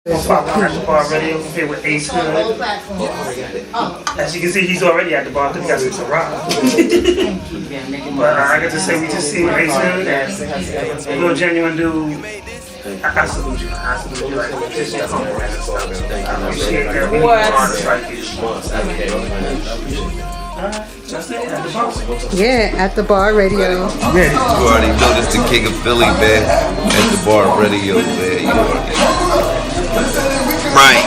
On Pop at the Bar Radio, here with Ace Hood. As you can see, he's already at the bar because he got some Ciroc. But I got to say, we just seen Ace Hood and Lil Genuine dude. I salute you. I salute you. Like, just your humble and stuff. I appreciate that. We need artists like you. That's it. At the bar. Yeah, at the Bar Radio. Yeah. You already know this the king of Philly, man. At the Bar Radio, man. You already know. Right.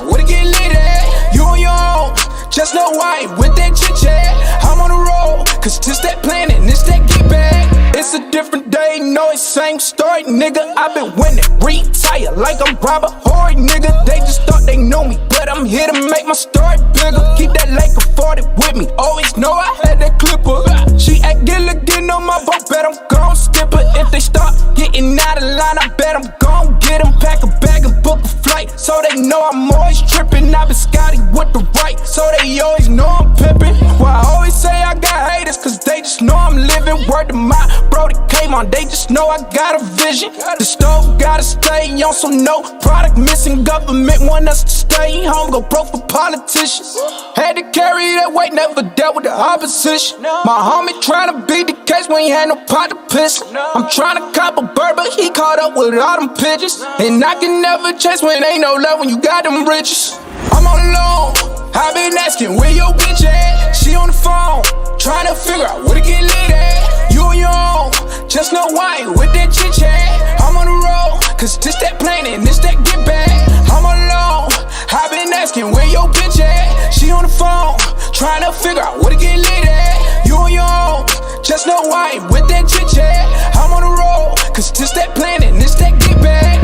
Where to get lit at? You on your own. Just know why with that chit chat. I'm on the road, cause this that planet, this that get back. It's a different day, no, it's same story, nigga. I been winning, retire like I'm Robert Horry, nigga. They just thought they knew me, but I'm here to make my story bigger. Keep that Laker 40 with me, always know I had that clipper. She act Gilligan on my boat, bet I'm gon' skip her. If they start getting out of line, I bet I'm gon' get them. Pack a bag and book a flight, so they know I'm always trippin'. I been Scotty with the right, so they always know I'm pimpin'. Well, I always say I got haters, cause they just know I'm living. Word to my bro that came on, they just know I got a vision. The stove gotta stay on, so no product missing. Government want us to stay home, go broke for politicians. Had to carry that weight, never dealt with the opposition. My homie tryna beat the case when he had no pot to piss. I'm tryna cop a bird, but he caught up with all them pigeons. And I can never chase when ain't no love when you got them riches. I'm all alone, I been asking where your bitch at. She on the phone, tryna figure out where to get lit at. You on your own, just know why with that chit chat. I'm on the road, cause this that planet, this that get back. I'm all alone, I been asking where your bitch at. She on the phone, tryna figure out where to get lit at. You on your own, just know why with that chit chat. I'm on the road, cause this that planet, this that get back.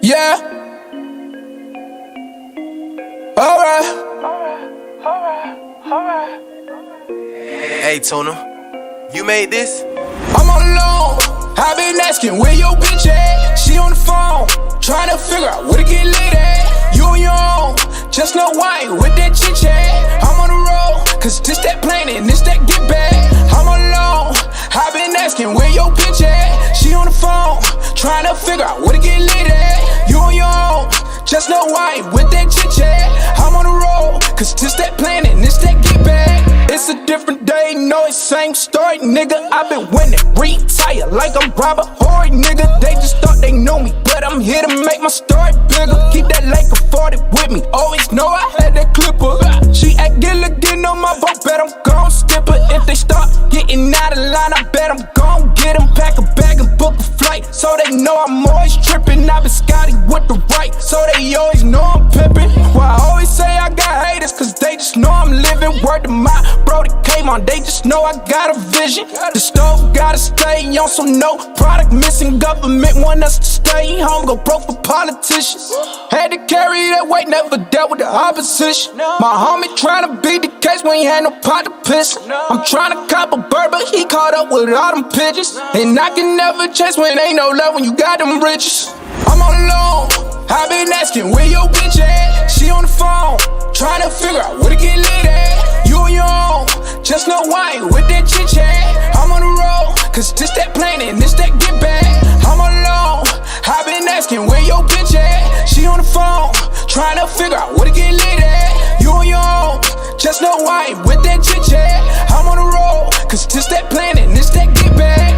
Yeah. Alright. Hey, Tuna, you made this? I'm all alone, I been asking where your bitch at. She on the phone, tryna figure out where to get lit at. You on your own, just know why with that chit chat. I'm on the road, cause this that planet, this that get back. I'm all alone, I been asking where your bitch at. She on the phone, tryna figure out where to get lit at. You on your own, just know why with that chit chat. I'm on the road, cause this that planet, this that get back. It's a different day, no, it's same story, nigga. I been winning, retire like I'm Robert Horry, nigga. They just thought they knew me, but I'm here to make my story bigger. Keep that Laker 40 with me, always know I had that clipper. She act Gilligan on my boat, bet I'm gon' skip her. If they start getting out of line, I bet I'm gon' get them. Pack a bag and book a flight, so they know I'm always trippin'. I been Scotty with the right, so they always know I'm pimpin'. Well, I always say I got haters, cause they just know I'm living. Word to my bro that came on, they just know I got a vision. The stove gotta stay on, so no product missing. Government want us to stay home, go broke for politicians. Had to carry that weight, never dealt with the opposition. My homie tryna beat the case when he had no pot to piss. I'm tryna cop a bird, but he caught up with all them pigeons. And I can never chase when ain't no love when you got them riches. I'm all alone, I been asking where your bitch at. She on the phone, tryna figure out where to get lit at. You on your own, just know why with that chit chat. I'm on the road, cause this that planet, this that get back. I'm all alone, I been asking where your bitch at. She on the phone, tryna figure out where to get lit at. You on your own, just know why with that chit chat. I'm on the road, cause this that planet, this that get back.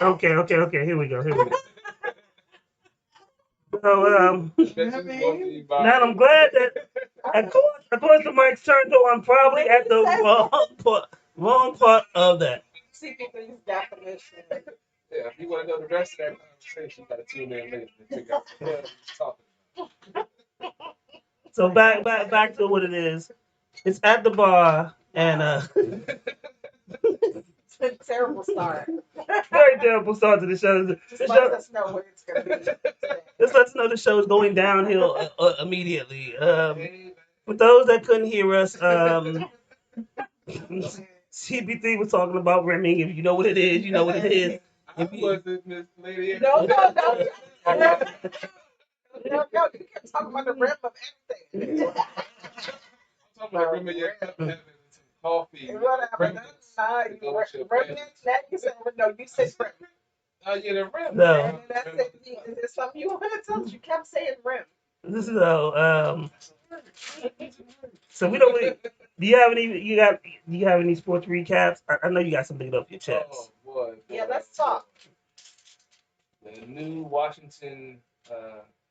Okay. Here we go. So, now I'm glad that, of course, the mic's turned on. Probably at the wrong part of that. CP3's definition. Yeah, if you want to know the rest of that conversation, you got to tune in later to figure out what he's talking So back to what it is. It's at the bar, and It's a terrible start. very terrible start to the show. Just let us know where it's going to be today. This lets us know the show is going downhill immediately. For those that couldn't hear us, CB3 was talking about rimming. If you know what it is, you know what it is. about. I wasn't Miss Lady. No. You can talk about the rim of everything. I'm talking about remember your cup having some coffee. Whatever. Rim, you said, no, you said rim. Oh, yeah, the rim. No. And that's it. Is there something you want to tell us? You kept saying rim. This is so we don't really. Do you have any sports recaps? I know you got something off your chest. Oh, boy. Yeah, let's talk. The new Washington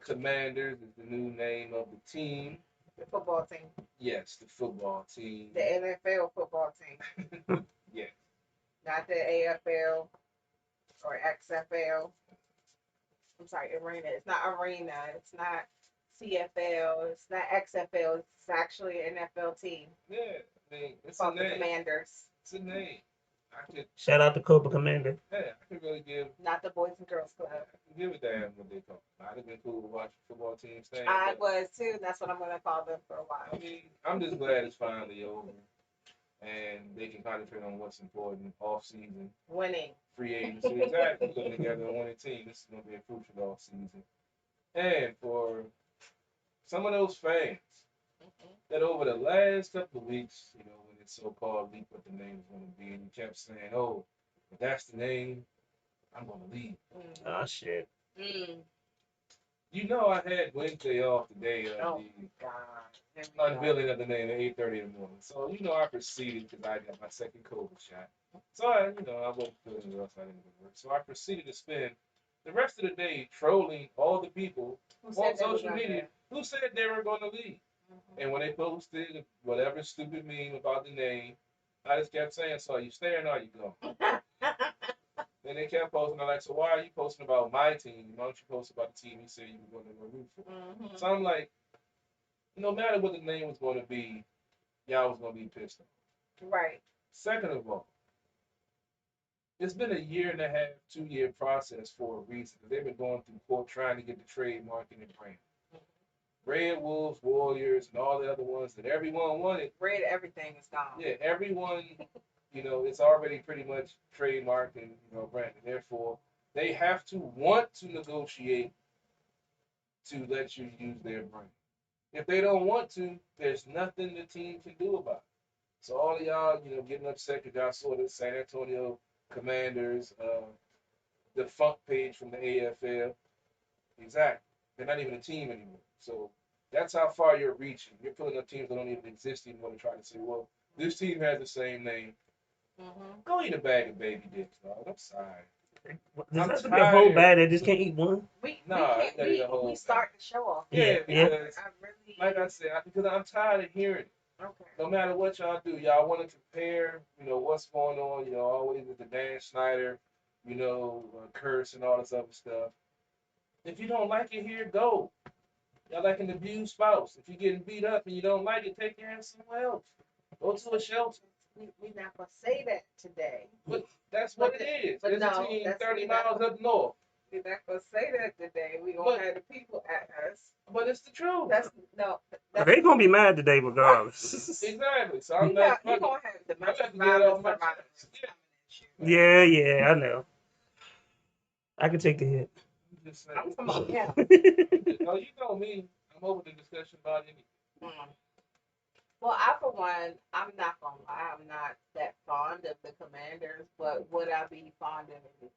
Commanders is the new name of the team. The football team. Yes, the football team. The NFL football team. Yeah. Not the AFL or XFL. I'm sorry, arena. It's not arena. It's not CFL. It's not XFL. It's actually an NFL team. Yeah, I mean, it's Called a the name. Commanders. It's a name. I could, Shout out to Cobra Commander. yeah, I could really give. Not the Boys and Girls Club. I could give a damn what they call it. I'd have been cool to watch a football team stand. I was too. And that's what I'm going to call them for a I while. mean, I'm just glad it's finally over, and they can concentrate on what's important: off season, Winning. free agency. Exactly, putting together a winning team. This is going to be a crucial off season, and for some of those fans that over the last couple of weeks, you know, when it's so-called leaked what the name is going to be, and you kept saying, "Oh, if that's the name, I'm going to leave." Oh shit. You know, I had Wednesday off the day of Oh, the God. unveiling of the name at 8:30 in the morning. So, you know, I proceeded because I got my second COVID shot. So, I wasn't feeling well, so I didn't go to work. So I proceeded to spend the rest of the day trolling all the people on social media who said they were going to leave. And when they posted whatever stupid meme about the name, I just kept saying, so are you staying or are you going? Then they kept posting. I'm like, so why are you posting about my team? Why don't you post about the team you said you were going to go root for? So I'm like, no matter what the name was going to be, y'all was going to be pissed off. Right. Second of all, it's been a 1.5, 2-year process for a reason. They've been going through court trying to get the trademark and the brand. Red Wolves, Warriors, and all the other ones that everyone wanted. Red everything is gone. Yeah, everyone, it's already pretty much trademarked and, branded. Therefore, they have to want to negotiate to let you use their brand. If they don't want to, there's nothing the team can do about it. So all of y'all, getting upset because y'all saw the San Antonio Commanders, the funk page from the AFL. Exactly. They're not even a team anymore. So that's how far you're reaching. You're pulling up teams that don't even exist anymore to try to say, well, this team has the same name. Go eat a bag of baby dicks, dog. I'm sorry. Does that be a whole bag that just can't eat one? We start the show off. Yeah, Yeah. because like I said, because I'm tired of hearing it. Okay. No matter what y'all do, y'all want to compare, what's going on, always with the Dan Snyder, curse and all this other stuff. If you don't like it here, go. Y'all like an abused spouse. If you're getting beat up and you don't like it, take your ass somewhere else. Go to a shelter. We're not gonna say that today. But that's what it is. But It's no, a team that's 30 not- miles up north. We're not gonna say that today. We gonna have the people at us. But it's the truth. That's no. That's, They gonna be mad today regardless. Exactly. So I'm you not. gonna have I domestic have to get it off violence my survivors chest. coming at you. Yeah, I know. I can take the hit. I'm just saying. I'm talking about him. No, you know me. I'm over the discussion about anything. Well, I for one, I'm not gonna lie, I'm not that fond of the Commanders, but would I be fond of anything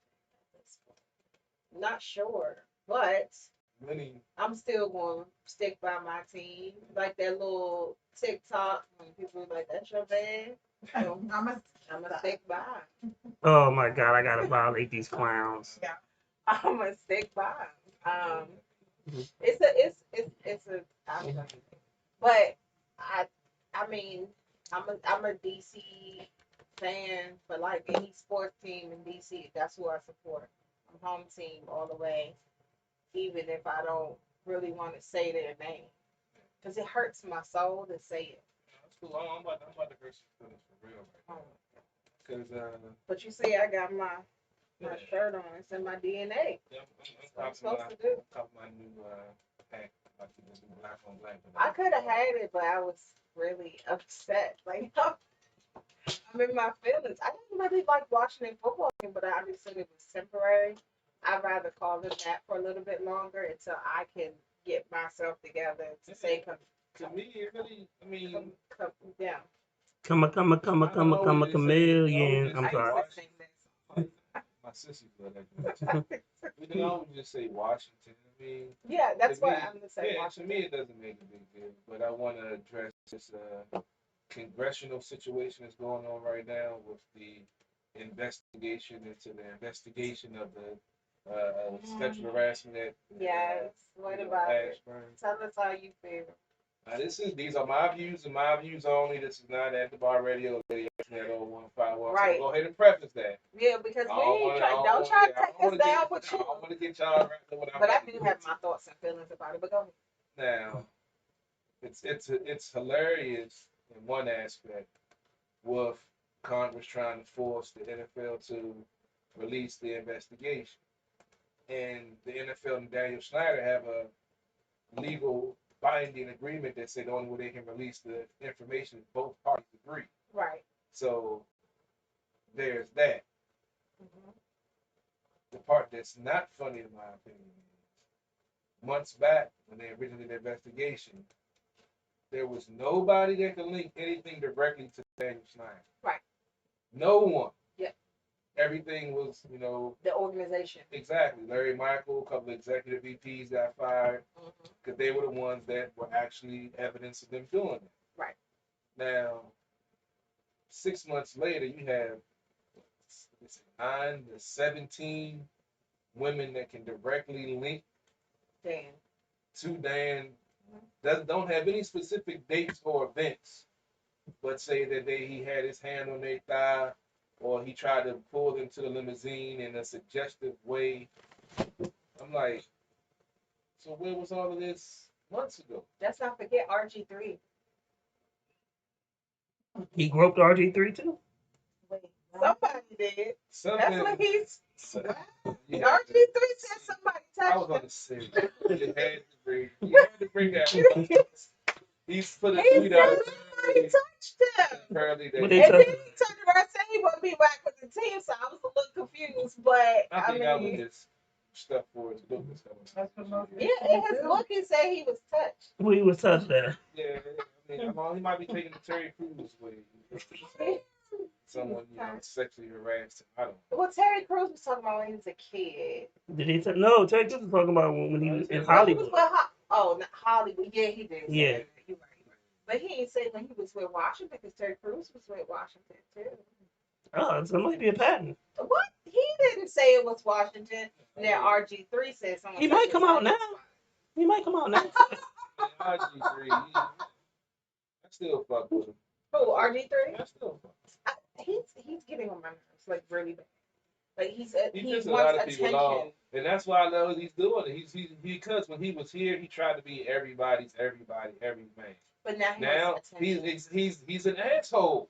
at this point? Not sure, but Winning. I'm still gonna stick by my team. Like that little TikTok when people are like, "That's your band." So I'm gonna stick by. Oh my god, I gotta violate these clowns. I'm gonna stick by. It's a. I don't know. But I mean, I'm a DC fan, but like any sports team in DC, that's who I support. I'm home team all the way, even if I don't really want to say their name, because it hurts my soul to say it. That's cool. I'm about to hurt some feelings for real right now. Because But you see, I got my shirt on. It's in my DNA. yeah, That's what I'm supposed to do. I'm copying my new pack. Like this new black on black. I could have had it, but I was really upset. Like, I'm in my feelings. I didn't really like watching a football game, but I understood it was temporary. I'd rather call it that for a little bit longer until I can get myself together to say, To me, it really, I mean, come down. Come a chameleon. I'm I sorry. used to sing this. my sister feel like we can always just say Washington. I mean, Yeah, that's to what me- I'm gonna say. yeah, to Washington. me, it doesn't make a big deal. But I want to address this congressional situation that's going on right now with the investigation into the investigation of the sexual harassment at Yes. What about it? Ashburn. Tell us how you feel. Now, these are my views and my views only. This is not at the bar radio. Lady at 0151. Right. So go ahead and preface that. Yeah, because we I don't ain't wanna- try. I Don't try to wanna- take us down with I you. don't want to get y'all wrapped up with But I do have my thoughts and feelings about it. But go ahead. Now, it's hilarious in one aspect with Congress trying to force the NFL to release the investigation, and the NFL and Daniel Snyder have a legal binding agreement that said the only way they can release the information is both parties agree. Right. So there's that. Mhm. The part that's not funny in my opinion is months back when they originally did the investigation, there was nobody that could link anything directly to Daniel Snyder. Right. No one. Yep. Everything was, The organization. exactly. Larry Michael, a couple of executive VPs got fired Mhm. because they were the ones that were actually evidence of them doing it. Right. Now, 6 months later, you have 9 to 17 women that can directly link Dan. to Dan. That don't have any specific dates or events, but say that he had his hand on their thigh, or he tried to pull them to the limousine in a suggestive way. I'm like, so where was all of this months ago? Let's not forget RG3. He groped RG3 too? Wait, somebody did. Something. That's what he's. Yeah. RG3 said somebody I was touched on him. the city. You had to bring that. He's put a He tweet said out. somebody touched him. Apparently What they. they And touch- then he turned around and said he wouldn't be back with the team, so I was a little confused. But I think that was mean, just stuff for his book or something. yeah, in his book he said he was touched. Who he was touched there? Yeah, I mean, he might be taking the Terry Crews way. Someone, sexually harassed him. I don't know. Well, Terry Crews was talking about when he was a kid. Did he? No, Terry Crews was talking about when he was in He was Hollywood. with not Hollywood. Yeah, he did. say Yeah. that. You're right. But he ain't say when he was with Washington because Terry Crews was with Washington too. Oh, so it might be a pattern. What? He didn't say it was Washington. Then RG3 said someone. He might come out now. He might come out now. RG3, I still fuck with him. Who? RG3? I still fuck. He's getting on my nerves like really bad. Like he He he pissed a wants lot of people off, attention. and that's why I love he's doing it. Because when he was here, he tried to be everybody's everybody, every man. But now he Now wants attention. he's an asshole.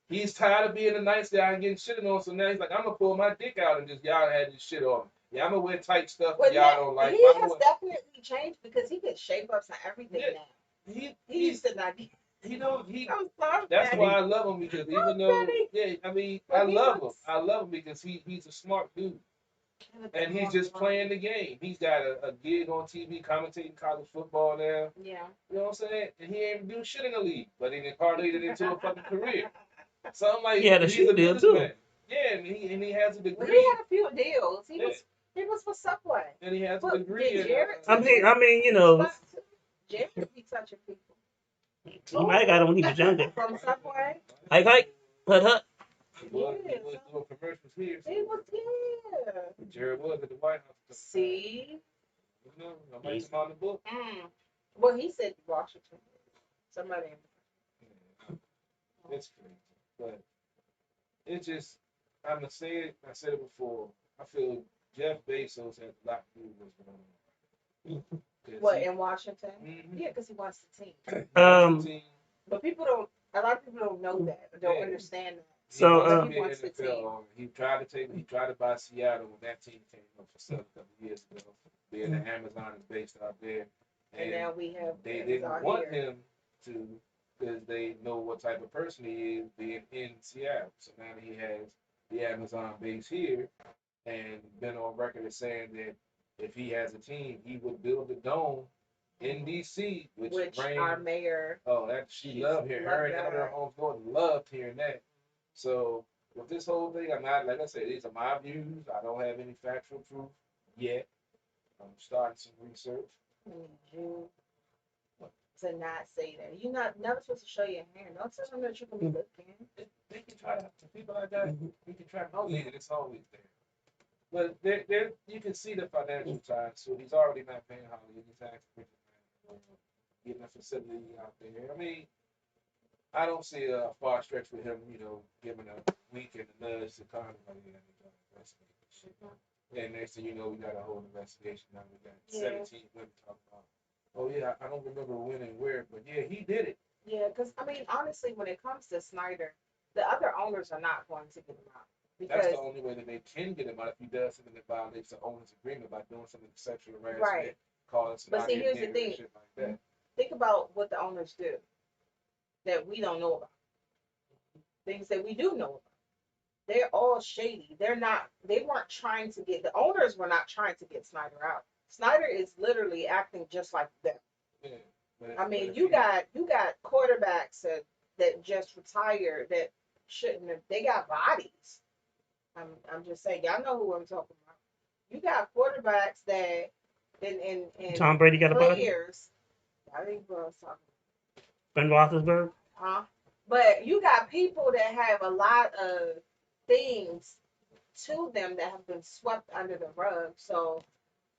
He's tired of being a nice guy and getting shitted on. So now he's like, I'm gonna pull my dick out and just y'all had this shit on me. Yeah, I'm gonna wear tight stuff But y'all don't like. he I'm has gonna- definitely changed because he could shape up to everything Yeah. now. he He used to not get. he know he. I'm sorry. That's Daddy. why I love him because even though Daddy. I mean But I he love him. looks- I love him because he's a smart dude. And he's just playing the game. He's got a gig on TV commentating college football now. Yeah. You know what I'm saying? And he ain't do shit in the league, but he incarnated it into a fucking career. So I'm like, He had a he's shoe a deal, businessman. Yeah, and he has a Well, degree. he had a few deals. He was for Subway. And he has a But degree. did in Jared I mean, you know, Jared be touching people. he might have got it when he was younger. From Subway? Hut, hut. He was doing commercials here. He was here. Jared was at the White House. See? You know, I might come on the book. Well, he said Washington. Somebody. It's crazy. But it just, I'm going to say it, I said it before, I feel Jeff Bezos has a lot to do with what's going on. What, in Washington? Mhm. Yeah, because he wants the team. Team, But people don't, a lot of people don't know that, or don't Yeah. understand that. So, wants to he be an wants the NFL team. owner. He tried to buy Seattle when that team came up for sale a couple years ago. Being that Amazon is based out there. And now we have they Amazon didn't want here. him to because they know what type of person he is being in Seattle. So now he has the Amazon base here and been on record as saying that if he has a team, he would build a dome in DC, which our mayor. Oh, that she loved hearing her and her home Gordon loved hearing that. So with this whole thing, I'm not like I said, these are my views. I don't have any factual proof yet. I'm starting some research. I need you to not say that. You're never supposed to show your hand. Don't tell them that you can be looking. They can try to people like that. We can try to believe it. It's always there. But there, you can see the financial ties. So he's already not paying Holly any tax, getting a facility out there. I mean, I don't see a far stretch with him, giving a wink and a nudge to Congress. And next thing you know, we got a whole investigation now. We got 17 women talking about, oh yeah, I don't remember when and where, but yeah, he did it. Yeah, because I mean, honestly, when it comes to Snyder, the other owners are not going to get him out. Because that's the only way that they can get him out if he does something that violates the owner's agreement by doing something sexual harassment, right. calling somebody But see, here's the thing. shit like that. Think about what the owners do that we don't know about. Things that we do know about. They're all shady. They weren't trying to get, the owners were not trying to get Snyder out. Snyder is literally acting just like them. Yeah, I mean, you got quarterbacks that just retired that shouldn't have, they got bodies. I'm just saying, y'all know who I'm talking about. You got quarterbacks that in Tom Brady got a body? players. I think what I was talking Ben Roethlisberger? Huh? But you got people that have a lot of things to them that have been swept under the rug. So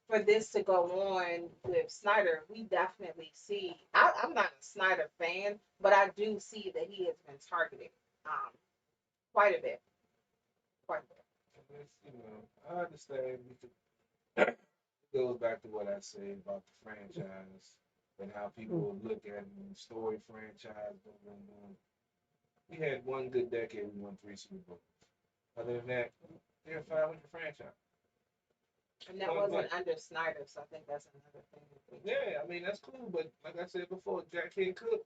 for this to go on with Snyder, we definitely see. I'm not a Snyder fan, but I do see that he has been targeted quite a bit. Quite a bit. I understand. It goes back to what I said about the franchise and how people look at the story franchise. We had one good decade. We won 3 Super Bowls. Other than that, they're a 500 franchise. And that wasn't under Snyder, so I think that's another thing. Yeah, I mean, that's cool, but like I said before, Jack King Cook,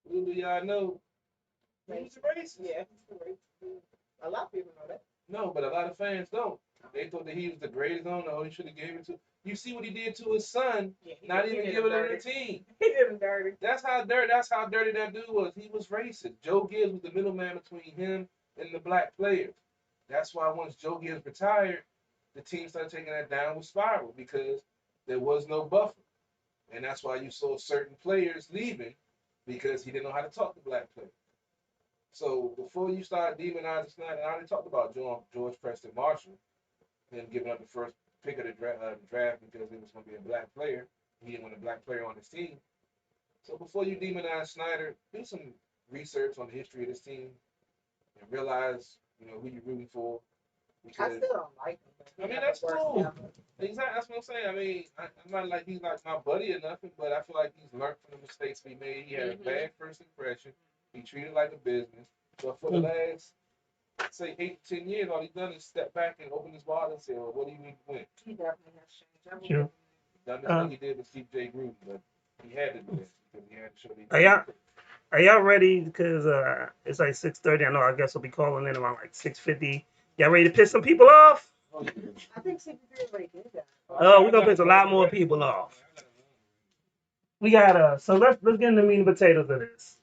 little do y'all know, he was a racist. Yeah, a lot of people know that. No, but a lot of fans don't. They thought that he was the greatest owner, or he should have gave it to. You see what he did to his son, not even giving him the team. He did him dirty. That's how dirty that dude was. He was racist. Joe Gibbs was the middleman between him and the black players. That's why once Joe Gibbs retired, the team started taking that downward spiral because there was no buffer. And that's why you saw certain players leaving because he didn't know how to talk to black players. So before you start demonizing Snyder, I already talked about George Preston Marshall, him giving up the first pick of the draft because it was going to be a black player. He didn't want a black player on his team. So before you demonize Snyder, do some research on the history of this team and realize you know, who you rooting for. I Because, still don't like him. But I mean, never that's worked cool. out. Exactly, that's what I'm saying. I mean, I'm not like he's like my buddy or nothing, but I feel like he's learned from the mistakes we made. He had a bad first impression. He treated it like a business. But for the last, say, 8 to 10 years, all he's done is step back and open his wallet and say, well, what do you need to win? He definitely has changed. I will Sure. give him Done this thing he did with Steve J. Gruden, but he had to do this because he had to show these. Are y'all ready? Because it's like 6:30. I know. I guess we'll be calling in around like 6:50. Y'all ready to piss some people off? Oh, yeah. that. I think CP3 already did that. Oh, we're gonna piss a lot more people off. We got so let's get into the meat and potatoes of this.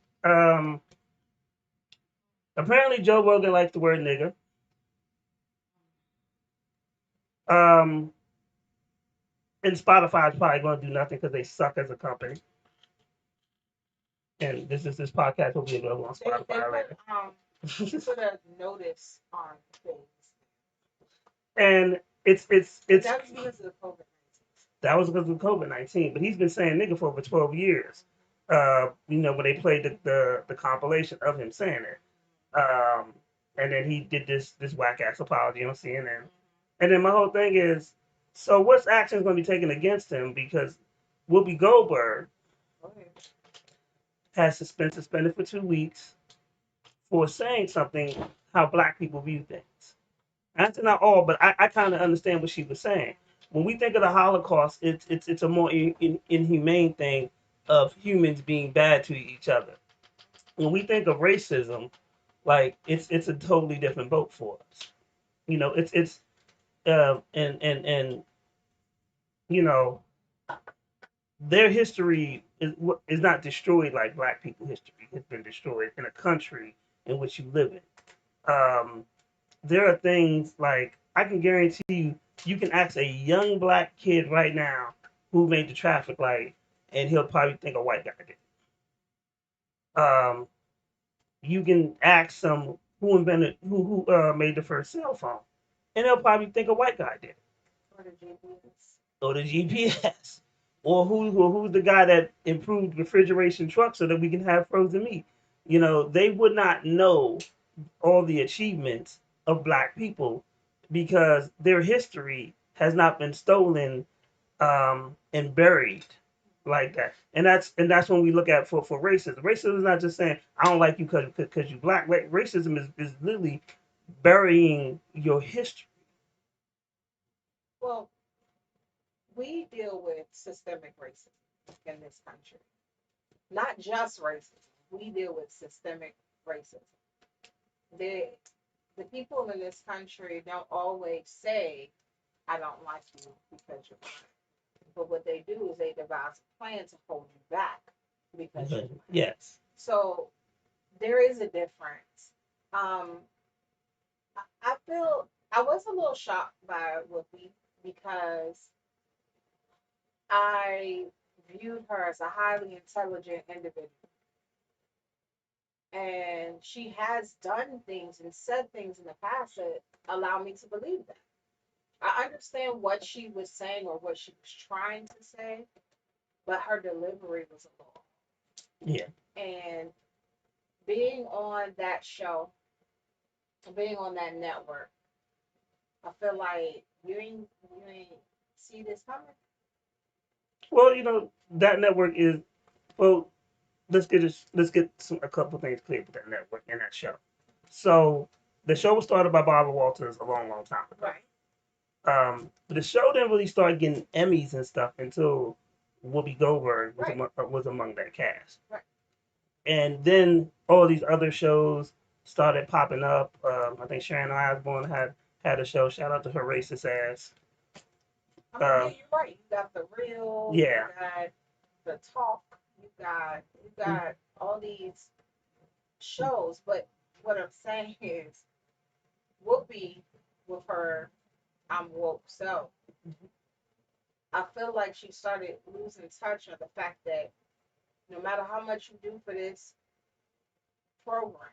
Apparently Joe Rogan likes the word nigger. And Spotify's probably gonna do nothing because they suck as a company. And this podcast will be available on They Spotify later. put a notice on things. And it's That's because of the COVID. that was because of COVID-19, but he's been saying nigga for over 12 years. You know, when they played the compilation of him saying it. And then he did this whack ass apology on CNN. And then my whole thing is, so what's action going to be taken against him? Because Whoopi Goldberg has been suspended for 2 weeks for saying something how black people view things. That's not all, but I kind of understand what she was saying. When we think of the Holocaust, it's a more inhumane thing of humans being bad to each other. When we think of racism, like it's a totally different boat for us. You know, and you know, their history is not destroyed like black people history has been destroyed in a country in which you live in. There are things like I can guarantee you can ask a young black kid right now who made the traffic light, and he'll probably think a white guy did. You can ask some who invented who made the first cell phone, and they'll probably think a white guy did. Or the GPS. Or the GPS. Or who's the guy that improved refrigeration trucks so that we can have frozen meat. You know, they would not know all the achievements of black people because their history has not been stolen and buried like that. And that's when we look at for racism. Racism is not just saying I don't like you because you black. Racism is literally burying your history. Well, we deal with systemic racism in this country. Not just racism. We deal with systemic racism. The people in this country don't always say, I don't like you because you're black. But what they do is they devise a plan to hold you back because you're black. Yes. So there is a difference. I feel I was a little shocked by Whoopi because I viewed her as a highly intelligent individual. And she has done things and said things in the past that allow me to believe that. I understand what she was saying or what she was trying to say, but her delivery was a little. Yeah. And being on that show, being on that network, I feel like you ain't see this coming. Well, you know, that network is well, let's get a couple things clear with that network and that show. So the show was started by Barbara Walters a long time ago. Right. But the show didn't really start getting Emmys and stuff until Whoopi Goldberg was, Right. was among that cast. Right. And then all these other shows started popping up. I think Sharon Osbourne had a show. Shout out to her racist ass. I mean, yeah, you're right. You got the real. Yeah. You got the talk. You got all these shows. But what I'm saying is, Whoopi with her I'm woke self. I feel like she started losing touch on the fact that no matter how much you do for this program,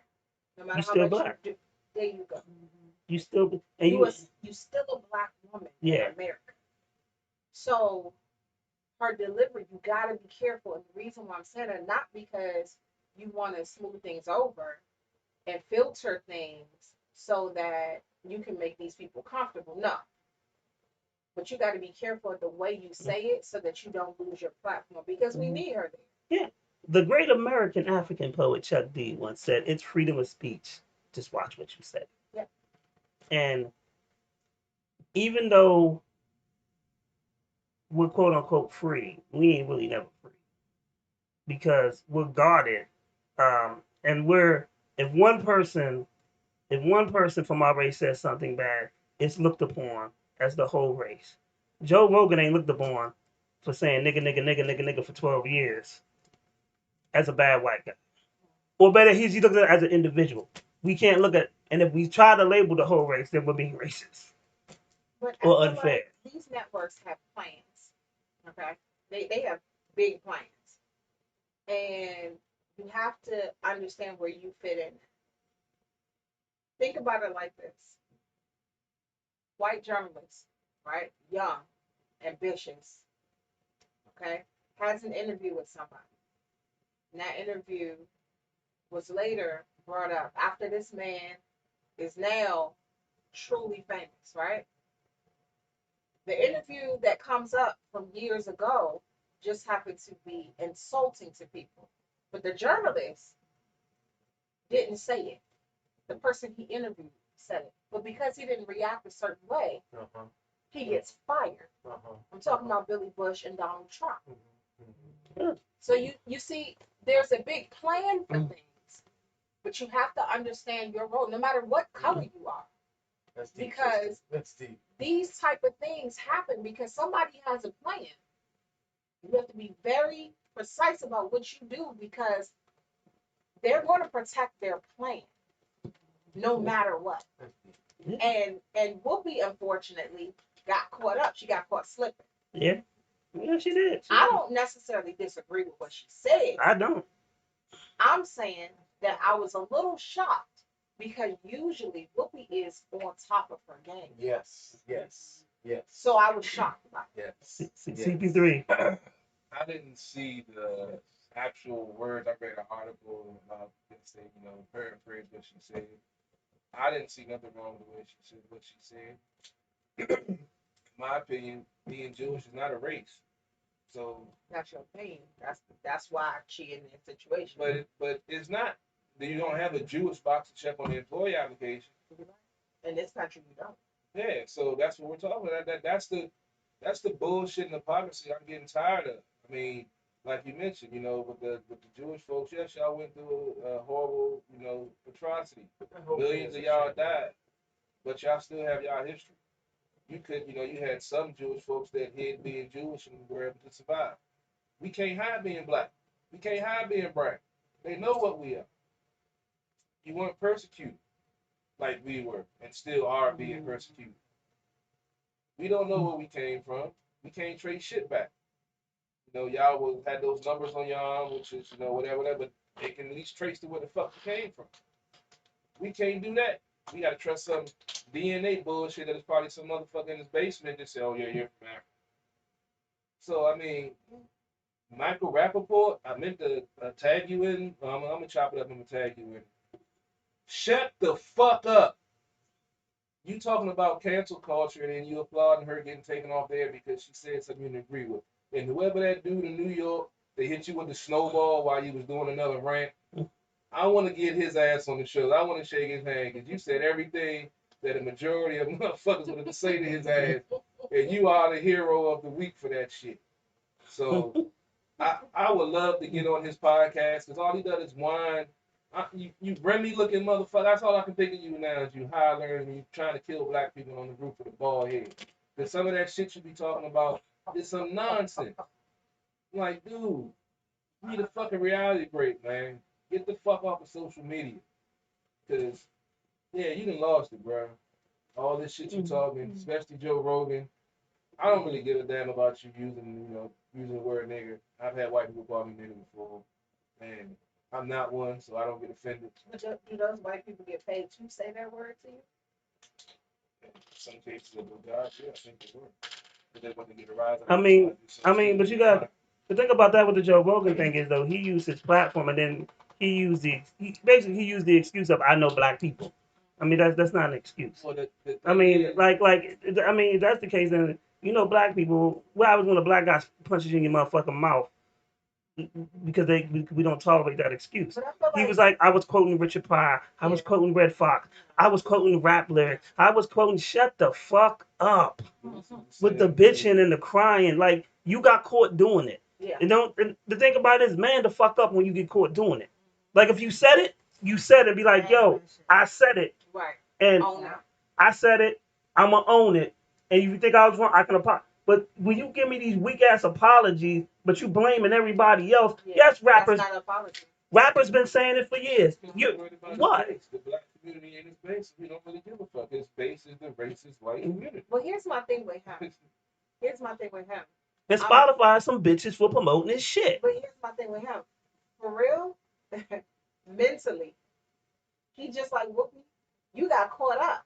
no matter You how still much black. you do, there you go. You still and You still a black woman Yeah. in America. So her delivery, you gotta be careful. And the reason why I'm saying that, not because you want to smooth things over and filter things so that you can make these people comfortable. No. But you got to be careful of the way you say it so that you don't lose your platform because we need her there. Yeah. The great American African poet Chuck D once said, "It's freedom of speech. Just watch what you say." Yeah. And even though we're quote unquote free, we ain't really never free because we're guarded. And we're if one person from our race says something bad, it's looked upon as the whole race. Joe Rogan ain't looked upon for saying nigga, nigga, nigga, nigga, nigga for 12 years as a bad white guy. Or better, he's looked at it as an individual. We can't look at, and if we try to label the whole race, then we're being racist But I or feel unfair. like these networks have plans. Okay? They have big plans. And you have to understand where you fit in. Think about it like this. White journalist, right? Young, ambitious, okay? Has an interview with somebody. And that interview was later brought up after this man is now truly famous, right? The interview that comes up from years ago just happened to be insulting to people. But the journalist didn't say it. The person he interviewed said it. But because he didn't react a certain way, he gets fired. I'm talking about Billy Bush and Donald Trump. So you see, there's a big plan for things, but you have to understand your role, no matter what color you are. That's deep. Because That's deep. these type of things happen because somebody has a plan. You have to be very precise about what you do because they're going to protect their plan no matter what. And Whoopi unfortunately got caught up. She got caught slipping. Yeah. Yeah, she did. I don't necessarily disagree with what she said. I don't. I'm saying that I was a little shocked because usually Whoopi is on top of her game. Yes. So I was shocked about it. Yes. CP3. I didn't see the actual words. I read an article about this thing, paraphrase what she said. I didn't see nothing wrong with the way she said what she said. In my opinion, being Jewish is not a race. So That's your opinion. That's why she in that situation. but it's not. You don't have a Jewish box to check on the employee application. In this country, you don't. Yeah, so that's what we're talking about. That's the bullshit and hypocrisy I'm getting tired of. I mean, like you mentioned, with the Jewish folks, yes, y'all went through a horrible, atrocity. Millions of y'all died, but y'all still have y'all history. You could, you had some Jewish folks that hid being Jewish and were able to survive. We can't hide being black. We can't hide being brown. They know what we are. You weren't persecuted like we were and still are being persecuted. We don't know where we came from. We can't trace shit back. Y'all had those numbers on your arm, which is, whatever, but they can at least trace to where the fuck you came from. We can't do that. We gotta trust some DNA bullshit that is probably some motherfucker in his basement that say, oh yeah, you're from Africa. So, I mean, Michael Rappaport, I meant to tag you in. I'm gonna chop it up and tag you in. Shut the fuck up. You talking about cancel culture and then you applauding her getting taken off there because she said something you didn't agree with. And whoever that dude in New York, they hit you with the snowball while you was doing another rant. I want to get his ass on the show. I want to shake his hand because you said everything that a majority of motherfuckers would have to say to his ass. And you are the hero of the week for that shit. So I would love to get on his podcast because all he does is whine. You Remy looking motherfucker. That's all I can think of you now is you hollering and you trying to kill black people on the roof with a bald head. Because some of that shit you be talking about is some nonsense. I'm like, dude, you need a fucking reality break, man. Get the fuck off of social media. Because, yeah, you done lost it, bro. All this shit you talking, especially Joe Rogan. I don't really give a damn about you using the word nigger. I've had white people call me nigger before. And I'm not one, so I don't get offended. But do those white people get paid to say that word to you? In some cases of the jobs, yeah, I think they were. But they want to get a rise. I mean, but you got the thing about that with the Joe Rogan thing is though he used his platform and then he used the excuse of I know black people. I mean, that's not an excuse. Well, the I thing mean, is, I mean, if that's the case, then black people. What happens when a black guy punches you in your motherfucking mouth because we don't tolerate that excuse. But I feel He like was like, I was quoting Richard Pryor, I was Yeah. quoting Red Fox, I was quoting rap lyrics, I was quoting. Shut the fuck up with the bitching and the crying. Like you got caught doing it. Yeah. And the thing about it is, man, the fuck up when you get caught doing it. Like if you said it, you said it. Be like, yo, I said it, Right. and Own it. I said it. I'ma own it. And if you think I was wrong, I can apologize. But when you give me these weak ass apologies, but you blaming everybody else, yes, rappers, That's not an apology. rappers been saying it for years. You worried about what? his base. The black community in his base, we don't really give a fuck. His base is the racist white community. Well, here's my thing with him. And Spotify some bitches for promoting his shit. But here's my thing with him. For real, mentally, he just like Whoopi. You got caught up.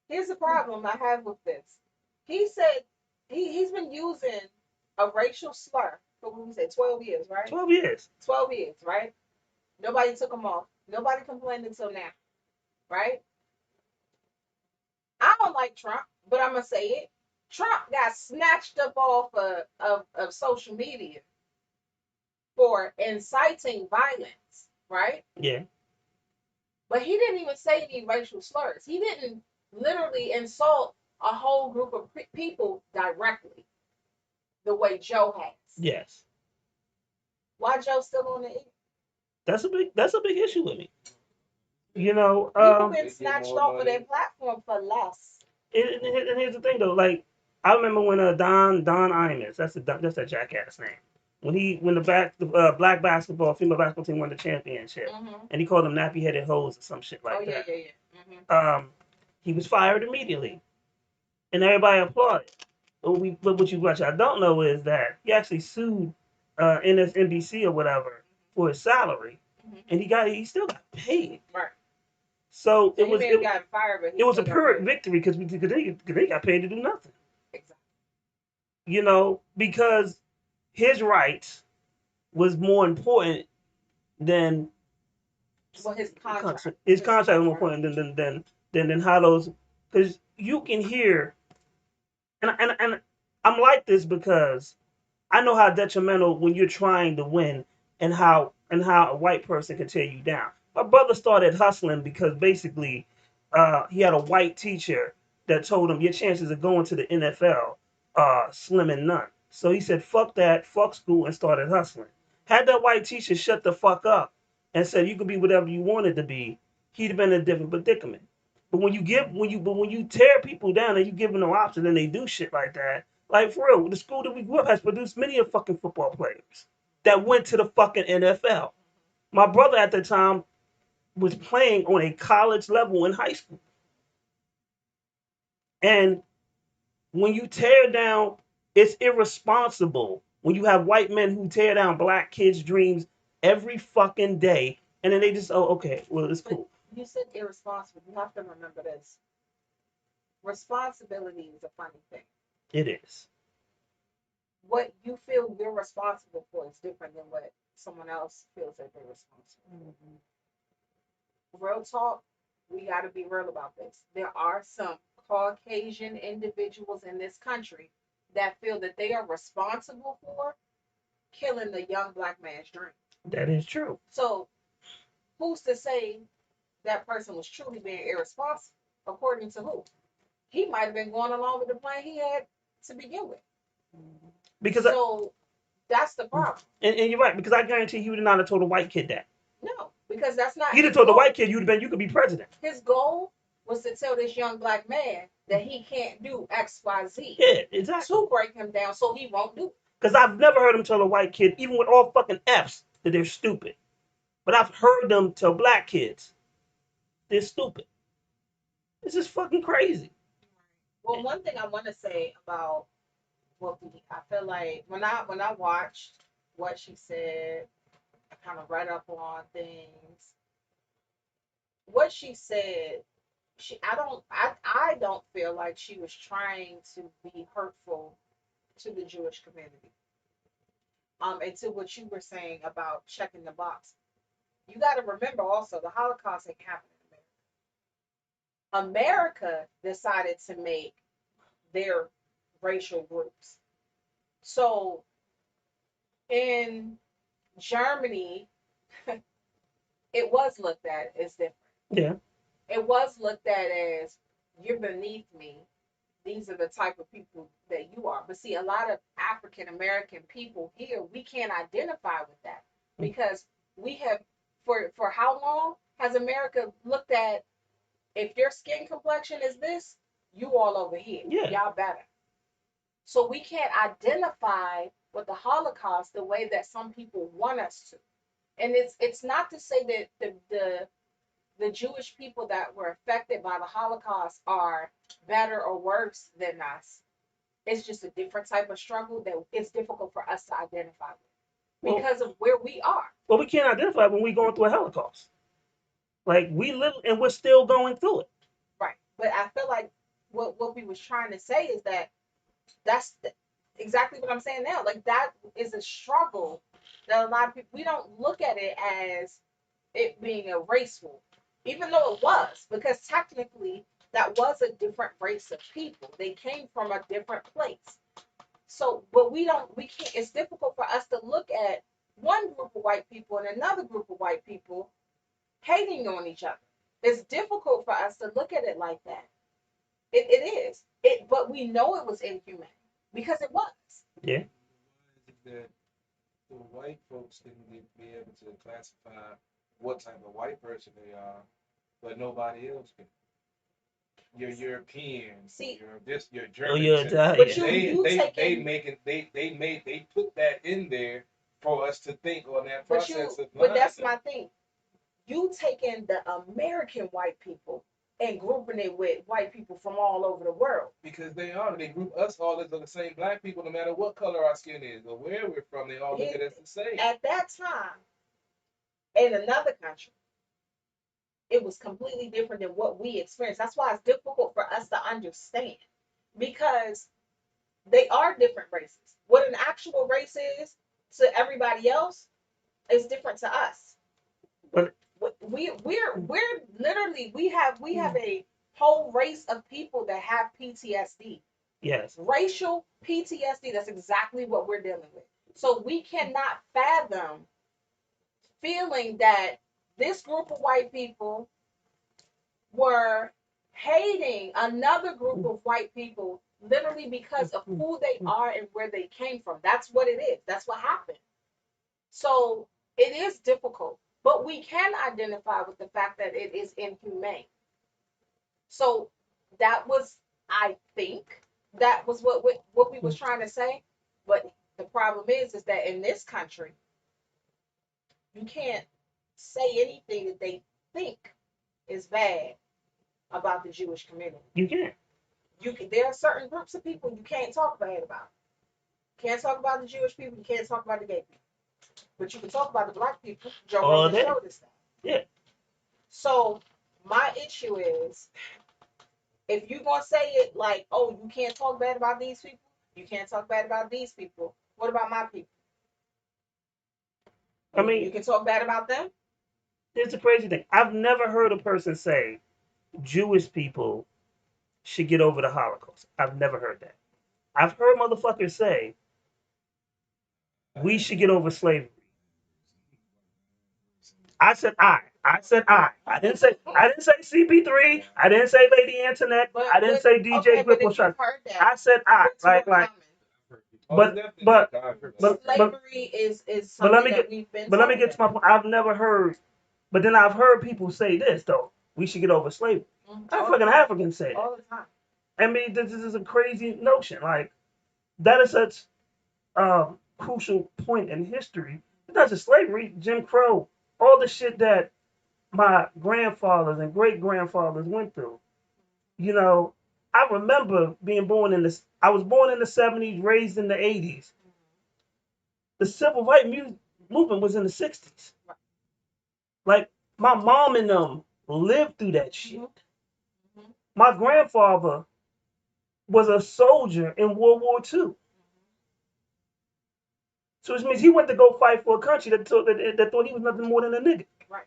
Here's the problem I have with this. He said he's been using a racial slur for what we said 12 years, right? 12 years. 12 years, right? Nobody took him off. Nobody complained until now, right? I don't like Trump, but I'm gonna say it. Trump got snatched up off of social media for inciting violence, right? Yeah. But he didn't even say any racial slurs. He didn't literally insult a whole group of people directly, the way Joe has. Yes. Why Joe still on the air? That's a big issue with me. You know, People been snatched off of their platform for less. And here's the thing though, like I remember when Don Imus, that's a jackass name. When the black female basketball team won the championship, and he called them nappy headed hoes or some shit like that. Yeah. He was fired immediately, and everybody applauded. But what I don't know is that he actually sued NBC or whatever for his salary, and he still got paid. Right. So it was a pyrrhic victory because they got paid to do nothing. Exactly. You know, because his rights was more important than his contract. His contract was more important than how those, because you can hear, and I'm like this because I know how detrimental when you're trying to win and how a white person can tear you down. My brother started hustling because basically he had a white teacher that told him your chances of going to the NFL are slim and none. So he said, fuck that, fuck school, and started hustling. Had that white teacher shut the fuck up and said you could be whatever you wanted to be, he'd have been in a different predicament. But when you tear people down and you give them no option and they do shit like that, like for real, the school that we grew up has produced many of fucking football players that went to the fucking NFL. My brother at the time was playing on a college level in high school. And when you tear down, it's irresponsible when you have white men who tear down black kids' dreams every fucking day, and then they just, oh, okay, well, it's cool. You said irresponsible. You have to remember this. Responsibility is a funny thing. It is. What you feel you're responsible for is different than what someone else feels that they're responsible. Real talk, we got to be real about this. There are some Caucasian individuals in this country that feel that they are responsible for killing the young black man's dream. That is true. So who's to say that person was truly being irresponsible? According to who? He might have been going along with the plan he had to begin with. Because that's the problem. And you're right, because I guarantee he would not have told a white kid that. No, because that's not. He'd have told the white kid you could be president. His goal was to tell this young black man that he can't do X, Y, Z. Yeah, exactly. To break him down so he won't do it. Because I've never heard him tell a white kid, even with all fucking F's, that they're stupid. But I've heard them tell black kids they're stupid. This is fucking crazy. Well, one thing I want to say about Whoopi, I feel like when I watched what she said, I kind of read up on things. What she said, I don't feel like she was trying to be hurtful to the Jewish community. And to what you were saying about checking the box. You got to remember also the Holocaust ain't happened in America. America decided to make their racial groups. So in Germany, it was looked at as different. Yeah. It was looked at as you're beneath me. These are the type of people that you are. But see, a lot of African American people here, we can't identify with that because we have for how long has America looked at if your skin complexion is this, you all over here. Yeah. Y'all better. So we can't identify with the Holocaust the way that some people want us to. And it's not to say that the Jewish people that were affected by the Holocaust are better or worse than us. It's just a different type of struggle that it's difficult for us to identify with because of where we are. Well, we can't identify when we're going through a Holocaust. Like we live and we're still going through it. Right. But I feel like what we was trying to say is that that's exactly what I'm saying now. Like that is a struggle that a lot of people we don't look at it as it being a race war, even though it was, because technically that was a different race of people. They came from a different place. So, but we can't. It's difficult for us to look at one group of white people and another group of white people hating on each other. It's difficult for us to look at it like that. It is. But we know it was inhumane because it was. Yeah. That the white folks didn't be able to classify what type of white person they are, but nobody else can. You're European. See, you're this. You're Oh, German. you're Italian. But you they put that in there for us to think on that but process of but that's mindset. my thing. You taking the American white people and grouping it with white people from all over the world. Because they group us all as the same black people, no matter what color our skin is or where we're from. They all look at us the same. At that time, in another country, it was completely different than what we experienced. That's why it's difficult for us to understand because they are different races. What an actual race is to everybody else is different to us. But we're literally we have a whole race of people that have PTSD. yes. Racial PTSD, that's exactly what we're dealing with. So we cannot fathom feeling that this group of white people were hating another group of white people literally because of who they are and where they came from. That's what it is. That's what happened. So it is difficult, but we can identify with the fact that it is inhumane. So that was, I think, that was what we was trying to say. But the problem is that in this country, you can't say anything that they think is bad about the Jewish community. You can't. There are certain groups of people you can't talk bad about. You can't talk about the Jewish people. You can't talk about the gay people. But you can talk about the black people. Joe Rogan showed us that. Yeah. So my issue is, if you're gonna say it like, oh, you can't talk bad about these people, you can't talk bad about these people. What about my people? I mean, you can talk bad about them. It's a crazy thing. I've never heard a person say Jewish people should get over the Holocaust. I've never heard that. I've heard motherfuckers say we should get over slavery. I said I. I didn't say CP3. I didn't say Lady Antoinette. I didn't say DJ Whipple. I said I. But slavery is but let me something get that we've been but let me told get to my point. I've never heard, but then I've heard people say this though. We should get over slavery. Fucking Africans say that. all the time. I mean, this is a crazy notion. Like that is such a crucial point in history. Not just slavery, Jim Crow, all the shit that my grandfathers and great grandfathers went through. You know, I remember being born in this. I was born in the 70s, raised in the 80s. The civil rights movement was in the 60s. Like my mom and them lived through that shit. Mm-hmm. My grandfather was a soldier in World War II. So which means he went to go fight for a country that thought he was nothing more than a nigga. Right.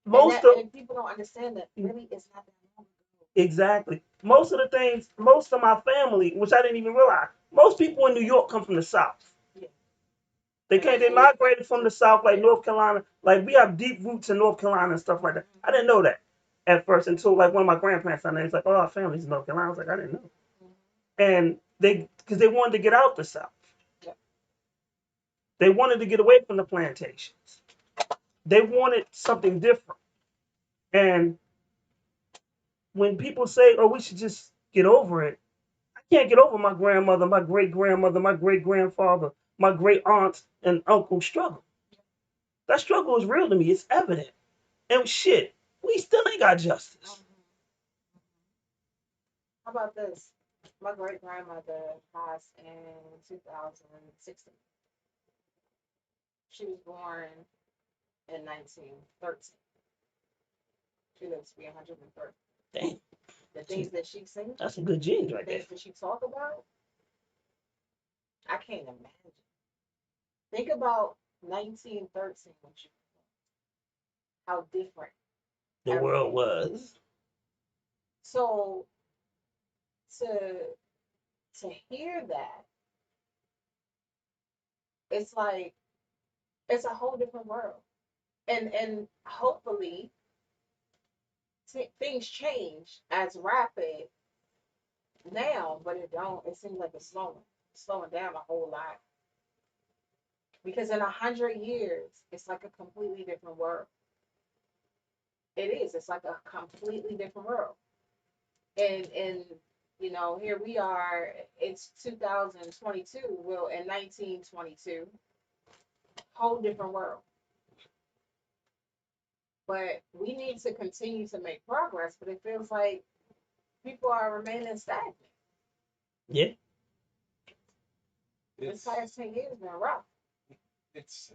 most and people don't understand that really it's not that long ago. exactly. Most of the things, most of my family, which I didn't even realize, most people in New York come from the South. Yeah. They came, they migrated from the South, like North Carolina. Like we have deep roots in North Carolina and stuff like that. I didn't know that at first until like one of my grandparents found out. He's like, "Oh, our family's in North Carolina." I was like, "I didn't know." And because they wanted to get out the South. Yeah. They wanted to get away from the plantations. They wanted something different. And when people say, "Oh, we should just get over it," I can't get over my grandmother, my great grandmother, my great grandfather, my great aunts and uncles struggle. That struggle is real to me. It's evident. And shit, we still ain't got justice. How about this? My great grandmother passed in 2016. She was born in 1913. She lives to be 130. Damn, The things that she sings, that's some good genes the right there. things that she talk about, I can't imagine. Think about 1913 when she, how different The world was. So to hear that, it's like it's a whole different world, and hopefully things change as rapid now, but it don't. It seems like it's slowing down a whole lot because in 100 years, it's like a completely different world. It is. It's like a completely different world, and you know, here we are. It's 2022. Well, in 1922, whole different world. But we need to continue to make progress. But it feels like people are remaining stagnant. Yeah. This past 10 years been rough. It's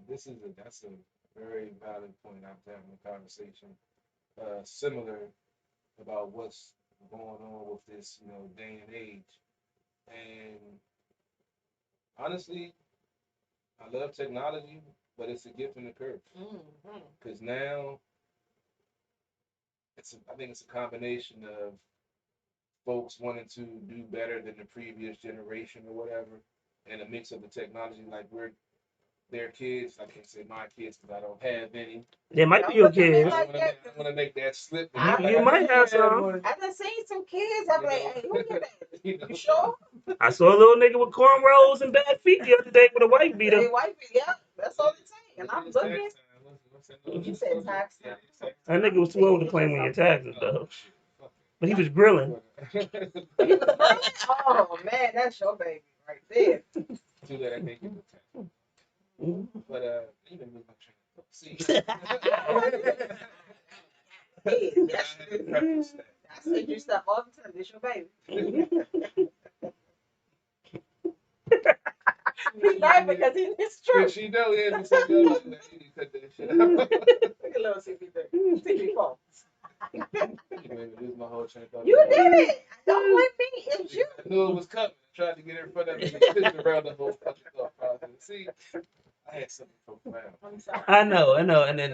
that's a very valid point. I'm having a conversation similar about what's going on with this, day and age. And honestly, I love technology, but it's a gift and a curse. Because now I think it's a combination of folks wanting to do better than the previous generation or whatever, and a mix of the technology. Like their kids. I can't say my kids because I don't have any. They might be your kids. Like I want to make that slip. You might have some. I done seen some kids. I'm like, hey, who your daddy? You sure? I saw a little nigga with cornrows and bad feet the other day with a white beater. Hey, white beater, yeah, that's all it's saying. And I'm looking. You said tax time. That nigga was too old to claim on your taxes though. But he was grilling. He was grilling? Oh man, that's your baby right there. Too late, I can't get the tax. But you didn't lose my train of thought. See. I said you stuff all the time. This your baby. He's laughing because it's true. She know it. You need to cut that shit out. Look at little CP3. CP4. You made me lose my whole train of thought. You did it. Don't blame me. It's you. I knew it was coming. I tried to get in front of it and pushed around the whole fucking thought process. See, I had something profound. I'm sorry. I know. And then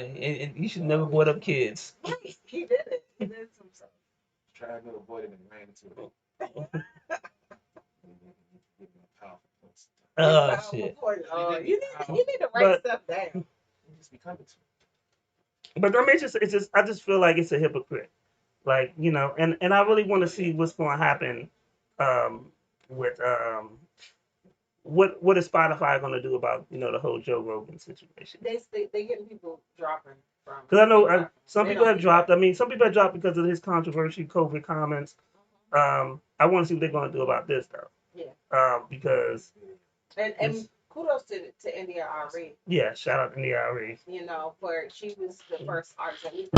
you should never board up kids. He did it. He did some stuff. Trying to avoid it and ran into it. Oh shit. You need to write stuff down. Just be coming to it. But I mean, it's just I just feel like it's a hypocrite. Like, and I really want to see what's going to happen with what is Spotify going to do about the whole Joe Rogan situation. They getting people dropping from. Because I know some people have dropped. I mean, some people have dropped because of his controversial COVID comments. I want to see what they're going to do about this though. Yeah. Because. And kudos to India Ari. Yeah, shout out to India Ari. For she was the first artist.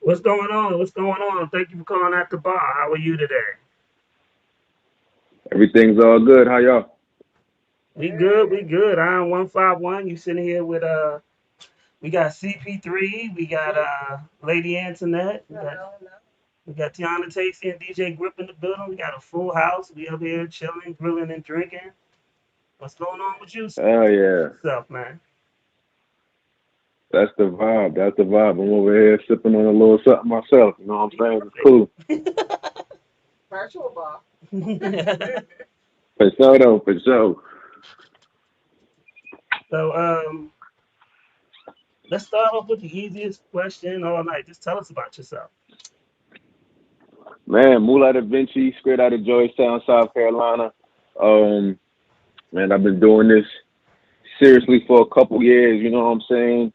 What's going on? What's going on? Thank you for calling at the bar. How are you today? Everything's all good. How y'all? We good. We good. I'm 151. You sitting here with we got CP3. We got Lady Antoinette. We got We got Tiana Tasty and DJ Grip in the building. We got a full house. We up here chilling, grilling, and drinking. What's going on with you, Oh yeah, stuff, man? that's the vibe. That's the vibe. I'm over here sipping on a little something myself. You know what I'm saying? It's cool. Virtual ball. For sure, though. For sure. So, let's start off with the easiest question all night. Just tell us about yourself. Man, Moolah Da Vinci, straight out of Georgetown, South Carolina. Man, I've been doing this seriously for a couple years. You know what I'm saying?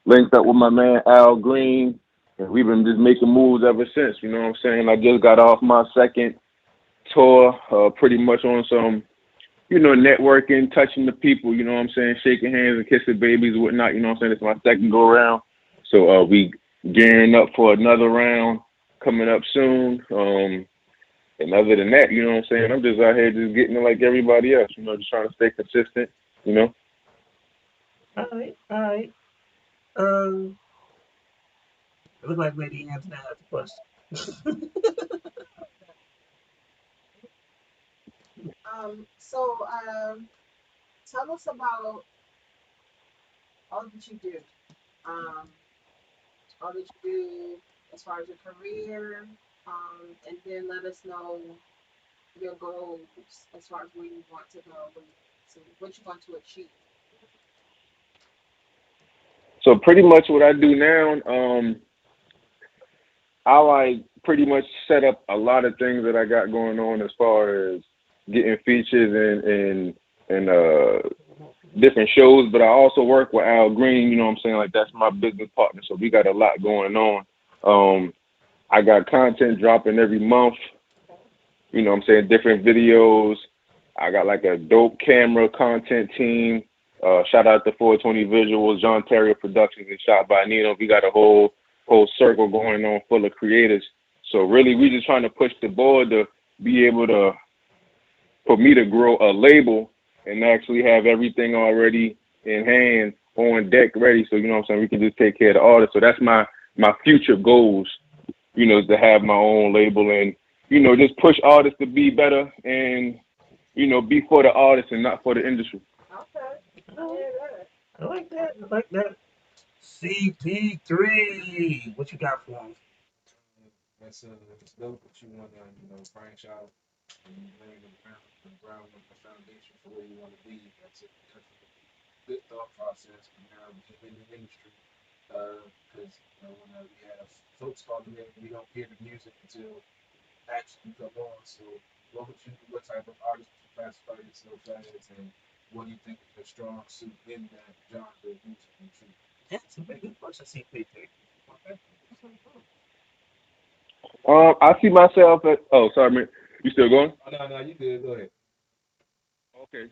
Linked up with my man Al Green, and we've been just making moves ever since. You know what I'm saying? I just got off my second tour, pretty much on some, networking, touching the people, you know what I'm saying, shaking hands and kissing babies and whatnot, you know what I'm saying? It's my second go around. So we gearing up for another round coming up soon. And other than that, you know what I'm saying, I'm just out here just getting it like everybody else, just trying to stay consistent, All right. It looked like Lady Angela had the question. So tell us about all that you do. All that you do as far as your career, and then let us know your goals as far as where you want to go, what you want to achieve. So pretty much what I do now, I like pretty much set up a lot of things that I got going on as far as getting features and different shows, but I also work with Al Green, you know what I'm saying? Like that's my business partner. So we got a lot going on. I got content dropping every month, you know what I'm saying? Different videos. I got like a dope camera content team. Shout out to 420 Visuals, John Terrio Productions, and Shot by Nino. We got a whole circle going on full of creators. So really, we just trying to push the board to be able to, for me to grow a label and actually have everything already in hand, on deck, ready. So, you know what I'm saying, we can just take care of the artists. So that's my future goals, to have my own label and, just push artists to be better and, be for the artists and not for the industry. Okay. I like that. CP3. What you got for him? That's dope that you want to, branch out and lay the ground with the foundation for where you want to be. That's a good thought process. Now being in the industry, because when we have folks calling in, we don't hear the music until actually come on. So what type of artist would you classify yourself as, and what do you think is your strong suit in that genre of music? That's a very good question, CP3. Okay. I see myself as, oh, sorry, man. You still going? Oh, no, you good. Go ahead. Okay.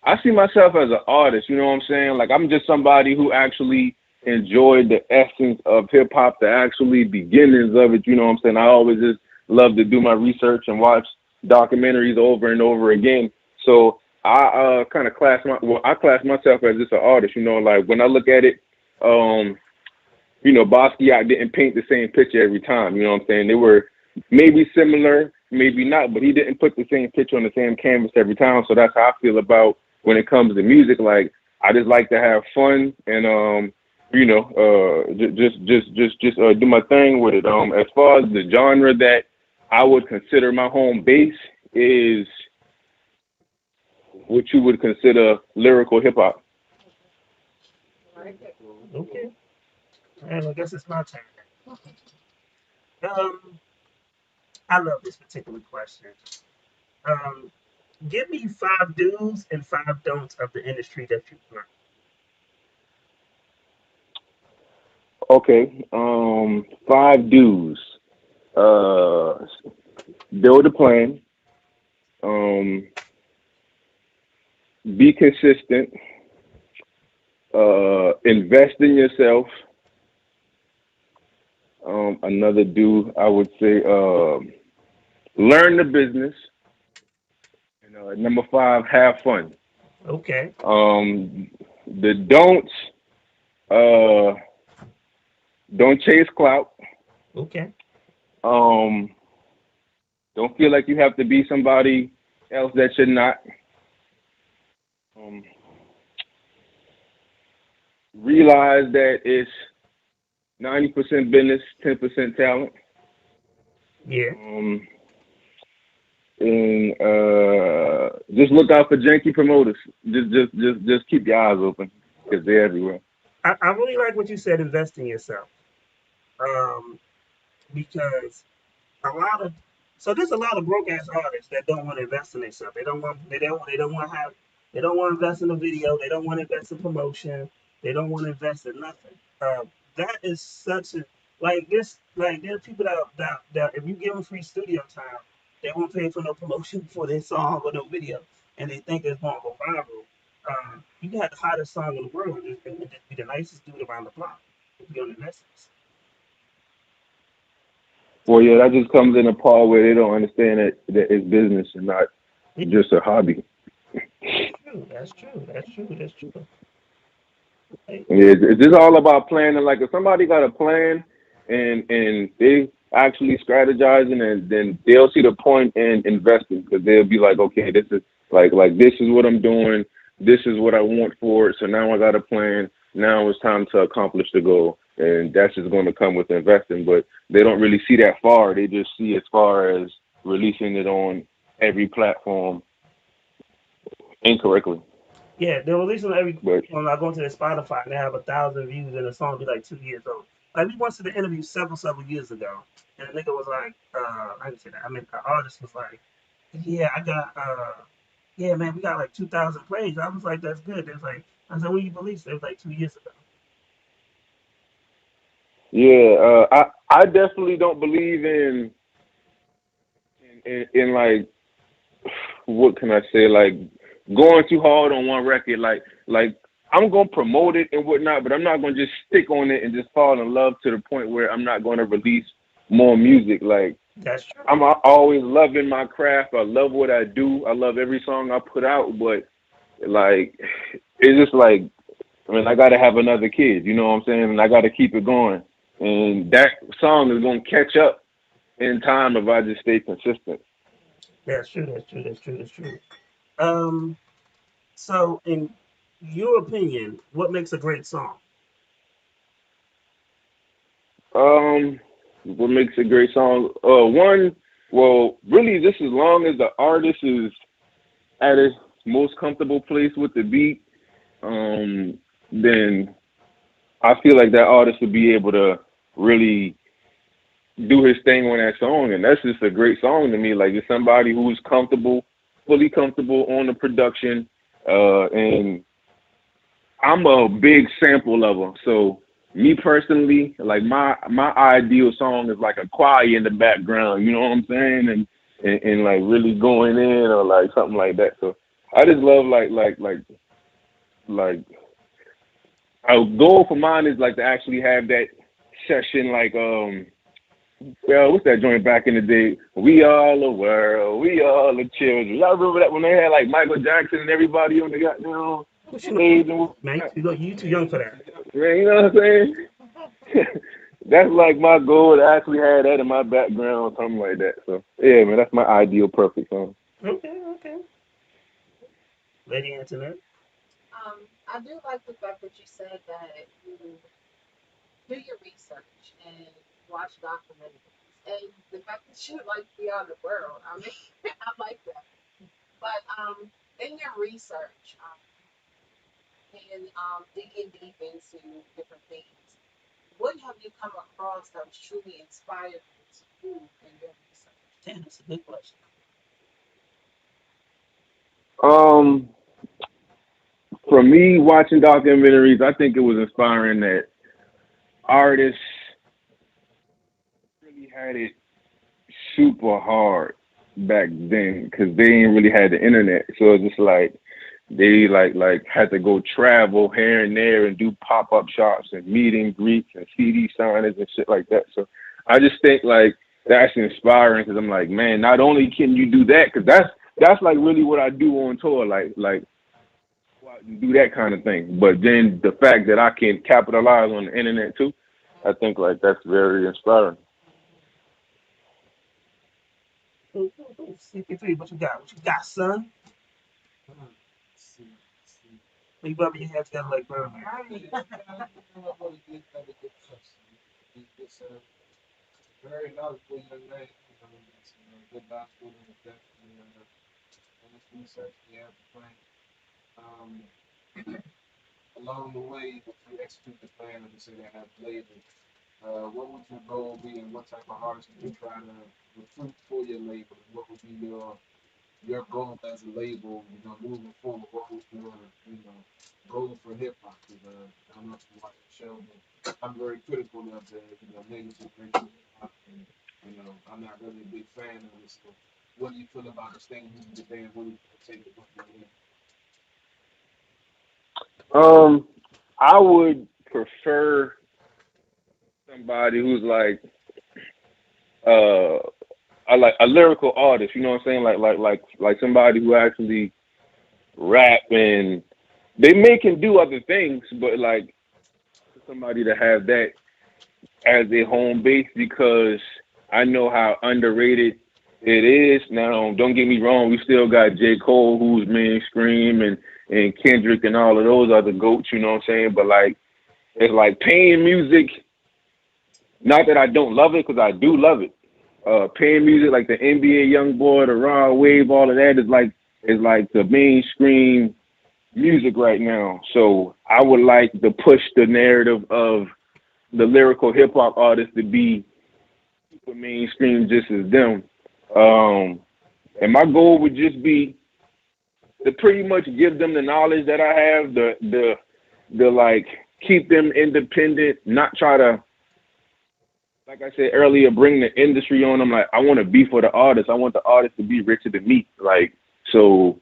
I see myself as an artist, you know what I'm saying? Like, I'm just somebody who actually enjoyed the essence of hip hop, the actually beginnings of it, you know what I'm saying? I always just love to do my research and watch documentaries over and over again. So I kind of class myself as just an artist, like when I look at it, Basquiat didn't paint the same picture every time, you know what I'm saying? They were maybe similar, maybe not, but he didn't put the same picture on the same canvas every time. So that's how I feel about when it comes to music. Like, I just like to have fun and, just do my thing with it. As far as the genre that I would consider my home base is what you would consider lyrical hip hop. Okay. And I guess it's my turn. I love this particular question. Give me 5 do's and 5 don'ts of the industry that you've learned. Okay. 5 do's. Build a plan. Be consistent. Invest in yourself. Another do, I would say, learn the business. And number 5, have fun. Okay. The don'ts, don't chase clout. Okay. Don't feel like you have to be somebody else that you're not. Um, realize that it's 90% business, 10% talent. Yeah. And just look out for janky promoters. Just keep your eyes open because they're everywhere. I really like what you said. Invest in yourself. Because a lot of there's a lot of broke ass artists that don't want to invest in themselves. They don't want they don't want to invest in a video. They don't want to invest in promotion. They don't want to invest in nothing. That is such a there are people that if you give them free studio time, they won't pay for no promotion for their song or no video, and they think it's gonna go viral. You got the hottest song in the world and just be the nicest dude around the block if you don't invest in yourself. Well, yeah, that just comes in a part where they don't understand that it's business and not just a hobby. That's true. Hey, Yeah, it's just all about planning. Like if somebody got a plan and they actually strategizing, and then they'll see the point in investing because they'll be like, okay, this is like this is what I'm doing. This is what I want for it. So now I got a plan. Now it's time to accomplish the goal, and that's just going to come with investing. But they don't really see that far. They just see as far as releasing it on every platform incorrectly. yeah, they're releasing every But when I go to their Spotify and they have 1,000 views and the song be like 2 years old. Like we once did an interview several years ago, and the nigga was like, I didn't say that. I mean, the artist was like, yeah, I got, yeah, man, we got like 2,000 plays. I was like, that's good. They was like, I said, when you released it? It was like 2 years ago. yeah, I definitely don't believe in like, what can I say, like going too hard on one record. Like I'm gonna promote it and whatnot, but I'm not gonna just stick on it and just fall in love to the point where I'm not gonna release more music. Like That's true. I'm always loving my craft. I love what I do. I love every song I put out, but like it's just like, I mean, I gotta have another kid, you know what I'm saying? And I gotta keep it going. And that song is gonna catch up in time if I just stay consistent. That's true. So in your opinion, what makes a great song? What makes a great song? Really, just as long as the artist is at his most comfortable place with the beat, then I feel like that artist would be able to really do his thing on that song, and that's just a great song to me. Like it's somebody who's comfortable, fully comfortable on the production, and I'm a big sample lover. So me personally, like my ideal song is like a choir in the background, you know what I'm saying, and like really going in or like something like that. So I just love like a goal for mine is like to actually have that session like what's that joint back in the day? We all the world, we all the children. Y'all remember that when they had like Michael Jackson and everybody on the goddamn stage? Man, you too young for that. Man, you know what I'm saying? That's like my goal to actually have that in my background, something like that. So yeah, man, that's my ideal perfect song. Okay. Lady Antoinette. I do like the fact that you said that you do your research and watch documentaries, and the fact that you like beyond the world. I mean, I like that. But in your research and digging deep into different things, what have you come across that was truly inspired you in your research? Damn, that's a good question. For me, watching documentaries, I think it was inspiring that artists really had it super hard back then because they ain't really had the internet. So it's just like they like had to go travel here and there and do pop-up shops and meet and greets and CD signings and shit like that. So I just think like that's inspiring because I'm like, man, not only can you do that, because that's like really what I do on tour, like do that kind of thing. But then the fact that I can capitalize on the internet too, I think like that's very inspiring. CP3, what you got? What you got, son? You rubbing your head together like bro. Very knowledgeable young man, that's good gospel and definitely on this research he has a plan. Along the way, if you execute the plan and you say they have label, what would your goal be and what type of artists would you try to recruit for your label? What would be your goal as a label, moving forward? What was your, goal for hip hop? I don't know if you watch the show, but I'm very critical of the, labels that bring hip hop, and I'm not really a big fan of this. So what do you feel about the thing that they really take it with you? I would prefer somebody who's like a lyrical artist, you know what I'm saying? Like somebody who actually rap, and they can do other things, but like somebody to have that as a home base, because I know how underrated it is. Now, don't get me wrong, we still got J. Cole, who's mainstream, and Kendrick and all of those other goats, you know what I'm saying? But like, it's like paying music, not that I don't love it, because I do love it. Paying music like the NBA YoungBoy, the Raw Wave, all of that is like the mainstream music right now. So I would like to push the narrative of the lyrical hip hop artists to be super mainstream just as them. And my goal would just be to pretty much give them the knowledge that I have, the like keep them independent, not try to, like I said earlier, bring the industry on them. Like, I want to be for the artist. I want the artist to be richer than me. Like, so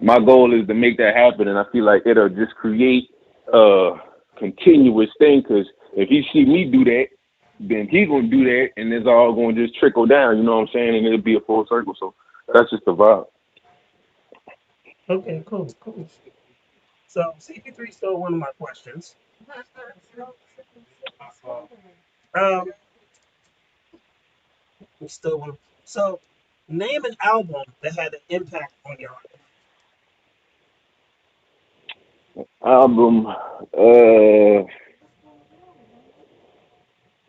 my goal is to make that happen, and I feel like it'll just create a continuous thing. Because if he see me do that, then he's gonna do that, and it's all gonna just trickle down. You know what I'm saying? And it'll be a full circle. So that's just the vibe. Okay, cool. So CP3 stole one of my questions. Um, we stole one. So, name an album that had an impact on your life. Album, The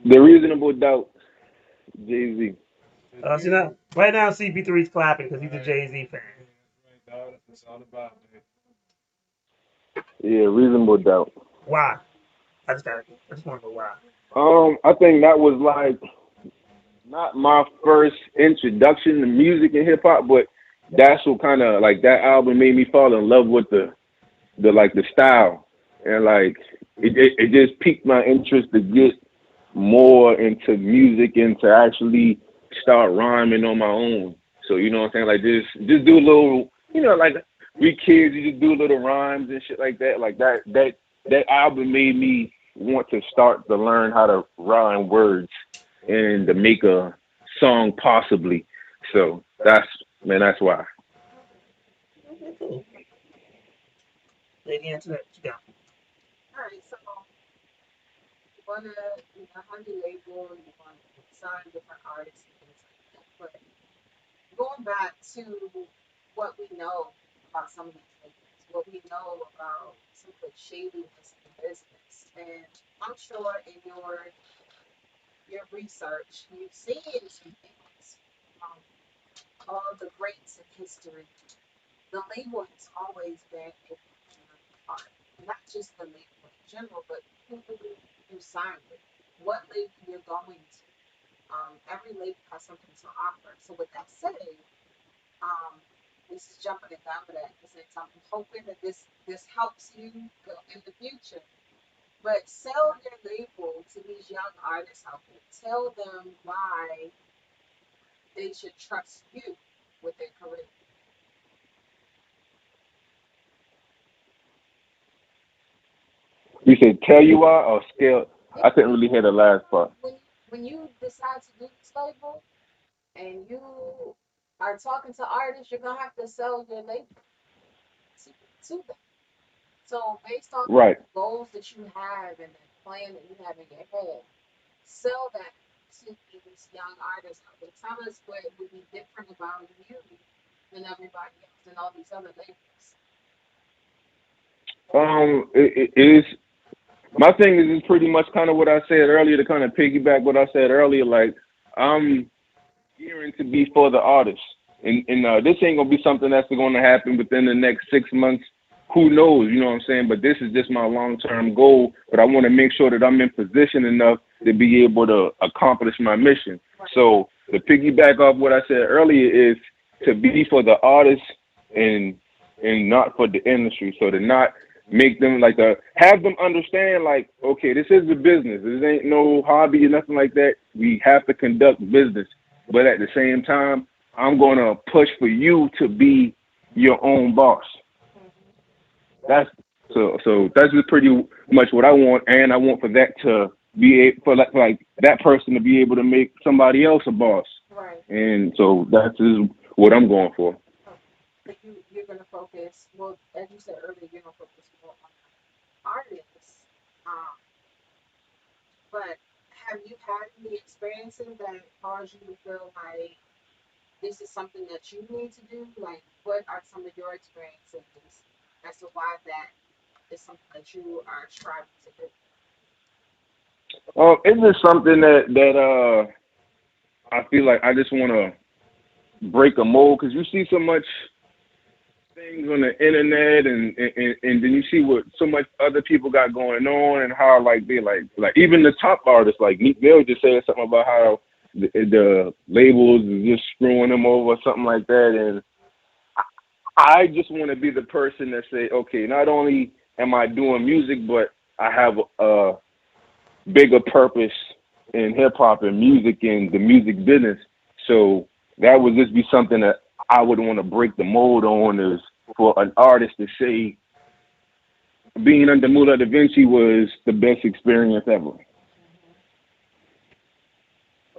Reasonable Doubt, Jay-Z. See now, right now CP3's clapping because he's a Jay-Z fan. That's all about it. Yeah, Reasonable Doubt. Why? I just want to know why. I think that was like not my first introduction to music and hip hop, but that's what kind of like that album made me fall in love with the like the style, and like it just piqued my interest to get more into music and to actually start rhyming on my own. So you know what I'm saying, like just do a little, like we kids, you just do little rhymes and shit like that. Like that album made me want to start to learn how to rhyme words and to make a song possibly. So that's why. Okay, cool. Lady Antoinette, what you got? All right, so you wanna have your label, you want to sign different artists and things like that. But going back to what we know about some of these labels, what we know about some of the shadiness in business, and I'm sure in your research, you've seen some things. Um, all the greats in history, the label has always been a part, not just the label in general, but who you sign with, what label you're going to. Every label has something to offer. So with that said, this is jumping the gun with that because I'm hoping that this helps you go in the future. But sell your label to these young artists out there. Tell them why they should trust you with their career. You said tell you why or scale? I couldn't really hear the last part. When you decide to do this label and you are talking to artists, you're gonna have to sell your label to them. So based on Right. the goals that you have and the plan that you have in your head, sell that to these young artists out there? Tell us what would be different about you than everybody else and all these other labels. It is my thing is pretty much kind of what I said earlier to kind of piggyback what I said earlier. Like I'm gearing to be for the artist, and this ain't gonna be something that's going to happen within the next 6 months. Who knows? You know what I'm saying? But this is just my long-term goal. But I want to make sure that I'm in position enough to be able to accomplish my mission. So the piggyback off what I said earlier is to be for the artist and not for the industry. So to not make them like have them understand like, okay, this is a business. This ain't no hobby or nothing like that. We have to conduct business. But at the same time, I'm gonna push for you to be your own boss. That's so that's just pretty much what I want, and I want for that to be for like that person to be able to make somebody else a boss. Right. And so that's just what I'm going for. So you're gonna focus. Well, as you said earlier, you're gonna focus more on artists. But have you had any experiences that caused you to feel like this is something that you need to do? Like, what are some of your experiences as to why that is something that you are striving to do? It's just something that I feel like I just want to break a mold because you see so much things on the internet and then you see what so much other people got going on and how like they like even the top artists like Meek Mill just said something about how the labels is just screwing them over or something like that, and I just want to be the person that say, okay, not only am I doing music, but I have a bigger purpose in hip hop and music and the music business. So that would just be something that I would want to break the mold on, is for an artist to say being under Mula Da Vinci was the best experience ever.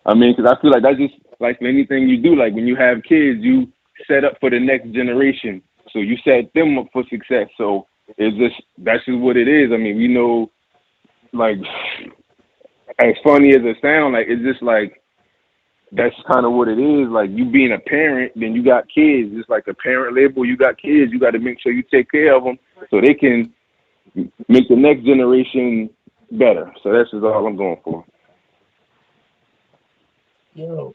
I mean, because I feel like that's just like for anything you do. Like when you have kids, you set up for the next generation. So you set them up for success. So that's just what it is. I mean, we know, like, as funny as it sounds, like it's just like that's kind of what it is. Like you being a parent, then you got kids. It's like a parent label. You got kids. You got to make sure you take care of them so they can make the next generation better. So that's just all I'm going for. Yo,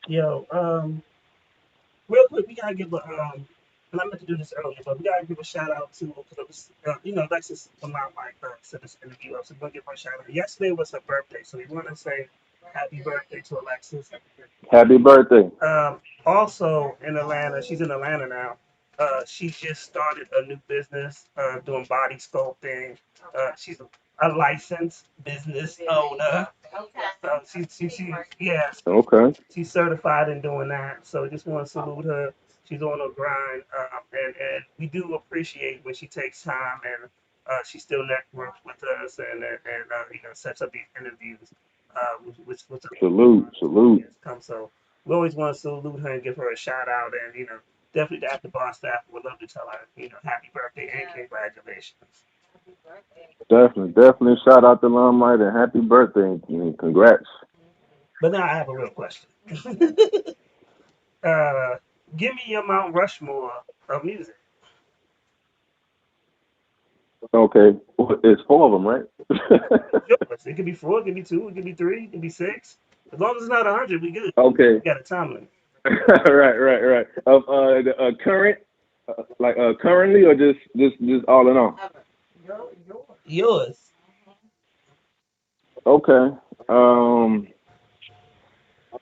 real quick, we gotta give and I meant to do this earlier, but we gotta give a shout out to, because Alexis from my mic set this interview up, so we're gonna give her a shout out. Yesterday was her birthday, so we want to say happy birthday to Alexis. Happy birthday. Also in Atlanta, she's in Atlanta now. She just started a new business, doing body sculpting. She's a licensed business owner. So Okay. she's certified in doing that. So just want to salute her. She's on her grind, and we do appreciate when she takes time and she still networks with us and sets up these interviews. With Salute. So we always want to salute her and give her a shout out, and definitely the After Bar staff would love to tell her happy birthday and congratulations. Definitely shout out to Limelight and happy birthday and congrats. But now I have a real question. Give me your Mount Rushmore of music. Okay, well, it's 4 of them, right? It could be 4, it could be 2, it could be 3, it could be 6. As long as it's not 100, we good. Okay. We got a time limit. right. Of current, currently, or just all in all. Yours. Okay. I'm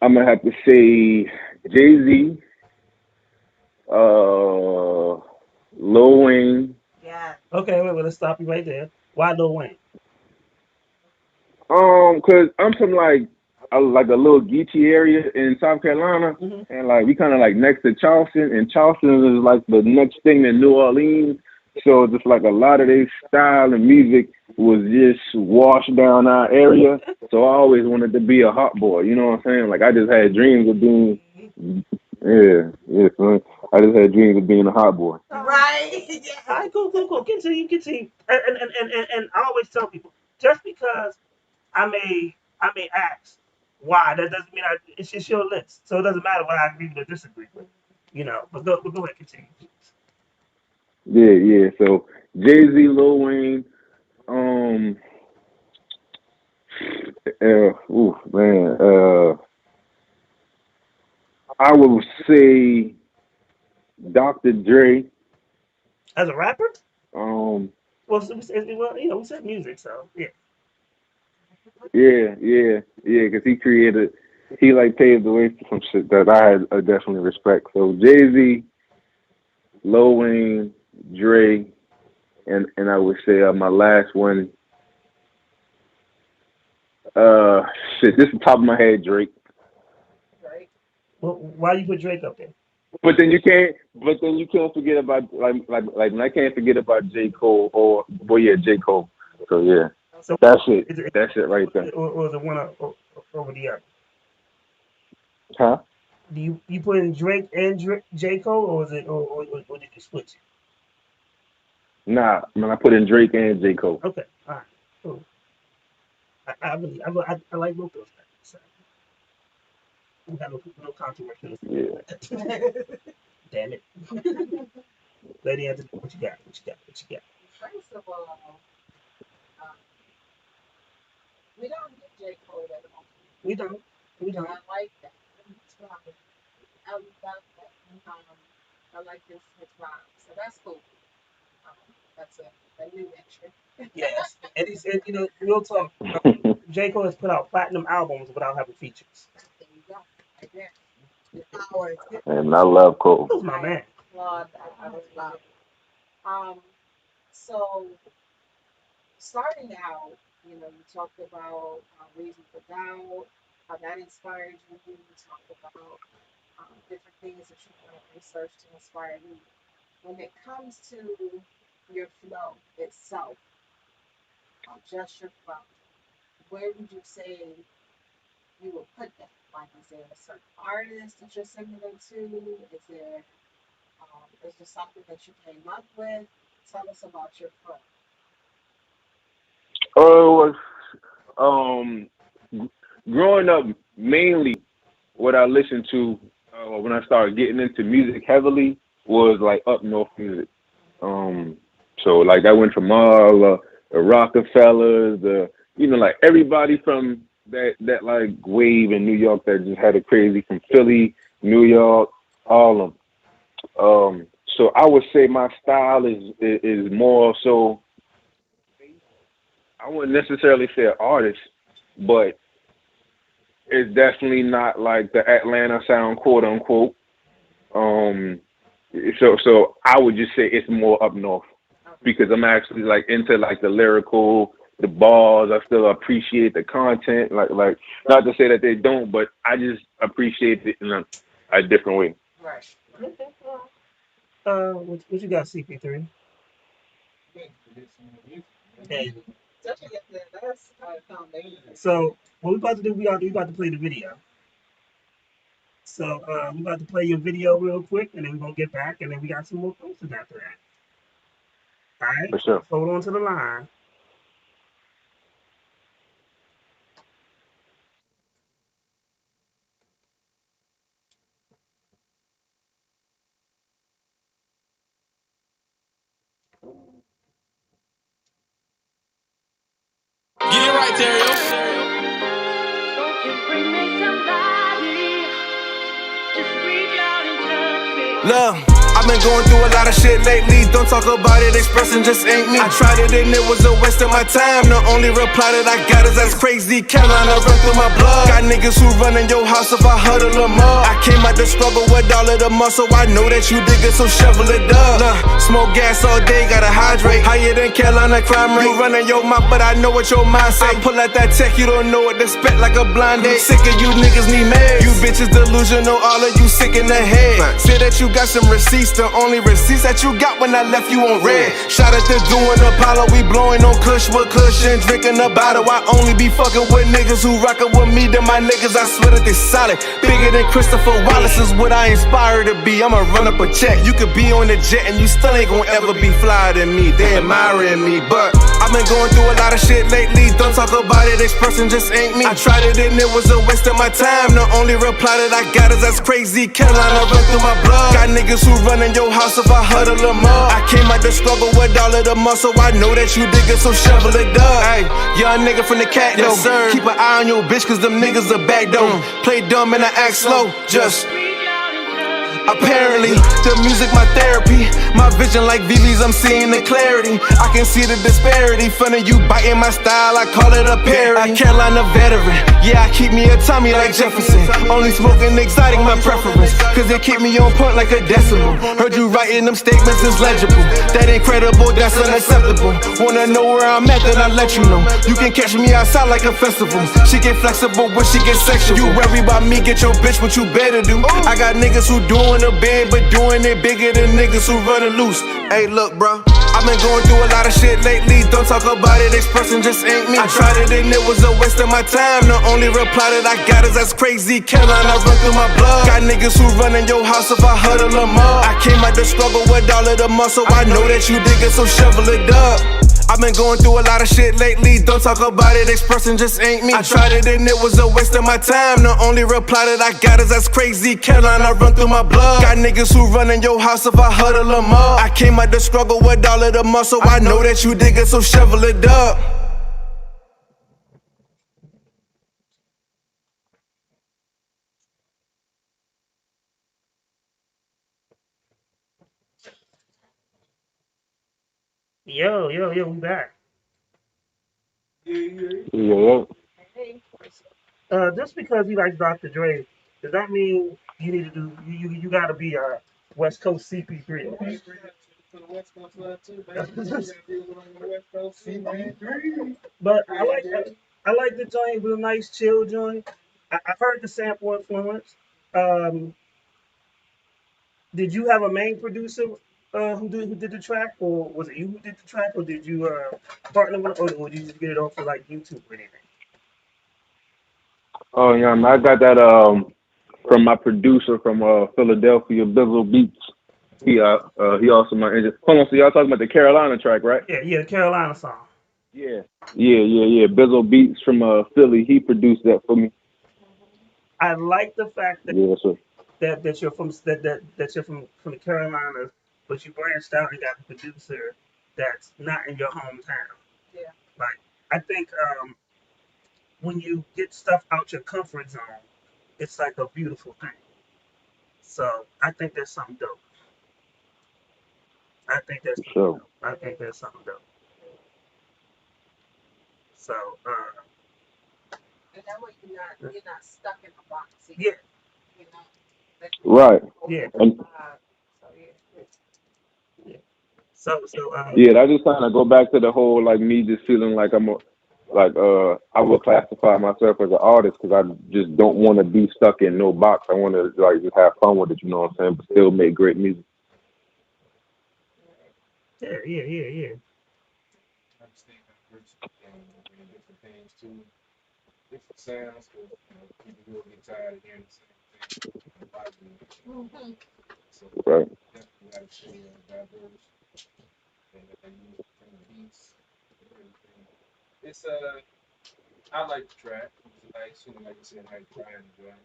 gonna have to say Jay-Z, Lil Wayne. Yeah. Okay, wait, let's stop you right there. Why Lil Wayne? Cause I'm from like a little Geechee area in South Carolina, and like we kind of like next to Charleston, and Charleston is like the next thing to New Orleans. So just like a lot of their style and music was just washed down our area. So I always wanted to be a hot boy. You know what I'm saying? Like I just had dreams of being, son. I just had dreams of being a hot boy. Right. Yeah. All right, cool. Continue. And I always tell people, just because I may ask, why. That doesn't mean it's just your list. So it doesn't matter what I agree with or disagree with. You know, but go ahead, continue. Yeah. So Jay-Z, Lil Wayne, I would say Dr. Dre. As a rapper? Well, we said music, so yeah. Yeah, because he like paved the way for some shit that I definitely respect. So Jay-Z, Lil Wayne, Dre, and I would say my last one. This is the top of my head, Drake. Well, why you put Drake up there? But then you can't forget about like I can't forget about J. Cole J. Cole. So yeah. So that's it. That's it right there. Or is it one over the other? Huh? Do you put in Drake and J. Cole, or did you switch it? Nah, man, I put in Drake and J. Cole. Okay, all right, cool. I like both those guys. So. We got no controversy. Yeah. Damn it. Lady Anthony, what you got? First of all, we don't get J. Cole at all. We don't. I like that. I love that. I like his rhyme. So that's cool. That's a new entry. Yes. And he said, real talk. J. Cole has put out platinum albums without having features. There you go. Right there. And I love Cole. Who's my man? I was love. So starting out, you talked about Reason for Doubt, how that inspired you. You talked about different things that you want to research to inspire you. When it comes to your flow itself, just your flow, where would you say you would put that? Like, is there a certain artist that you're similar to? Is there something that you came up with? Tell us about your flow. Growing up, mainly what I listened to when I started getting into music heavily was like up north music. So like I went from all the Rockefellers, like everybody from that like wave in New York that just had a crazy, from Philly, New York, all of them. So I would say my style is more so, I wouldn't necessarily say an artist, but it's definitely not like the Atlanta sound, quote unquote. So I would just say it's more up north, because I'm actually like into like the lyrical, the bars. I still appreciate the content. Like not to say that they don't, but I just appreciate it in a different way. Right. What you got, CP3? Hey. So what we about to do? We about to play the video. So we about to play your video real quick, and then we're gonna get back, and then we got some more questions after that. All right. For sure. Hold on to the line. Get it right, Terrio. Won't you bring me somebody? Just reach out and touch me. Love, I've been going through a lot of shit lately. Don't talk about it, expressing just ain't me. I tried it and it was a waste of my time. The only reply that I got is that's crazy. Carolina run through my blood. Got niggas who run in your house if I huddle them up. I came out the struggle with all of the muscle. I know that you dig it, so shovel it up. Smoke gas all day, gotta hydrate. Higher than Carolina crime rate. You running your mouth, but I know what your mind say. I pull out that tech, you don't know what to expect, like a blind date. Sick of you niggas need meds. You bitches delusional, all of you sick in the head. Say that you got some receipts, the only receipts that you got when I left you on red. Shout out to doing Apollo, we blowing on Kush with cushion, drinking a bottle. I only be fucking with niggas who rockin' with me. Then my niggas, I swear that they solid. Bigger than Christopher Wallace is what I inspire to be. I'ma run up a check. You could be on the jet and you still ain't gonna ever be flyer than me. They admiring me, but I've been going through a lot of shit lately. Don't talk about it, expressing just ain't me. I tried it and it was a waste of my time. The only reply that I got is that's crazy. Carolina run through my blood. Got niggas who run in your house if I huddle them up. I came out the struggle with all of the muscle. I know that you dig it, so shovel it up. Hey, young nigga from the cat, yes, sir. Keep an eye on your bitch, cause them niggas are back though. Play dumb and I act slow, just. Apparently, the music my therapy. My vision like VV's, I'm seeing the clarity. I can see the disparity. Funny you biting my style, I call it a parody. A Carolina veteran, yeah, I keep me a Tommy like Jefferson. Only smoking exotic, my preference. Cause it keep me on point like a decimal. Heard you writing them statements is legible. That ain't credible, that's unacceptable. Wanna know where I'm at, then I let you know. You can catch me outside like a festival. She get flexible when she get sexual. You worry about me, get your bitch what you better do. I got niggas who doing a big, but doing it bigger than niggas who running loose. Hey, look, bro, I've been going through a lot of shit lately. Don't talk about it, expressing just ain't me. I tried it and it was a waste of my time. The only reply that I got is that's crazy. Carolina run through my blood. Got niggas who run in your house if I huddle them up. I came out the struggle with all of the muscle. I know that you dig it, so shovel it up. I've been going through a lot of shit lately. Don't talk about it, expressing just ain't me. I tried it and it was a waste of my time. The only reply that I got is that's crazy. Carolina run through my blood. Got niggas who run in your house if I huddle them up. I came out the struggle with all of the muscle. I know that you dig it, so shovel it up. Yo, we back. Yeah. Just because he likes Dr. Dre, does that mean you need to do you got to be a West Coast CP3? But I like the joint. It was a nice chill joint. I've heard the sample influence. Um, did you have a main producer who did the track, or was it you who did the track, or did you partner with, or did you just get it off of like YouTube or anything? Oh yeah, I got that from my producer from Philadelphia, Bizzle Beats. He also my engineer. Hold on, so y'all talking about the Carolina track, right? Yeah, the Carolina song. Yeah. Bizzle Beats from Philly. He produced that for me. I like the fact that Yeah, sir. that you're from that you're from the Carolinas, but you branched out and got a producer that's not in your hometown. Yeah. Like I think when you get stuff out your comfort zone, it's like a beautiful thing. So I think there's something dope. I think there's something Sure. dope. I think there's something dope. So And that way you're not stuck in a box. yeah, You know. Right. yeah, And So yeah. yeah. So yeah, that just kind of go back to the whole like me just feeling like I would classify myself as an artist because I just don't want to be stuck in no box. I want to like just have fun with it, you know what I'm saying, but still make great music. yeah. I understand that person and different things too, different sounds, because people will get tired of hearing the same thing. So Right. definitely got to stay diverse and use different beats and everything. It's I like the track. It was nice, like you said, like Brian and Brian.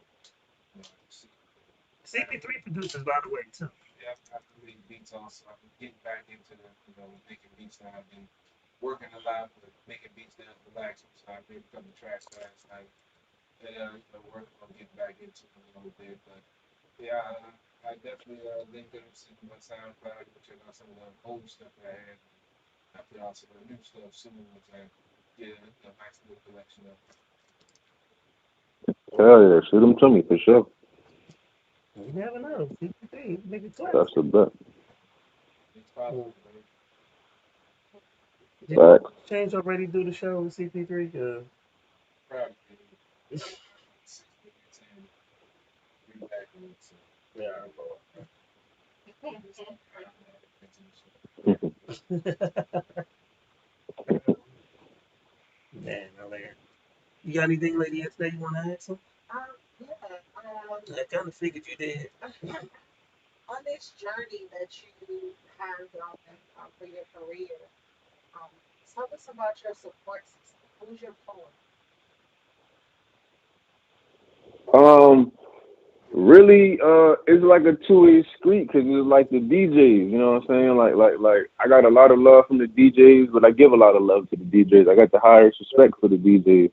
CP3 producers, by the way, too. Yeah, I've been making beats also. I've been getting back into the, making beats now. I've been working a lot with making beats now, relaxing. So I made a couple of tracks last night. And, working on getting back into it a little bit. But yeah, I definitely linked up some of my SoundCloud, check out some of the old stuff that I had. I put out some of the new stuff soon, which I get a nice little collection of. Hell yeah, shoot them to me for sure. You never know. CP3, make it clap. That's the bet. It's possible, Did Right. you change already do the show with CP3? Probably. Yeah. Man, oh man. You got anything, Lady yesterday you want to ask him? Yeah. I kind of figured you did. On this journey that you have for your career, um, tell us about your support system. Who's your core? Really, it's like a two-way street because it's like the DJs, you know what I'm saying? Like, I got a lot of love from the DJs, but I give a lot of love to the DJs. I got the highest respect for the DJs.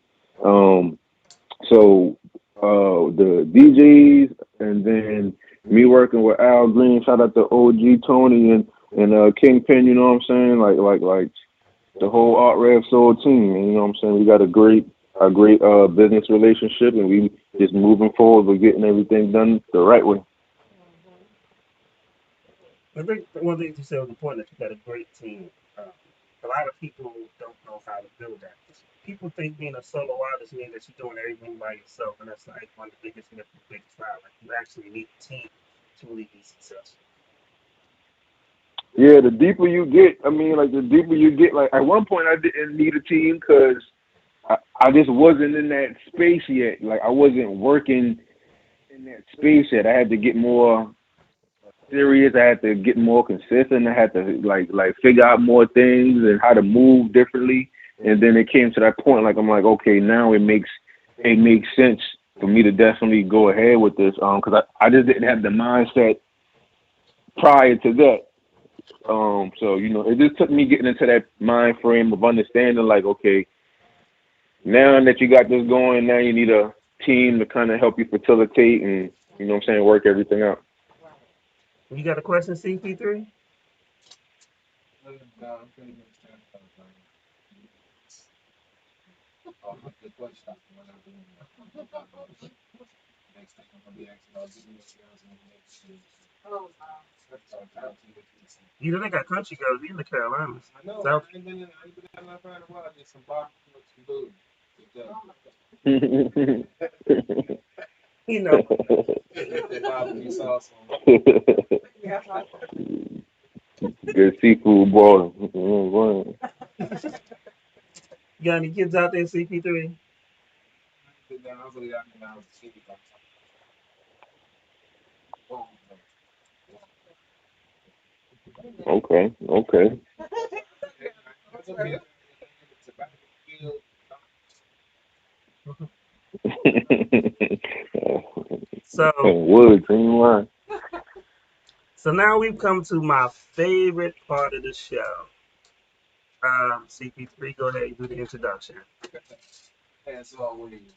So, the DJs, and then me working with Al Green, shout out to OG Tony and Kingpin, you know what I'm saying? Like the whole Art Rev Soul team, and you know what I'm saying? We got a great business relationship, and we just moving forward. We're getting everything done the right way. I think one thing you said was important that you got a great team. A lot of people don't know how to build that. People think being a solo artist means that you're doing everything by yourself, and that's like one of the biggest myths, the biggest lie. Like you actually need a team to really be successful. Yeah, the deeper you get, like at one point I didn't need a team because I just wasn't in that space yet. Like I wasn't working in that space yet. I had to get more serious. I had to get more consistent. I had to like figure out more things and how to move differently. And then it came to that point. Like I'm like, okay, now it makes sense for me to definitely go ahead with this. Because I just didn't have the mindset prior to that. So you know, it just took me getting into that mind frame of understanding. Like, okay, now that you got this going, now you need a team to kind of help you facilitate and, you know what I'm saying, work everything out. You got a question, CP3? You know they got country girls in the Carolinas. I know. South. I've been not for a while. Just some barbecue, some food. You know. Barbecue sauce. Good seafood boy. You got any kids out there, CP3? Okay. So Wood, dream line. So now we've come to my favorite part of the show. CP3, go ahead and do the introduction. As always,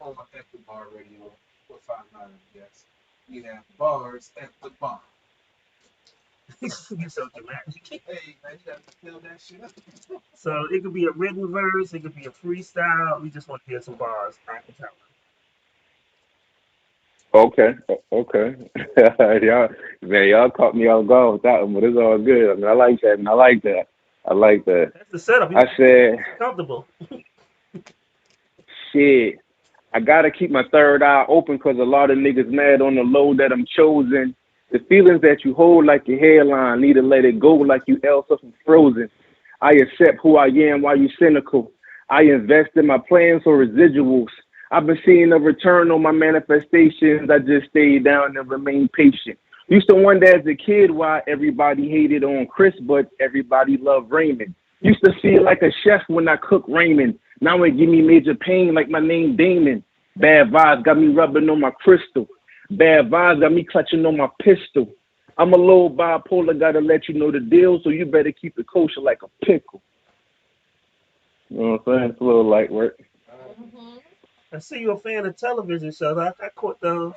on my At the Bar Radio with 5-9 guests. We have bars at the bar. You're so dramatic. Hey, man, you got to feel that shit up. So it could be a written verse, it could be a freestyle. We just want to hear some bars. I can tell Okay. y'all caught me off guard with that one, but it's all good. I mean, I like that. That's the setup. I said, comfortable. Shit, I gotta keep my third eye open because a lot of niggas mad on the load that I'm chosen. The feelings that you hold like your hairline, need to let it go like you Elsa from Frozen. I accept who I am while you cynical. I invest in my plans for residuals. I've been seeing a return on my manifestations. I just stayed down and remained patient. Used to wonder as a kid why everybody hated on Chris, but everybody loved Raymond. Used to feel like a chef when I cook ramen. Now it give me major pain like my name Damon. Bad vibes got me rubbing on my crystal. Bad vibes got me clutching on my pistol. I'm a little bipolar, gotta let you know the deal, so you better keep it kosher like a pickle. You know what I'm saying? It's a little light work. I see you're a fan of television shows. I caught those.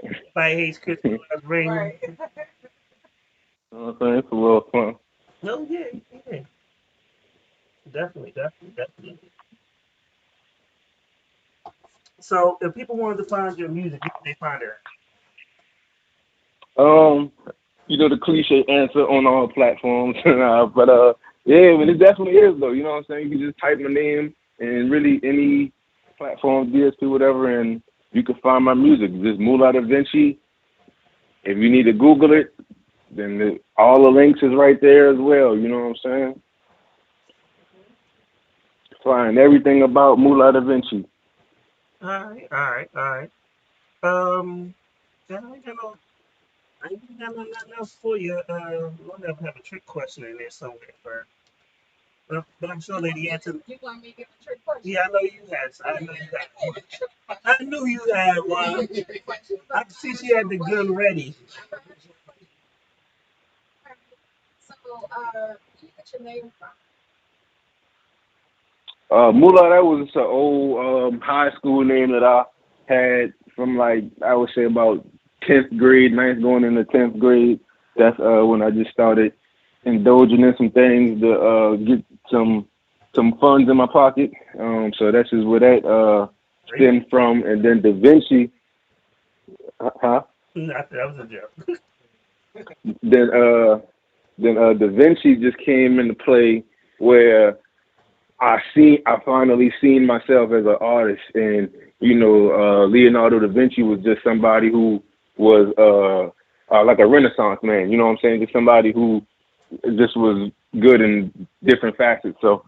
Everybody hates Chris Raymond. Right. You know what I'm saying? It's a little fun. No, yeah. Definitely. So, if people wanted to find your music, where can they find it? You know, the cliche answer on all platforms. But yeah, it definitely is though. You know what I'm saying? You can just type my name and really any platform, DSP, whatever, and you can find my music. Just Moolah Da Vinci. If you need to Google it, then all the links is right there as well. You know what I'm saying? Find everything about Moolah Da Vinci. All right. I ain't got nothing else for you. We'll never have a trick question in there somewhere, but I'm sure Lady Anthony. You want me to give a trick question? Yeah, I know you had. I know you had one. I knew you had one. I could see she had the gun ready. So, where you get your name from? Moolah, that was an old high school name that I had from, like, I would say about 10th grade, 9th going into 10th grade. That's when I just started indulging in some things to get some funds in my pocket. So that's just where that stemmed from. And then Da Vinci, huh? That was a joke. Then Da Vinci just came into play where I finally seen myself as an artist. And, you know, Leonardo da Vinci was just somebody who was like a Renaissance man, you know what I'm saying? Just somebody who just was good in different facets. So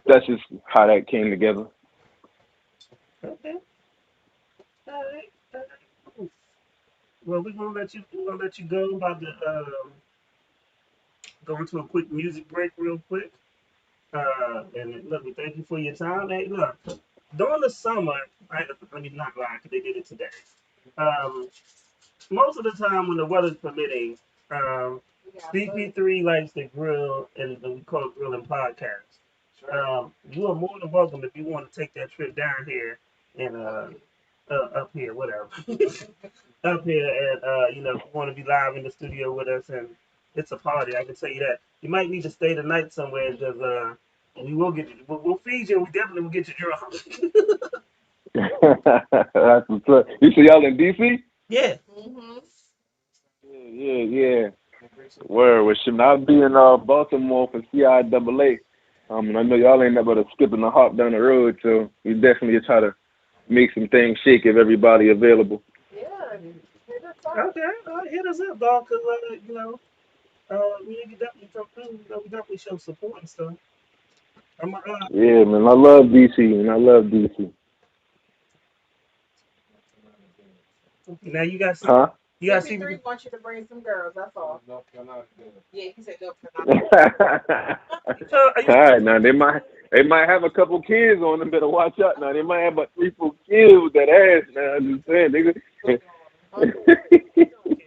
that's just how that came together. Okay. All right. Cool. Well, we're gonna let you go. About to go into a quick music break real quick. And look, we thank you for your time. Hey, look, during the summer, let me not lie, because they did it today. Most of the time when the weather's permitting, CP3 likes to grill, and we call it grilling podcast. You are more than welcome if you want to take that trip down here and up here, whatever, up here, and you know, if you want to be live in the studio with us, and it's a party. I can tell you that. You might need to stay the night somewhere because we will get you. We'll feed you. And we definitely will get you drunk. That's what's up. You see y'all in DC? Yeah. Yeah. Word. Well, I'll be in Baltimore for CIAA. And I know y'all ain't never skipping a hop down the road, so we definitely try to make some things shake if everybody available. Yeah. Okay. Hit us up, dog, because you know, we definitely come through. You know, we definitely show support and stuff. Yeah, man. I love DC. Now you got huh? You got CP3 wants you to bring some girls. That's all. North Carolina. Yeah, he said North Carolina. All right, now they might have a couple kids on them. Better watch out. Now they might have about 3-4 kids with that ass. Now I'm just saying, nigga.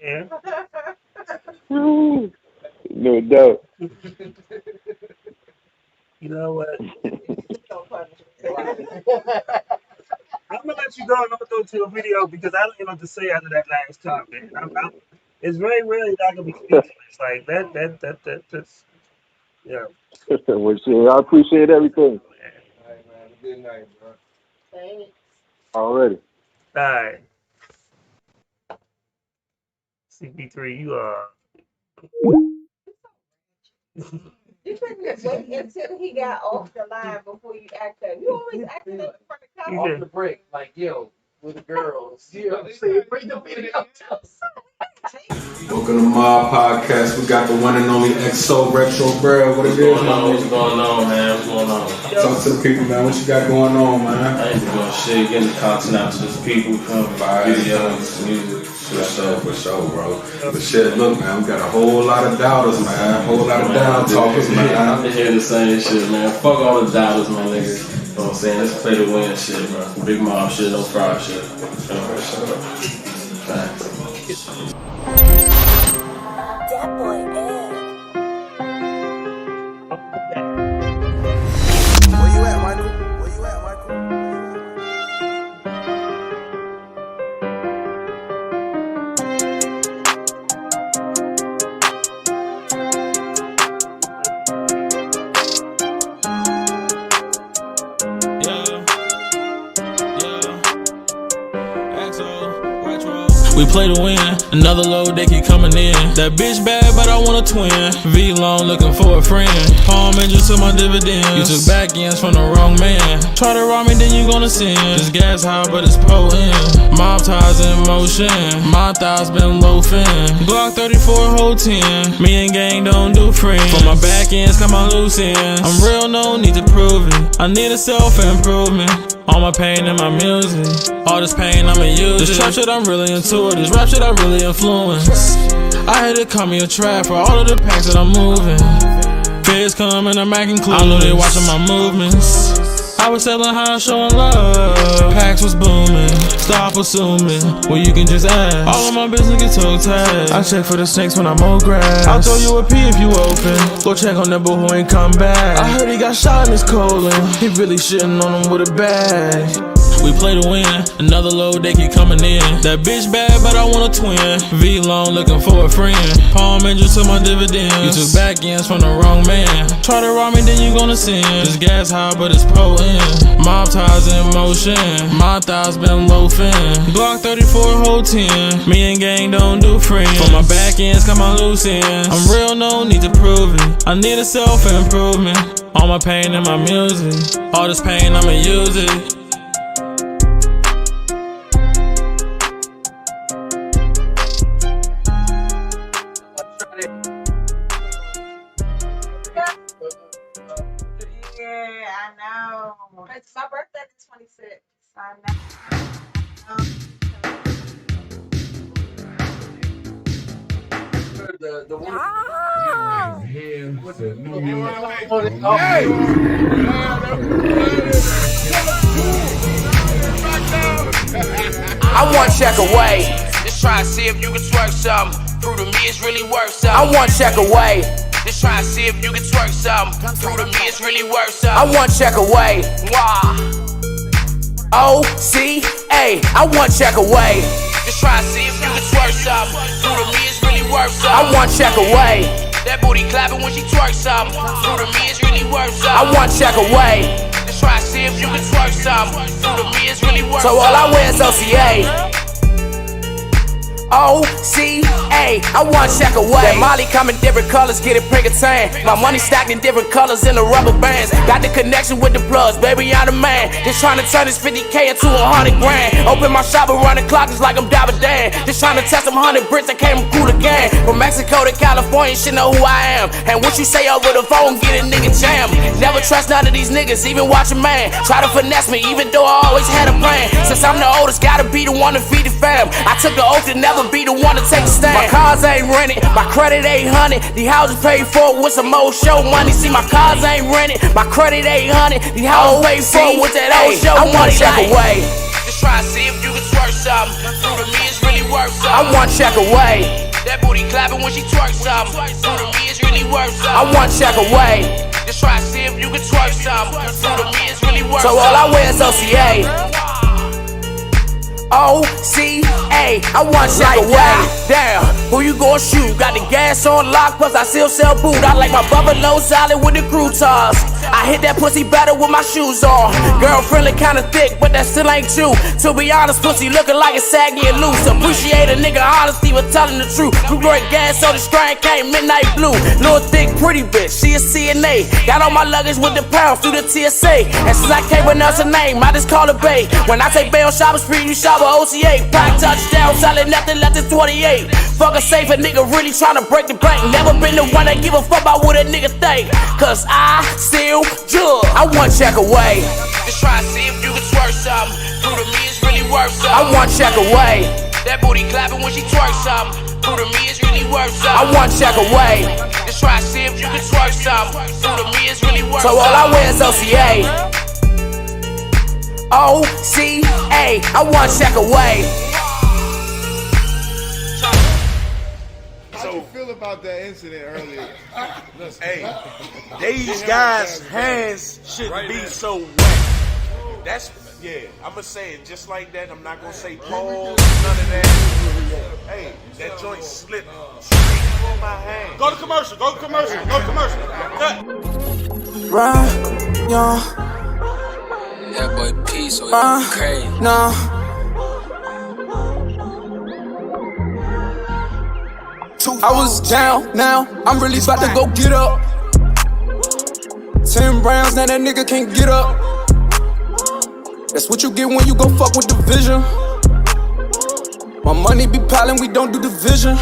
Yeah. No doubt. You know what? I'm gonna let you go and I'm gonna go to a video because I don't even know what to say after that last comment. It's very rarely that I can be speechless like that's yeah. Well, shit, I appreciate everything. All right, man. Good night, bro. Thanks. Already. All right. CP3, you are. You couldn't wait until he got off the line before you act up. You always act up in front of camera. Off the break, like, yo, with the girls. You know what I'm saying? Bring the video. Welcome to my podcast. We got the one and only XO Retro Bro. What it is, man? What's going on, man? What's going on? Talk to the people, man. What you got going on, man? I ain't doing shit. Getting the content out to the people. Videos, music. For sure, bro. But shit, look, man, we got a whole lot of doubters, man. A whole lot of down talkers, man. I'm just hearing the same shit, man. Fuck all the doubters, my niggas. You know what I'm saying? Let's play the win shit, bro. Big mob shit, no fraud shit. Facts. That boy, Where you at, Michael? We play to win, another load, they keep coming in. That bitch bad, but I want a twin. V-Long looking for a friend. Palm injured to my dividends. You took back ends from the wrong man. Try to rob me, then you gonna sin. This gas high, but it's potent. Mob ties in motion. My thighs been loafing. Glock 34, whole 10. Me and gang don't do friends. For my back ends, got my loose ends. I'm real, no need to prove it. I need a self-improvement. All my pain in my music. All this pain, I'ma use it. This trap shit, I'm really into it. This rap shit, I really influence. I had to call me a trap for all of the packs that I'm moving. Feds come and I'm acting clueless. I know they watching my movements. I was telling how I'm showing love. Packs was booming. Stop assuming. Well, you can just ask. All of my business get toe tagged. I check for the snakes when I'm on grass. I'll throw you a P if you open. Go check on that boy who ain't come back. I heard he got shot in his colon. He really shitting on him with a bag. We play to win, another load, they keep coming in. That bitch bad, but I want a twin. V-Long looking for a friend. Palm injured to my dividends. You took back ends from the wrong man. Try to rob me, then you gonna sin. This gas high, but it's potent. Mob ties in motion. My thighs been loafing. Glock 34, whole 10. Me and gang don't do friends. For my back ends, got my loose ends. I'm real, no need to prove it. I need a self-improvement. All my pain in my music. All this pain, I'ma use it. It's my birthday, the 26th. I know. The one. I want check away. Just try to see if you can twerk something. Prove to me it's really worth something. I want check away. Just try to see if you can twerk something. Prove to me it's really worth something. I want check away. Why? O-C-A, I want check away. Just try to see if you can twerk something. Prove to me it's really worth something. I want check away. That booty clapping when she twerk something. Prove to me it's really worth something. I want check away. Just try to see if you can twerk something. Prove to me it's really worth So something. all I wear is OCA. O-C-A, I want check away. That Molly come in different colors, get it pink and tan. My money stacked in different colors in the rubber bands. Got the connection with the plugs, baby, I'm the man. Just trying to turn this 50K into 100 grand. Open my shop around the clock just like I'm Dapper Dan. Just trying to test them 100 bricks that came cool again. From Mexico to California, shit know who I am. And what you say over the phone, get a nigga jammed. Never trust none of these niggas, even watch a man try to finesse me, even though I always had a plan. Since I'm the oldest, gotta be the one to feed the fam. I took the oath to never be the one to take a stand. My cars ain't rented, my credit 800. The houses paid for with some old show money. See, my cars ain't rented, my credit 800. The houses paid for with that old show money. I want check away. Just try to see if you can twerk something. Prove to me it's really worth something. I want check away. That booty clapping when she twerk something. Prove to me it's really worth something. I want check away. Just try to see if you can twerk something. Prove to me it's really worth So something. all I wear is OCA. O-C-A, I want check away. Damn, who you gon' shoot? Got the gas on lock, plus I still sell boot. I like my buffalo solid with the croutons. I hit that pussy better with my shoes on. Girlfriendly kinda thick, but that still ain't you. To be honest, pussy looking like it's saggy and loose. Appreciate a nigga honesty with telling the truth. Blue great gas on the strain came midnight blue. Little thick pretty bitch, she a CNA. Got all my luggage with the pounds through the TSA. And since I can't pronounce her name, I just call her bae. When I take bail shopping spree, you shop with OCA. Pack touchdown, selling nothing less than 28. Fuck a safe, a nigga really tryna break the bank. Never been the one that give a fuck about what a nigga think. Cause I still judge. I want check away. Just try to see if you can twerk something. Prove to me it's really worth something. I want check away. That booty clapping when she twerk something. Prove to me it's really worth something. I want check away. Just try to see if you can twerk something. Prove to me it's really worth So something. all I wear is OCA. O-C-A, I want check away. How you feel about that incident earlier? Hey, these guys' hands shouldn't be so wet. That's, yeah, I'ma say it just like that. I'm not gonna say pause, none of that. Hey, that joint slipped straight on my hand. Go to commercial, go to commercial, go to commercial. Cut. Run, yo. That boy P, so crazy. No. I was down, now I'm really about to go get up. 10 rounds, now that nigga can't get up. That's what you get when you go fuck with the vision. My money be piling, we don't do division.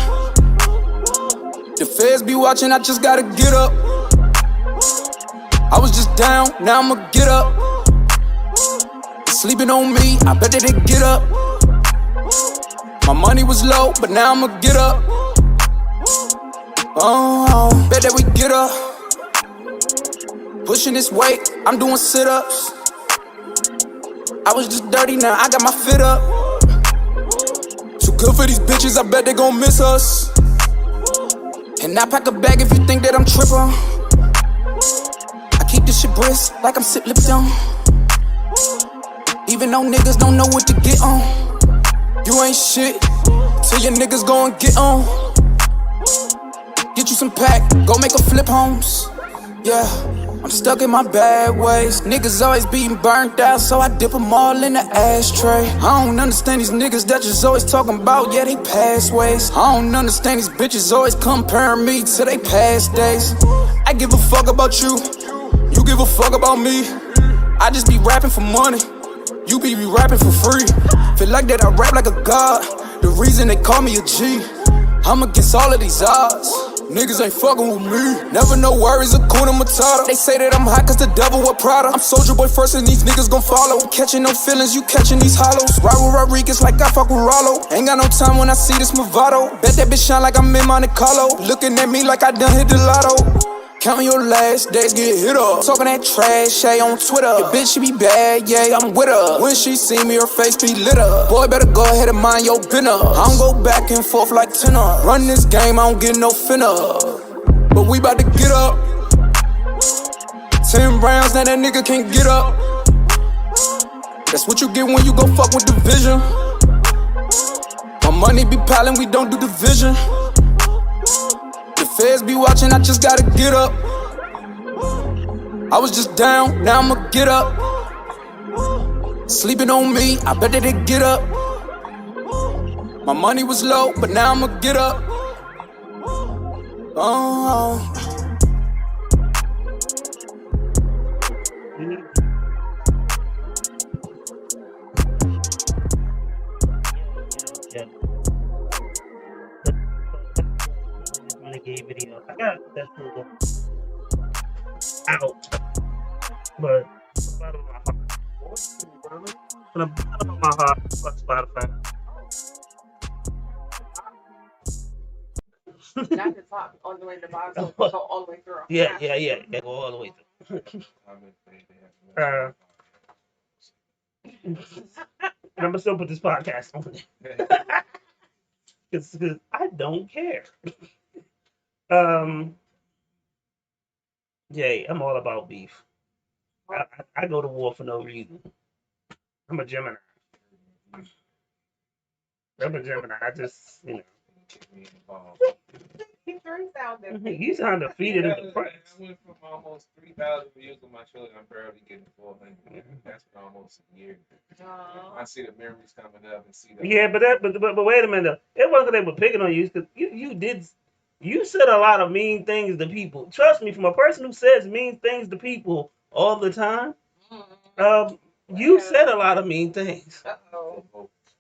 The feds be watching, I just gotta get up. I was just down, now I'ma get up. Sleeping on me, I bet that they get up. My money was low, but now I'ma get up. Oh, bet that we get up. Pushing this weight, I'm doing sit-ups. I was just dirty, now I got my fit up. Too good for these bitches, I bet they gon' miss us. And I pack a bag if you think that I'm trippin'. I keep this shit brisk like I'm sip Lipton. Even though niggas don't know what to get on. You ain't shit till your niggas go and get on. Get you some pack, go make a flip homes. Yeah, I'm stuck in my bad ways. Niggas always being burnt out, so I dip them all in the ashtray. I don't understand these niggas that just always talking about, yeah, they past ways. I don't understand these bitches always comparing me to they past days. I give a fuck about you, you give a fuck about me. I just be rapping for money, you be rapping for free. Feel like that I rap like a god, the reason they call me a G. I'm against all of these odds. Niggas ain't fucking with me. Never no worries, Hakuna Matata. They say that I'm hot cause the devil with Prada. I'm Soulja Boy first and these niggas gon' follow. Catching no feelings, you catching these hollows. Ride with Rodriguez like I fuck with Rollo. Ain't got no time when I see this Movado. Bet that bitch shine like I'm in Monte Carlo. Looking at me like I done hit the lotto. Counting your last days, get hit up. Talking that trash, hey, on Twitter. Your bitch, she be bad, yeah, I'm with her. When she see me, her face be lit up. Boy, better go ahead and mind your business. I don't go back and forth like tenor. Run this game, I don't get no finna. But we bout to get up. 10 rounds, now that nigga can't get up. That's what you get when you go fuck with the vision. My money be piling, we don't do division. The feds be watching, I just gotta get up. I was just down, now I'ma get up. Sleeping on me, I bet that they get up. My money was low, but now I'ma get up. Oh. Renegade video. I got that video out, but from the bottom of my heart, fuck Spotify. Not the top, all the way to the bottom, so go all the way through. Yeah, go all the way through. And I'm gonna still put this podcast on it. Because I don't care. Jay, I'm all about beef. I go to war for no reason. I'm a Gemini. I just, you know. You sound defeated and depressed. I went from almost 3,000 views on my children. I'm barely getting 400. That's been almost a year. I see the memories coming up and see that. Yeah, but wait a minute. It wasn't they were picking on you because you said a lot of mean things to people. Trust me, from a person who says mean things to people all the time, you said a lot of mean things. Uh-oh.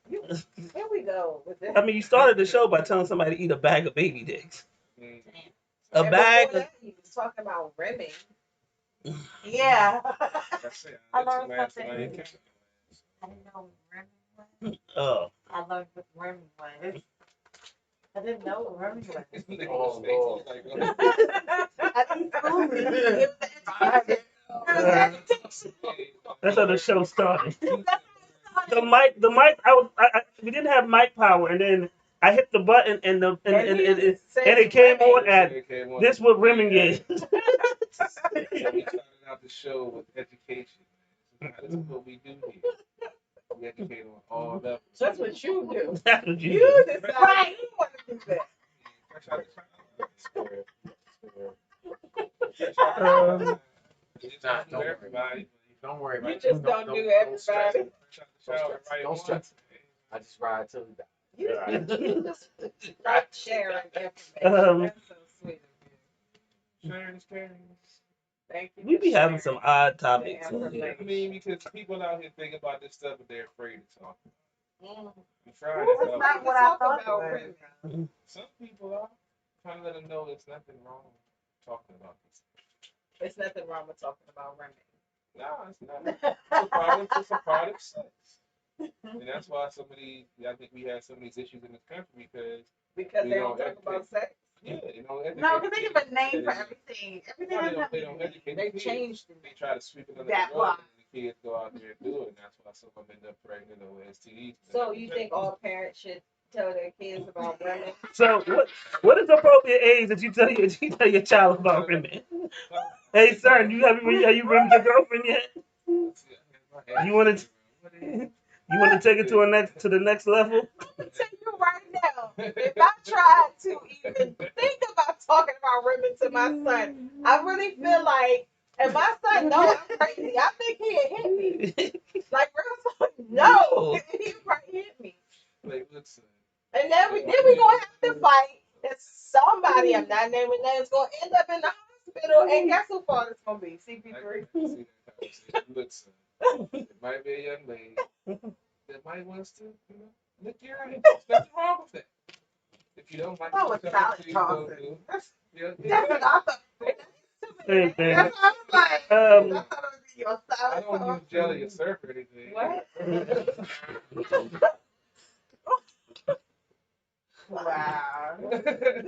Here we go. I mean, you started the show by telling somebody to eat a bag of baby dicks. A bag of... He was talking about Remy. Yeah. I learned something. I didn't know Remy was. Oh. I learned what Remy was. I didn't know what Remy was. That's how the show started. The mic. We didn't have mic power, and then I hit the button, and it came on at this. What Remy is. We started out the show with education. That's what we do here. We educate on all levels. That's what you do. That's what you You do. decide right. You want to do that. It's not for everybody. Don't worry about You it. just don't do everybody. Don't stress. I just ride till we die. You just like sharing information. That's so sweet of you. Sharing is caring. Thank you. We for be having sharing some odd the topics. I information. mean, because people out here think about this stuff, but they're afraid to talk. Mm. We try Who's to afraid help. to talk about women? Some people are trying to let them know there's nothing wrong with talking about this. There's nothing wrong with talking about women. No, it's not. It's a part of sex. And that's why I think we have some of these issues in this country Because we they don't talk about sex. Yeah, you know, No, because they give a name for everything. Everything has they nothing. don't educate They the kids. changed it. They try to sweep it under That the rug, why. and the kids go out there and do it, and that's why some of them end up pregnant or with STDs. So you think all parents should tell their kids about women? So what is the appropriate age that you tell your child about women? Hey son, have you rimmed your girlfriend yet? You want to take it to the next level? I'm gonna tell you right now. If I tried to even think about talking about women to my son, I really feel like, and my son knows I'm crazy. I think he'd hit me. Like real talk, no, he might hit me. Like, listen. And then we gonna have to fight. And somebody, I'm not naming names, gonna end up in the hospital. And guess who fault it's gonna be? CP3. Listen, it might be a young lady that might want us to, lick your ass. There's nothing wrong with that. If you don't like Oh, it, it's salad please tossing. don't do it. That's what I thought. Same thing. That's what I was like. I thought it would be your I salad don't use tossing. jelly or syrup or anything. What? Wow.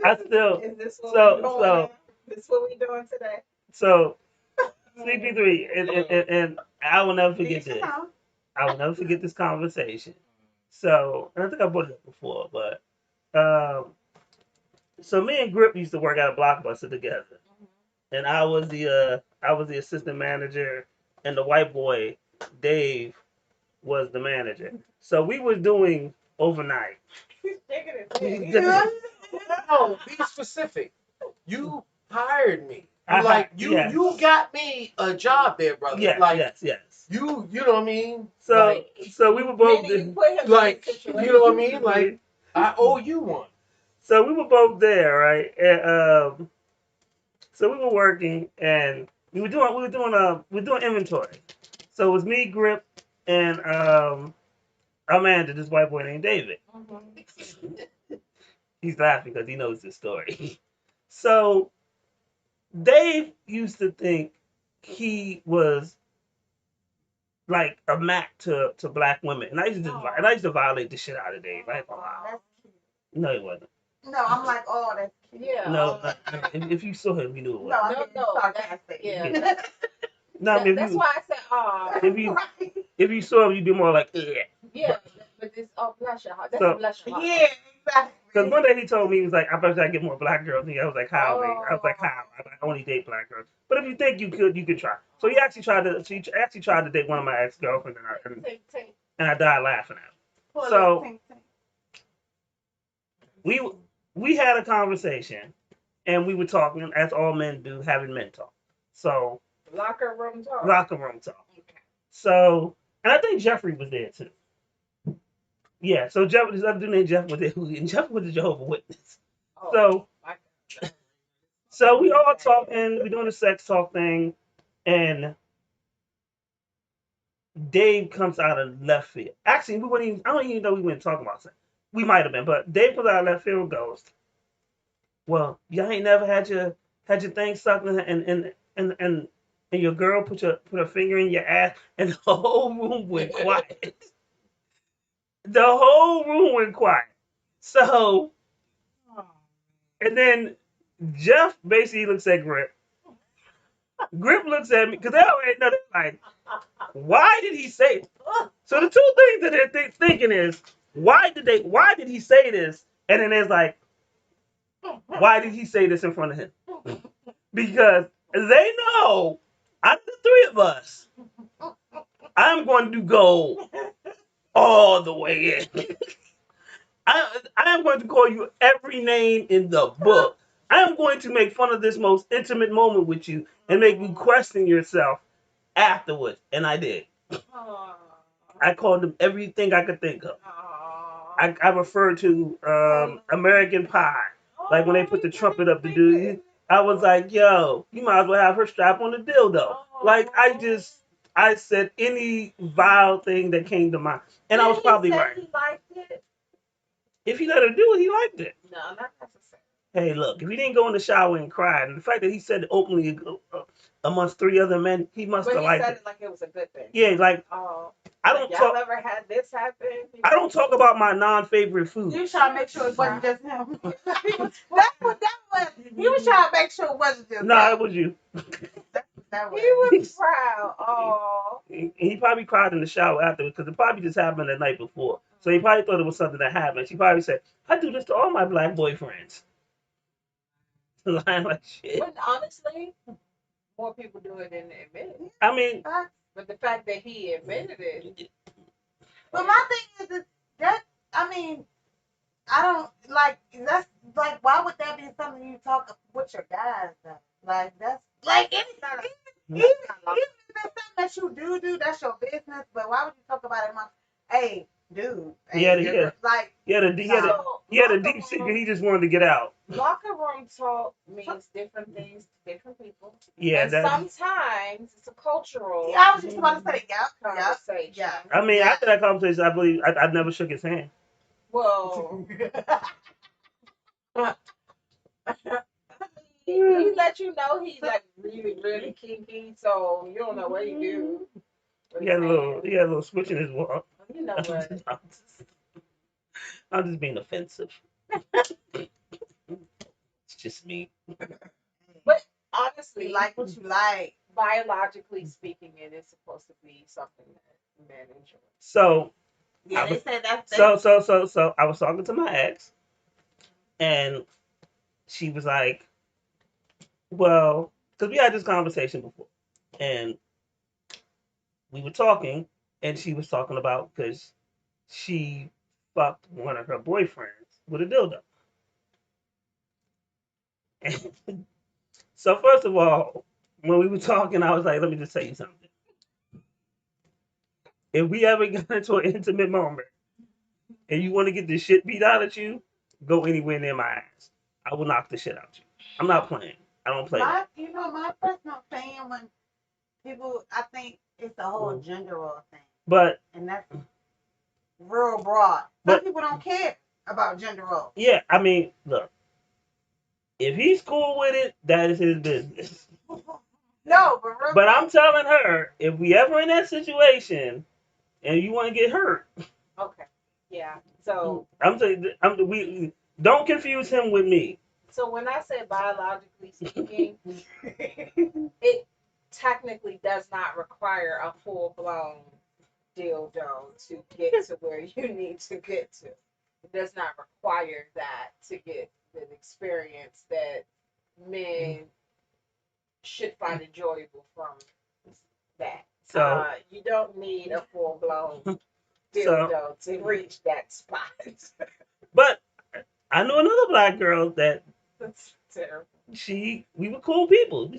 I still Is this what so we doing? so This is what we doing today? so CP3 and I will never forget this. I will never forget this conversation. So, and I think I brought it up before, but so me and Grip used to work at a Blockbuster together, and I was the assistant manager, and the white boy Dave was the manager. So we was doing overnight. He's shaking his head. No, be specific. You hired me. Yes. You got me a job there, brother. Yes, yes. You know what I mean? So we were both Meaning you put him in like a situation. you know what I mean? Like I owe you one. So we were both there, right? And so we were working, and we were doing inventory. So it was me, Grip, and our manager, this white boy named David. He's laughing because he knows this story. So Dave used to think he was like a Mac to black women, and I used to violate the shit out of Dave. Like, wow. No, he wasn't. No, I'm like, oh, that's cute. Yeah. No, if you saw him, you knew it. No, wasn't. I'm being sarcastic. Yeah. No, I mean, That's why I said, oh. if you saw him, you'd be more like, yeah. Yeah, but this, oh, bless your heart. That's So- a bless your heart. Yeah, exactly. Because one day he told me, he was like, I bet I get more black girls than you. I was like, how? I was like, how? I only date black girls. But if you think you could try. So he actually tried to date one of my ex-girlfriends, and I died laughing at him. So we had a conversation, and we were talking, as all men do, having men talk. So Locker room talk. locker room talk. So, and I think Jeffrey was there too. Yeah, so this other dude named Jeff was there, and Jeff was a Jehovah's Witness. Oh, So we all talking, we doing the sex talk thing, and Dave comes out of left field. Actually, I don't even know we weren't talking about sex. We might have been, but Dave comes out of left field and goes, well, y'all ain't never had your thing sucked and your girl put her finger in your ass, and the whole room went quiet. The whole room went quiet. So, and then Jeff basically looks at Grip. Grip looks at me because they already know they're like, why did he say it? So the two things that they're thinking is, why did he say this? And then there's like, why did he say this in front of him? Because they know out of the three of us, I'm going to go all the way in. I am going to call you every name in the book. I am going to make fun of this most intimate moment with you and make you question yourself afterwards. And I did. I called him everything I could think of. I refer to American Pie. Like when they put the trumpet up to do, I was like, yo, you might as well have her strap on the dildo. Like I said any vile thing that came to mind, and I was probably right. He liked it. If he let her do it, he liked it. No, not necessarily. Hey, look, if he didn't go in the shower and cry, and the fact that he said it openly amongst 3 other men, he must But have he liked said it. it like it was a good thing. Yeah, like Oh, I don't y'all talk. ever had this happen? I don't talk about my non-favorite food. You was trying to make sure it wasn't just him. He was trying to make sure it wasn't just No, him. it was you. He was proud. Oh. He probably cried in the shower afterwards because it probably just happened the night before. So he probably thought it was something that happened. She probably said, "I do this to all my black boyfriends." Lying like shit. But honestly, more people do it than admit it. I mean, but the fact that he admitted it. But my thing is that I mean, I don't like that's like why would that be something you talk with your guys though? Like that's like anything. Even if it's something that you do, that's your business. But why would you talk about it? Hey, dude. Hey, like he had a deep secret. He just wanted to get out. Locker room talk means different things to different people. Yeah, and sometimes it's a cultural. Yeah, I was just about to say, conversation. Yeah. I mean, after that conversation, I believe I never shook his hand. Well, he let you know he's like really, really kinky, so you don't know what he do. He had a little switch in his walk. You know what? I'm just being offensive. It's just me. But honestly, like what you like. Biologically speaking, it is supposed to be something that men enjoy. So yeah, they said that's so I was talking to my ex, and she was like, well, because we had this conversation before, and we were talking, and she was talking about because she fucked one of her boyfriends with a dildo. And so first of all, when we were talking, I was like, let me just tell you something. If we ever get into an intimate moment and you want to get the shit beat out of you, go anywhere near my ass. I will knock the shit out of you. I'm not playing. I don't play. My personal opinion when people, I think it's the whole gender role thing. But and that's real broad. Some people don't care about gender roles. Yeah, I mean, look. If he's cool with it, that is his business. No, but I'm telling her, if we ever in that situation and you want to get hurt. Okay. Yeah. So I'm saying we don't confuse him with me. So when I say biologically speaking, it technically does not require a full-blown dildo to get to where you need to get to. It does not require that to get the experience that men should find enjoyable from that. So you don't need a full-blown dildo to reach that spot. But I know another black girl that That's terrible. we were cool people.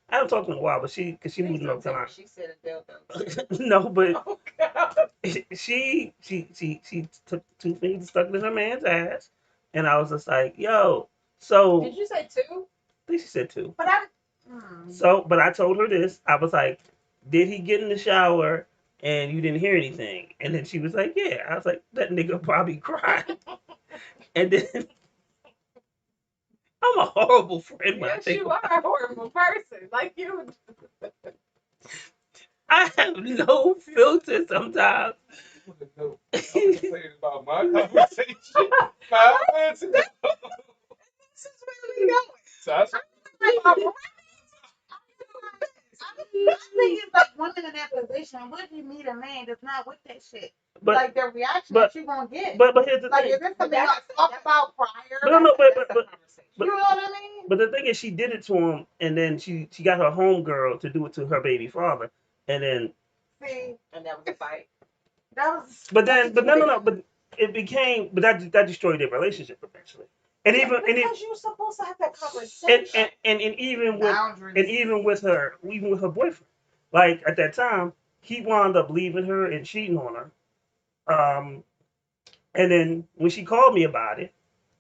I haven't talked to her in a while, but because she moved to North Carolina. She said a dildo. No, but she took 2 fingers and stuck it in her man's ass, and I was just like, yo. So did you say 2? I think she said 2. But but I told her this. I was like, did he get in the shower and you didn't hear anything? And then she was like, yeah. I was like, that nigga probably cried. And then I'm a horrible friend. Yes, you are a horrible person. Like you. I have no filter sometimes. I'm complaining about my conversation. My answer. This is really going. So I think it's like women in that position. What if you meet a man that's not with that shit? But, like the reaction that you gonna get. But here's the like, thing. Is this something y'all talk about prior? But no, but you know what I mean? But the thing is, she did it to him, and then she got her homegirl to do it to her baby father, and then. See, and that was a fight. That was. But it became, but that destroyed their relationship eventually. And because you're supposed to have that conversation. And even with her boyfriend, like at that time, he wound up leaving her and cheating on her. And then when she called me about it,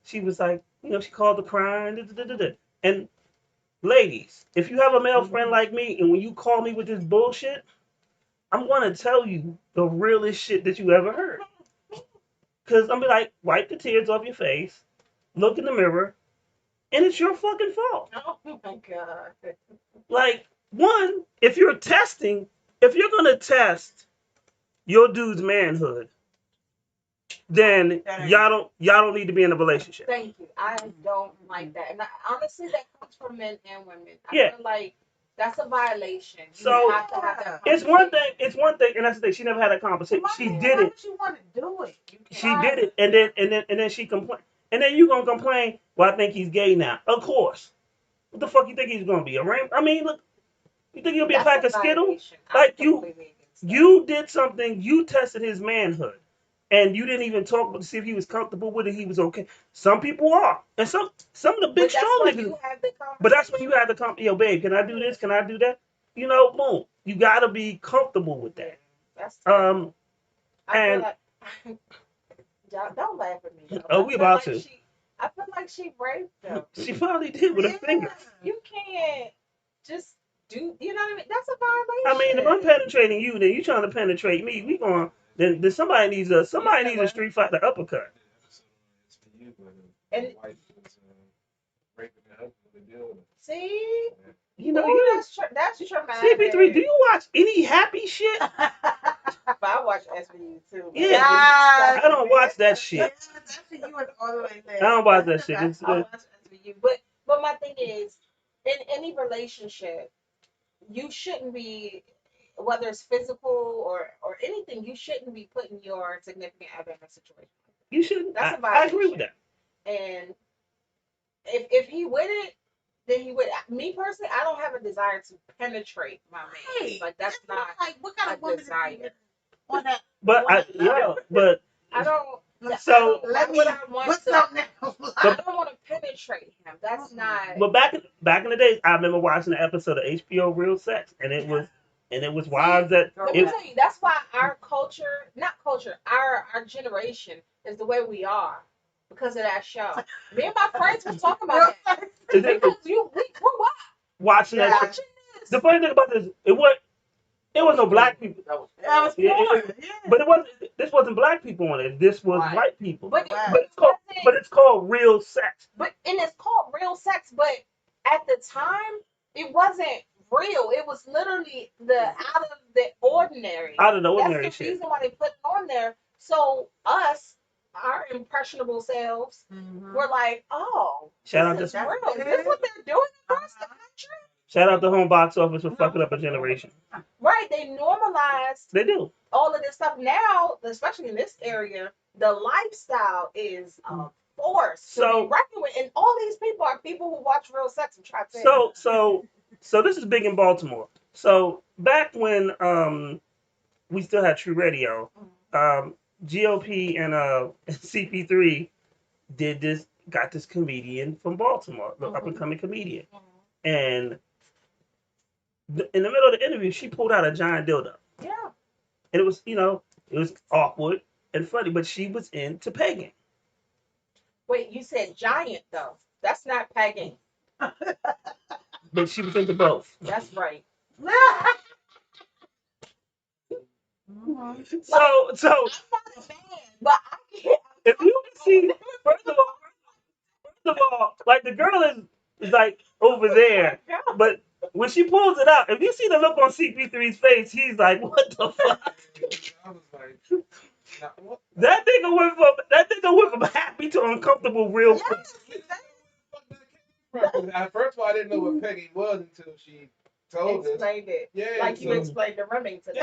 she was like, you know, she called the crying. Da, da, da, da, da. And ladies, if you have a male friend like me, and when you call me with this bullshit, I'm gonna tell you the realest shit that you ever heard. Cause I'm be like, wipe the tears off your face, look in the mirror, and it's your fucking fault. Oh my God. Like, one, if you're gonna test your dude's manhood, then y'all don't need to be in a relationship. Thank you. I don't like that. And honestly, that comes from men and women. I Yeah. feel like that's a violation. You So have to have that it's one thing, and that's the thing. She never had a conversation. She did Why it. would you want to do it? She did it, and then she complained. And then you gonna complain? Well, I think he's gay now. Of course. What the fuck you think he's gonna be? A rain? I mean, look. You think he'll be a pack of Skittles? Like you did something. You tested his manhood, and you didn't even talk to see if he was comfortable with it. He was okay. Some people are, and some of the big strong niggas. But that's when you have the conversation. Yo, babe, can I do this? Can I do that? You know, boom. You gotta be comfortable with that. That's And y'all don't laugh at me. Though. oh, we about to. I feel like she raped them. She probably did with her fingers. You can't just do. You know what I mean? That's a violation. I mean, if I'm penetrating you, then you trying to penetrate me. We going. Then somebody needs a Street Fighter uppercut. And see, you know, that's traumatic. CP3, do you watch any happy shit? But I watch SVU too. Yeah, I don't watch that shit. I don't watch that shit. I watch SVU, but my thing is, in any relationship, you shouldn't be, whether it's physical or anything, you shouldn't be putting your significant other in a situation. You shouldn't. That's a I violation. agree with that. And if he with it, then he would. Me personally, I don't have a desire to penetrate my man. Like that's not like what kind of woman desire. On that? But I don't. So I don't want to penetrate him. That's not. But back in the days, I remember watching an episode of HBO Real Sex, and it was wives that. Let me tell you, that's why our generation is the way we are because of that show. Me and my friends were talking about that because we grew up watching that. The funny thing about this, it was no black people. That was porn. But it wasn't. This wasn't black people on it. This was white people. But it's called Real Sex. And it's called Real Sex. But at the time, it wasn't real. It was literally out of the ordinary. Out of the ordinary That's the shit. reason why they put it on there. So our impressionable selves, were like, oh, Shout out this to is real. Is this what they're doing across the country? Shout out the home box office for fucking up a generation. Right, they normalized They do. all of this stuff. Now, especially in this area, the lifestyle is a force to be reckoned with. And all these people are people who watch Real Sex and try to So this is big in Baltimore. So back when we still had True Radio, GOP and CP3 got this comedian from Baltimore, the up and coming comedian. And in the middle of the interview, she pulled out a giant dildo. Yeah. And it was, it was awkward and funny, but she was into pegging. Wait, you said giant though. That's not pegging. But she was into both. That's right. So I'm not a man, but I can't. If you can see, first of all, like the girl is like over there, but when she pulls it out, if you see the look on CP3's face, he's like, "What the fuck?" That nigga went from happy to uncomfortable real quick. First of all, I didn't know what pegging was until she told us. Explained it. Yeah, like you explained the Remington.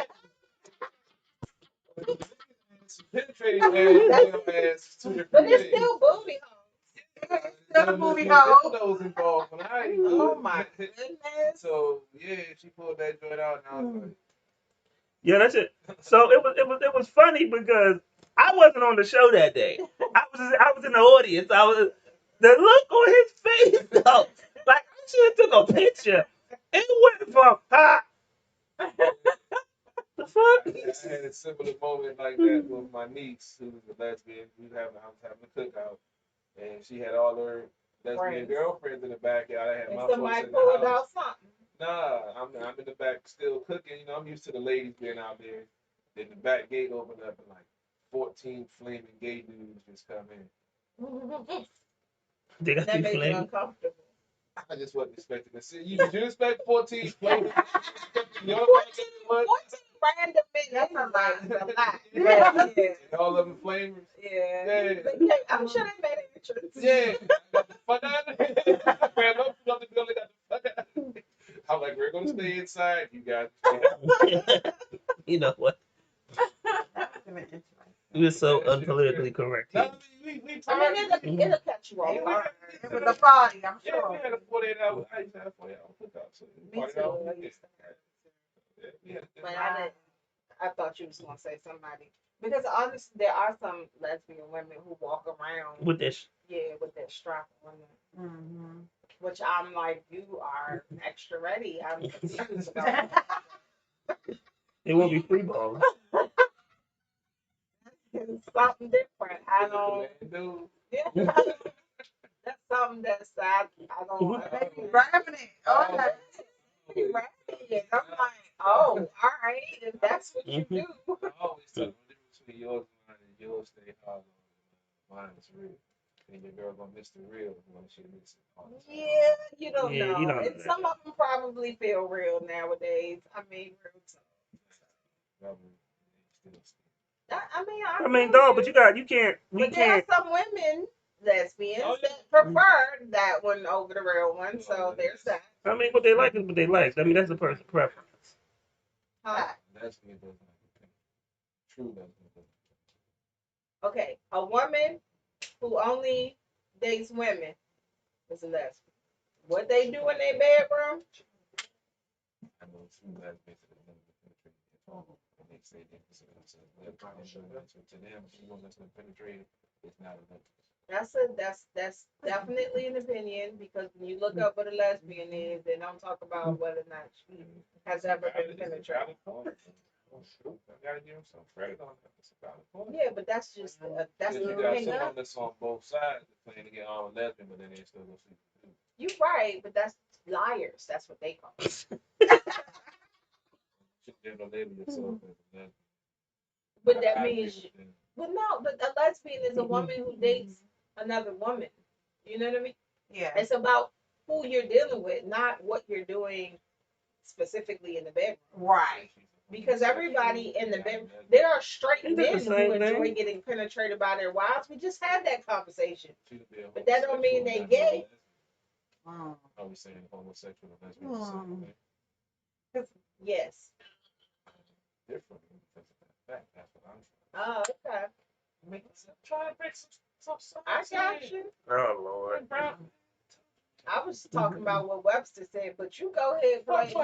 Penetrating ass, two different but it's things. still booty holes. Still booty hole. Those involved. Oh my goodness. So yeah, she pulled that joint out, and I was like, Yeah, that's it. So it was funny because I wasn't on the show that day. I was in the audience. The look on his face though, like I should have took a picture. It went from the fuck? I had a similar moment like that with my niece, who was a lesbian. I was having a cookout, and she had all her lesbian girlfriends in the backyard. I had And my folks somebody in the pulled house. out something. Nah, I'm in the back still cooking. You know, I'm used to the ladies being out there. Then the back gate opened up and like 14 flaming gay dudes just come in. They got That these made you flaming. uncomfortable. I just wasn't expecting to see you. Did you expect 14 flaming? 14 random men. That's a lot. Yeah. And all of them flamers. Yeah. I'm sure they made an entrance. Yeah. Got the fuck out of here. I ran up to the building, got the fuck out of here. I'm like, we're going to stay inside. You guys stay out. You know what? We're so unpolitically correct. No, Here. It'll catch you off guard. It was a party, I'm Yeah, sure. we had a 48-hour. I used to have a 48-hour cookout. So Me party too. out. I used to have Yeah, we had a good But time. I thought you was gonna say somebody because honestly, there are some lesbian women who walk around With this. with that strap on them, which I'm like, you are extra ready. I'm confused about that. It won't be free ball. It's something different. I don't. Yeah, that's something that's I don't. They grabbing it. Oh, I'm like, oh, all right, if that's what you do. I always tell them the difference between yours and mine is yours stay hollow. Mine is real. And your girl gonna miss the real when she misses it all the time. Yeah, you don't Yeah, know. you don't know And that. some of them probably feel real nowadays. I mean, real talk. I mean, dog, but you can't. We But there are can't. some women, lesbians, Oh, yeah. that prefer that one over the real one. So there's that. I mean, what they like is what they like. I mean, that's a person's preference. Huh? Lesbian doesn't have to pay. True lesbian doesn't. Okay, a woman who only dates women is a lesbian. What they do in their bedroom? I know true lesbians that have never been penetrated at all. And they say they consider themselves lesbian. To them, if you want to penetrate, it's not a lesbian. That's definitely an opinion because when you look up what a lesbian is, they don't talk about whether or not she has ever been penetrated. I gotta give him some credit on that. It's a valid point. Yeah, but that's just that's You an got opinion. someone that's on both sides that's playing to get all lesbian, but then they still go sleep with you. You're right, but that's liars. That's what they call it. Should never label yourself as a lesbian. But that I means, agree with them. but no, but a lesbian is a woman who dates another woman. You know what I mean? yeah. It's about who you're dealing with, not what you're doing specifically in the bedroom. Right. Because everybody in the bedroom, there are straight Isn't it the men who same enjoy thing? getting penetrated by their wives. We just had that conversation. But that don't mean they gay. Mm. Are we saying homosexual and lesbian are the same thing? Yes. Different because of that fact. That's what I'm Oh, okay. trying to break some I got you. Oh Lord. I was talking about what Webster said, but you go ahead, play.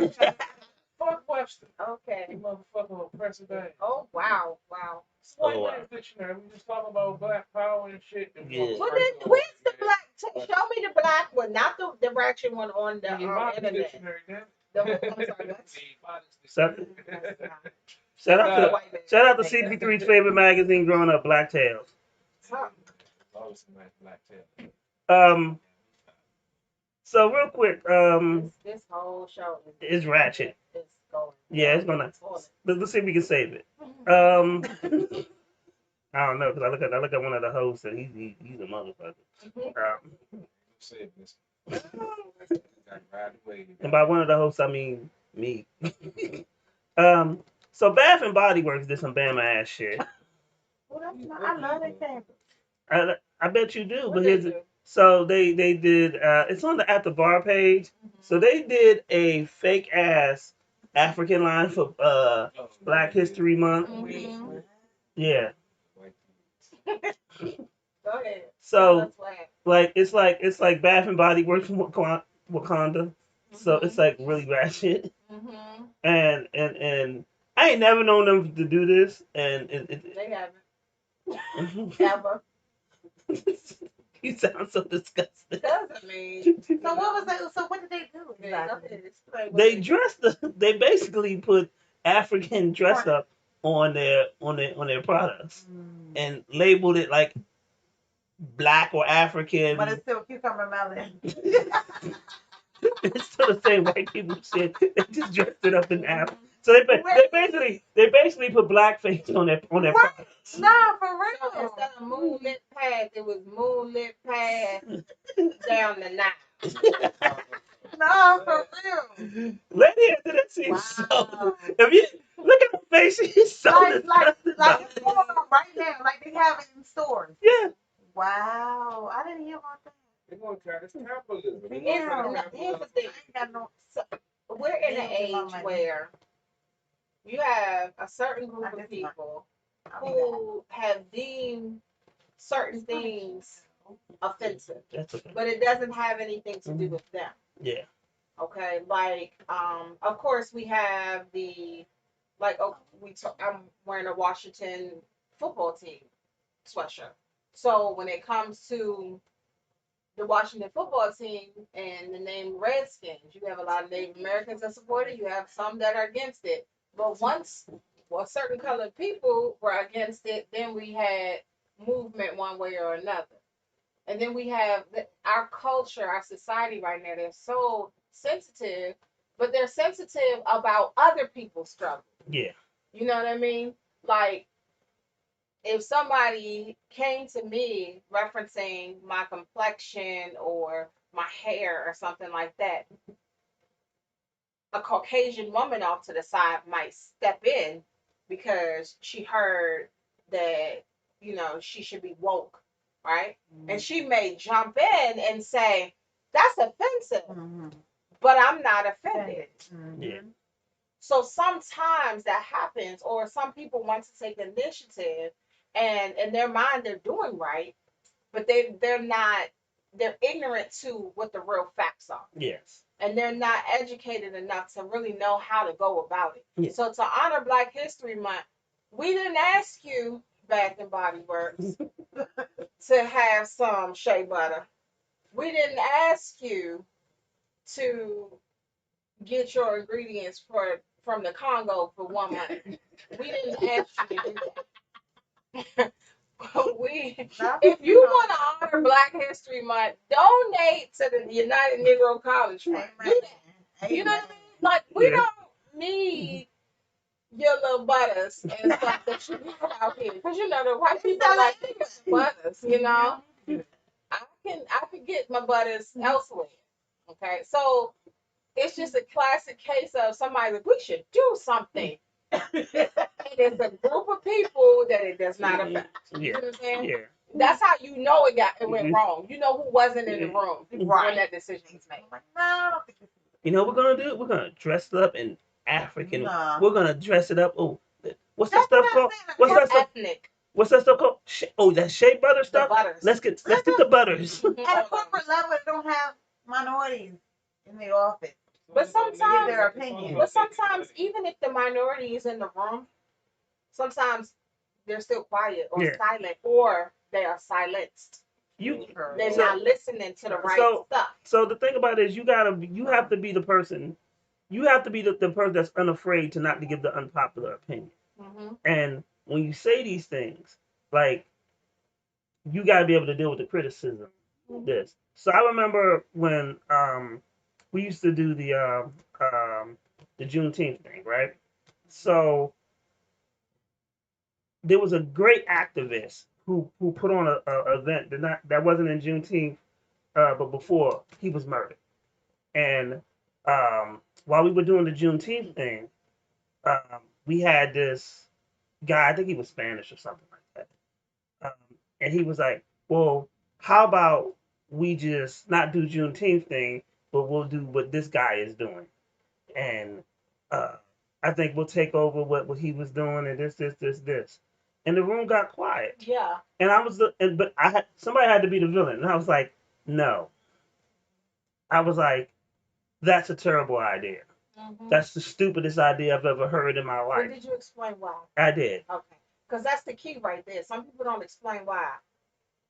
Fuck Webster. Okay. You motherfucker oppressive bag. Oh, wow. Wow. White Oh, wow. man's dictionary. We just talking about black power and shit. And Yeah. Well, then, where's the black? Show me the black one, not the direction one on the internet. dictionary, then. I'm sorry, what? Shout out to CP3's favorite magazine growing up, Black Tales. Always a nice black tail. So real quick, This whole show is ratchet. is going. Yeah, it's gonna. Let's see if we can save it. I don't know because I look at one of the hosts and he's a motherfucker. Save this. Ride away. And by one of the hosts I mean me. So Bath and Body Works did some Bama ass shit. Well, that's not, I love that camera. I bet you do, What but they here's do? so they did it's on the At the Bar page. So they did a fake ass African line for Black History Month. Mm-hmm. Yeah. Go ahead. So Let's laugh. like it's like Bath and Body Works from Wakanda. So it's like really bad shit. Mm-hmm. And I ain't never known them to do this and They haven't. Ever. You sound so disgusting. Doesn't mean. So what was that? So what did they do? Go ahead, explain what They do. dressed they basically put African dress up on their products and labeled it like black or African. But it's still cucumber melon. It's still the same white people shit. They just dressed it up in Africa. So they basically put blackface on their products. No, for real. So instead of moonlit path, it was moonlit path down the Nile. No, for real. Lady after that seems so. If you look at her face, she's so like disgusted. it's going on right now, like they have it in stores. Yeah. Wow, I didn't hear about that. They're going to try this capitalism. Here's the thing. So we're in an age where you have a certain group of people who have deemed certain things offensive, That's okay. but it doesn't have anything to do with them. Yeah. Okay, like of course we have the I'm wearing a Washington football team sweatshirt. So when it comes to the Washington football team and the name Redskins, you have a lot of Native Americans that support it. You have some that are against it. But once certain colored people were against it, then we had movement one way or another. And then we have our culture, our society right now. They're so sensitive, but they're sensitive about other people's struggle. Yeah. You know what I mean? Like, if somebody came to me referencing my complexion or my hair or something like that, a Caucasian woman off to the side might step in because she heard that, she should be woke, right? And she may jump in and say, that's offensive, but I'm not offended. Yeah. So sometimes that happens, or some people want to take initiative and in their mind they're doing right, but they're ignorant to what the real facts are. Yes. And they're not educated enough to really know how to go about it. Yeah. So to honor Black History Month, we didn't ask you, Bath and Body Works, to have some shea butter. We didn't ask you to get your ingredients from the Congo for 1 month. We didn't ask you to do that. If you want to honor Black History Month, donate to the United Negro College Fund. Do that. You know what I mean? Like, we don't need your little butters and stuff that you have out here. Because, the white people like butters, I can get my butters elsewhere. Okay? So, it's just a classic case of somebody like, we should do something. And it's a group of people that it does not affect. You know what I'm saying? Yeah. That's how it went wrong. You know who wasn't in the room when that decision was made. You know what we're gonna do? We're gonna dress it up in African. Nah. We're gonna dress it up. Oh, what's that stuff called? What's that stuff? Ethnic. What's that stuff called? That shea butter stuff. Butters. Let's get the butters. At a corporate level, they don't have minorities in the office. But Give sometimes, their opinion. even if the minority is in the room, sometimes they're still quiet or silent, or they are silenced. They're not listening to the right stuff. So the thing about it is, you have to be the person. You have to be the person that's unafraid to not to give the unpopular opinion. Mm-hmm. And when you say these things, like, you got to be able to deal with the criticism. Mm-hmm. This. So I remember when we used to do the Juneteenth thing, right? So there was a great activist who put on a event that wasn't in Juneteenth, but before he was murdered. And while we were doing the Juneteenth thing, we had this guy, I think he was Spanish or something like that. And he was like, well, how about we just not do Juneteenth thing, but we'll do what this guy is doing. And I think we'll take over what he was doing and this. And the room got quiet. Yeah. And somebody had to be the villain. And I was like, no. I was like, that's a terrible idea. Mm-hmm. That's the stupidest idea I've ever heard in my life. But did you explain why? I did. Okay. Because that's the key right there. Some people don't explain why.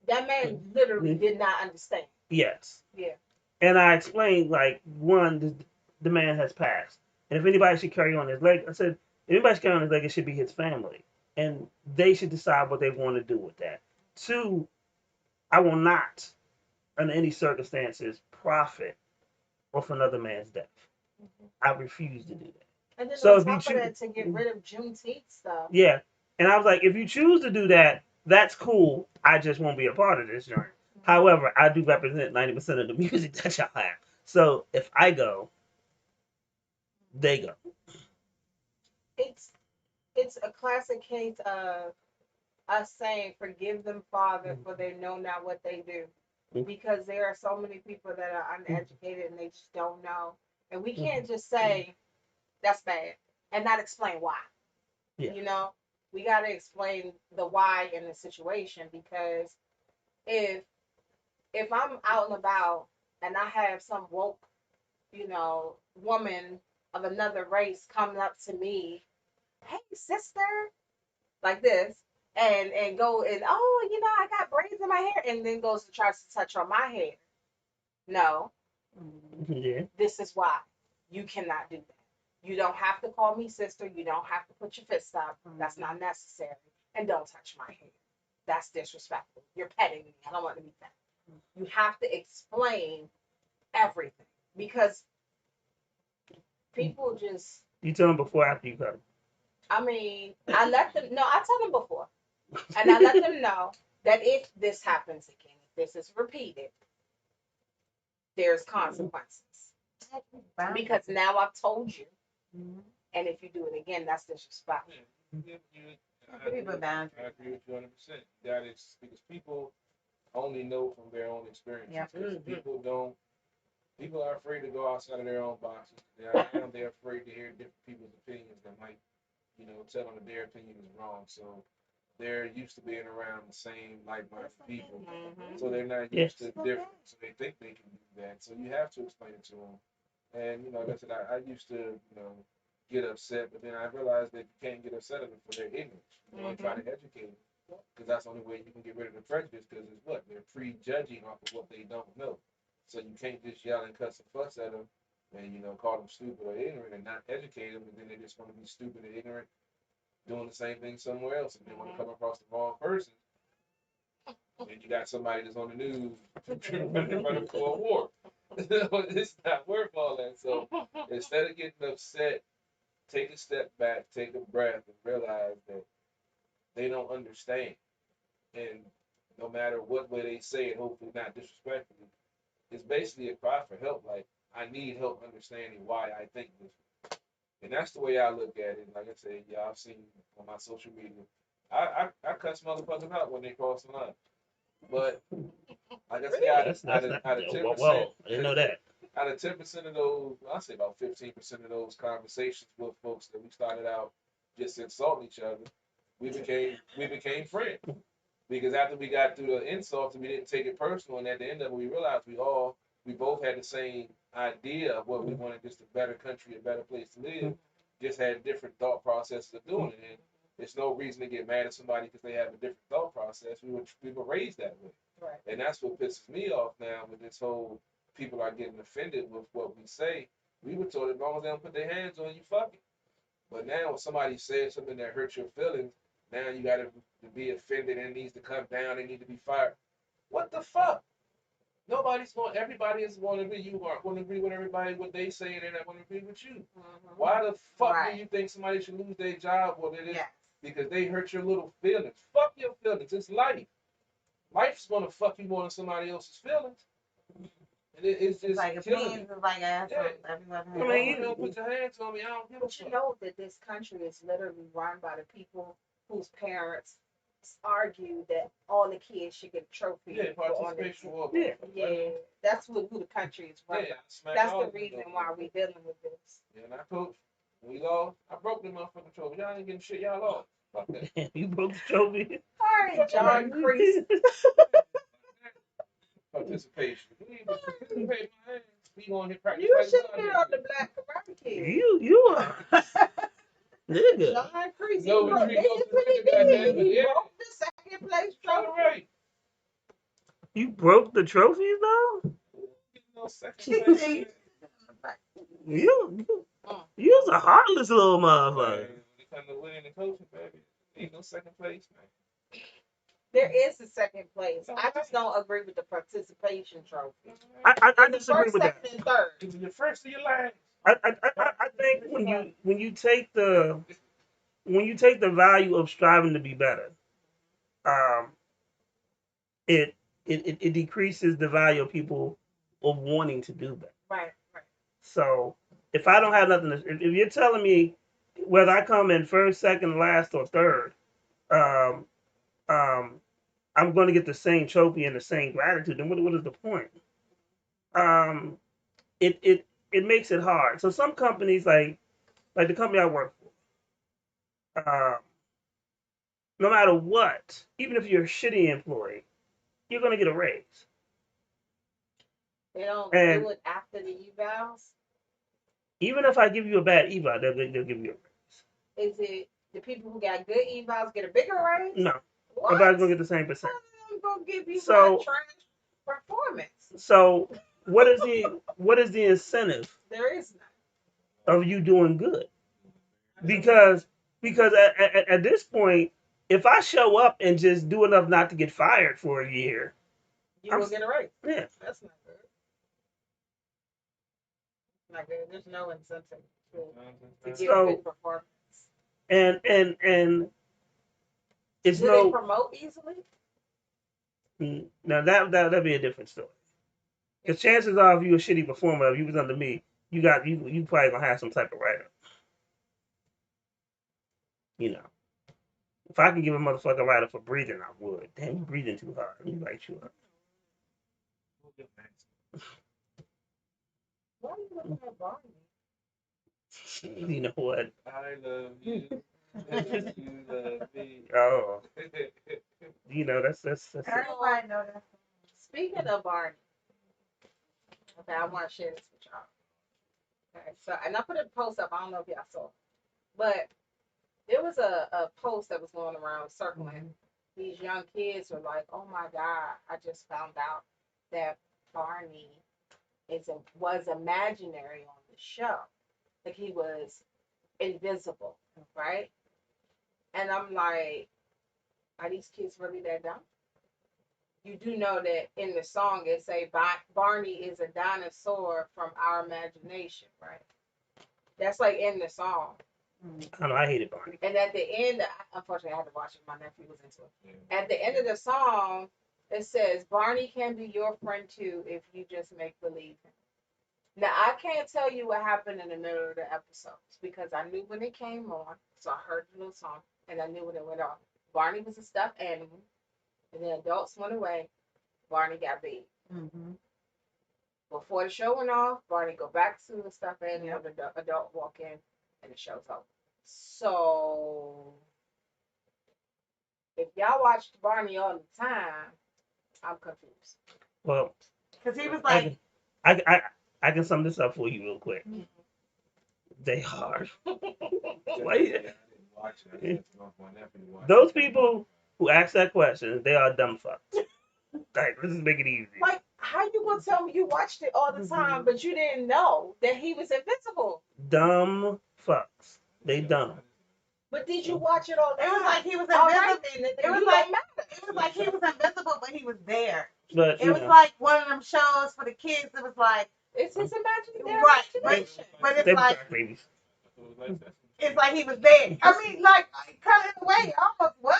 That man literally did not understand. Yes. Yeah. And I explained, like, one, the man has passed. And if anybody should carry on his leg, I said, Anybody's carrying his leg, it should be his family. And they should decide what they want to do with that. Two, I will not, under any circumstances, profit off another man's death. I refuse to do that. And then So on if you top of choose, that, to get rid of Juneteenth stuff. yeah. And I was like, if you choose to do that, that's cool. I just won't be a part of this journey. However, I do represent 90% of the music that y'all have. So if I go, they go. It's a classic case of us saying, "Forgive them, Father, for they know not what they do," because there are so many people that are uneducated and they just don't know, and we can't just say that's bad and not explain why. Yeah. You know, we got to explain the why in the situation, because if I'm out and about and I have some woke, woman of another race coming up to me, "Hey, sister," like this, and go and, "Oh, I got braids in my hair," and then goes to try to touch on my hair. No, Yeah. this is why you cannot do that. You don't have to call me sister. You don't have to put your fist up. That's not necessary. And don't touch my hair. That's disrespectful. You're petting me. I don't want to be petted. You have to explain everything, because people just, You tell them before, after you cut them. I let them know. I tell them before. And I let them know that if this happens again, if this is repeated, there's consequences. Because now I've told you. And if you do it again, that's disrespectful. I agree with you 100%. That is because people only know from their own experiences. Yeah. People are afraid to go outside of their own boxes. They're afraid to hear different people's opinions that might, tell them that their opinion is wrong. So they're used to being around the same like-minded people. So they're not used to different. So they think they can do that. So you have to explain it to them. And, like I said, I used to, get upset, but then I realized that you can't get upset at them for their ignorance. You want to try to educate them, because that's the only way you can get rid of the prejudice, because it's what? They're prejudging off of what they don't know. So you can't just yell and cuss and fuss at them and, call them stupid or ignorant and not educate them, and then they're just going to be stupid and ignorant doing the same thing somewhere else, and they want to come across the wrong person. And you got somebody that's on the news running for a war. It's not worth all that. So instead of getting upset, take a step back, take a breath, and realize that they don't understand. And no matter what way they say it, hopefully not disrespectfully, it's basically a cry for help. Like, I need help understanding why I think this. And that's the way I look at it. Like I said, I've seen on my social media, I cuss motherfuckers out when they cross the line. But like I said, out of 10%, Whoa, I didn't know that. Out of 10% of those, I'd say about 15% of those conversations with folks that we started out just insulting each other, we became friends. Because after we got through the insults and we didn't take it personal, and at the end of it, we realized we both had the same idea of what we wanted, just a better country, a better place to live, just had different thought processes of doing it. And there's no reason to get mad at somebody because they have a different thought process. We were raised that way. Right. And that's what pisses me off now with this whole people are getting offended with what we say. We were told as long as they don't put their hands on you, fuck it. But now when somebody says something that hurts your feelings, now you got to be offended and it needs to come down. They need to be fired. What the fuck? Everybody is going to agree. You aren't going to agree with everybody what they say, and they're not going to agree with you. Why the fuck do you think somebody should lose their job or that is because they hurt your little feelings? Fuck your feelings. It's life. Life's going to fuck you more than somebody else's feelings. And it's just like opinions, it's like assholes. Everyone you don't put your hands on me. I don't give a fuck. But you know that this country is literally run by the people whose parents argue that all the kids should get a trophy. Yeah, that's who the country is run by. That's the reason why we're dealing with this. Yeah, and I coach. We lost. I broke the motherfucking trophy. Y'all ain't getting shit. Y'all lost. Fuck that. You broke the trophy. All right, John Kreese. Participation. You should have been on the Black Karate Kid. You are. Nigga. John Kreese. No, He broke the second place trophy. You broke the trophies though? You was a heartless little motherfucker. come to winning and coaching, baby, ain't no second place, man. There is a second place. I just don't agree with the participation trophy. I The disagree first, with that. second, and third. Is it your first or your last? I think when you take the value of striving to be better, um, it decreases the value of people of wanting to do that. Right. So if I don't have nothing to, if you're telling me whether I come in first, second, last, or third, um, I'm going to get the same trophy and the same gratitude, then what is the point? It makes it hard. So some companies like the company I work for, no matter what, even if you're a shitty employee, you're going to get a raise. They don't And do it after the evals. even if I give you a bad eval, they'll give you a raise. Is it the people who got good evals get a bigger raise? No, What? everybody's going to get the same percent. I'm gonna give you So- one trash performance. So what is the incentive There is none. of you doing good? Because at this point, if I show up and just do enough not to get fired for a year, You will get a raise. yeah. That's not good. Not good. There's no incentive to give So- good performance. And it's Do they promote easily? now that'd be a different story. Because chances are, if you a shitty performer, if you was under me, you probably gonna have some type of write up. You know, if I can give a motherfucker a write up for breathing, I would. Damn, you breathing too hard. Let me write you up. Why are you looking at Barney? You know what? I love you. You love me. Oh, you know that's. Everybody know that. Speaking of Barney, okay, I want to share this with y'all. Okay, so and I put a post up. I don't know if y'all saw, it, but there was a post that was going around circling. These young kids were like, "Oh my God, I just found out that Barney was imaginary on the show, like he was invisible, right?" And I'm like, "Are these kids really that dumb?" You do know that in the song it say Barney is a dinosaur from our imagination, right? That's like in the song. I don't know. I hated Barney. And at the end, unfortunately, I had to watch it. My nephew was into it. At the end of the song, it says Barney can be your friend too if you just make believe him. Now I can't tell you what happened in the middle of the episodes because I knew when it came on, so I heard the little song and I knew when it went off. Barney was a stuffed animal. And the adults went away. Barney got beat. Mm-hmm. Before the show went off, Barney go back to the stuffed animal. The adult walk in, and the show's over. So, if y'all watched Barney all the time, I'm confused. Well, because he was like, I can sum this up for you real quick. They hard. Those people who ask that question, they are dumb fucks. Like, let's just make it easy. Like, how you gonna tell me you watched it all the time, but you didn't know that he was invisible? Dumb fucks. They dumb. But did you watch it all the time? it was like he was All invisible. right, then, It was you like don't matter. it was like he was invisible, but he was there. But It was like one of them shows for the kids. It was like it's his imagination. Right, but it's they like babies. it's like he was there. I mean, like kind of in a way, it almost was.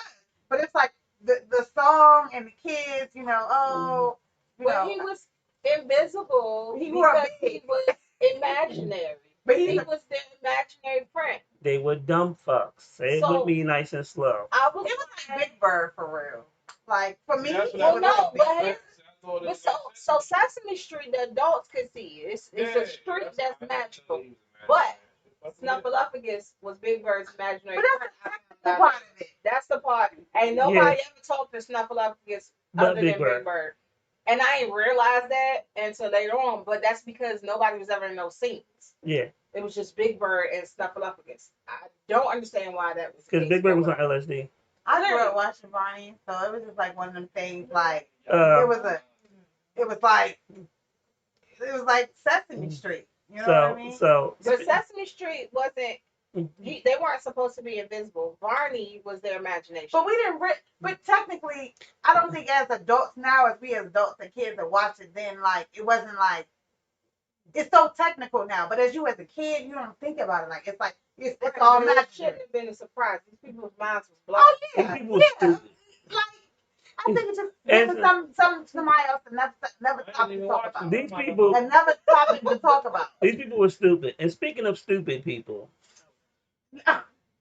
But it's like the song and the kids, you know, But he was invisible He wore a because he was imaginary. But he was their imaginary friend. They were dumb fucks. Say it So- with me nice and slow. It was like Big Bird for real. Like for me, That's it what I was no, like Big but Bird. here's- but so Sesame Street, the adults could see it. It's a street that's magical. But Snuffleupagus was Big Bird's imaginary But friend. the part of it. That's the part. Ain't nobody ever talked to Snuffleupagus But other Big than Bird. Big Bird. And I ain't realized that until later on, but that's because nobody was ever in those scenes. Yeah, It was just Big Bird and Snuffleupagus. I don't understand why that was the because case, Big Bird was but on LSD. I grew up watching Barney, so it was just like one of them things. Like Uh, it was like Sesame Street. You know what I mean? So But Sesame Street wasn't They weren't supposed to be invisible. Barney was their imagination. But we didn't. But technically, I don't think as adults now, as we as adults and kids that watch it, then like it wasn't like it's so technical now. But as a kid, you don't think about it like it's like it's all It natural. shouldn't have been a surprise. These people's minds was blown. Oh yeah, People were stupid. Like I think it's just giving somebody else to never stop to talk about. These people, And never stop to talk about. these people were stupid. And speaking of stupid people,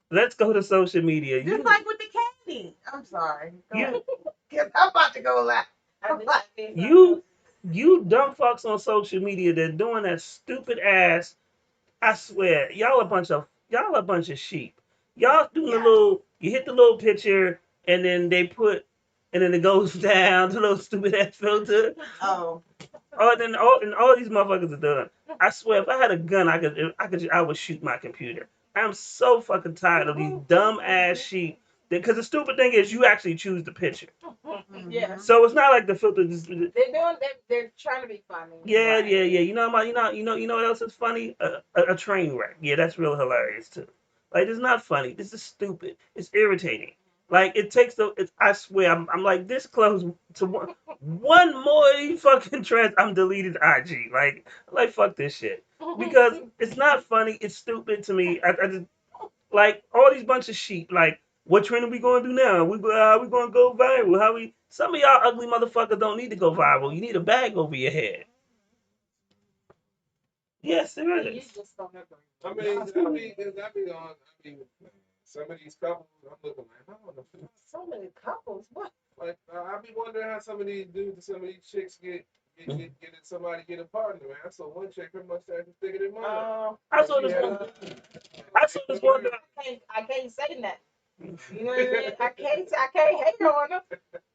let's go to social media. Just like with the candy. I'm sorry. Because I'm about to go laugh. You dumb fucks on social media that doing that stupid ass. I swear, y'all a bunch of sheep. Y'all doing the little. You hit the little picture and then and then it goes down to the little stupid ass filter. Oh. And all these motherfuckers are done. I swear, if I had a gun, I would shoot my computer. I'm so fucking tired of these dumb ass sheep. Because the stupid thing is, you actually choose the picture. Yeah. So it's not like the filter. They're trying to be funny. Yeah. You know what else is funny? A train wreck. Yeah, that's real hilarious too. Like, it's not funny. This is stupid. It's irritating. Like, it takes I swear, I'm like this close to one more fucking trend. I'm deleted IG. Like fuck this shit. Because it's not funny. It's stupid to me. I just like all these bunch of sheep. Like, what trend are we gonna do now? We gonna go viral? Some of y'all ugly motherfuckers don't need to go viral. You need a bag over your head. Yes, it is. I mean, some of these couples, I'm looking like, I don't know. So many couples, what? Like, I be wondering how some of these dudes and some of these chicks get somebody get a partner, man. I saw one chick, her mustache was bigger than mine. I saw this one girl. I can't say nothing. You know what I mean? I can't hate on her.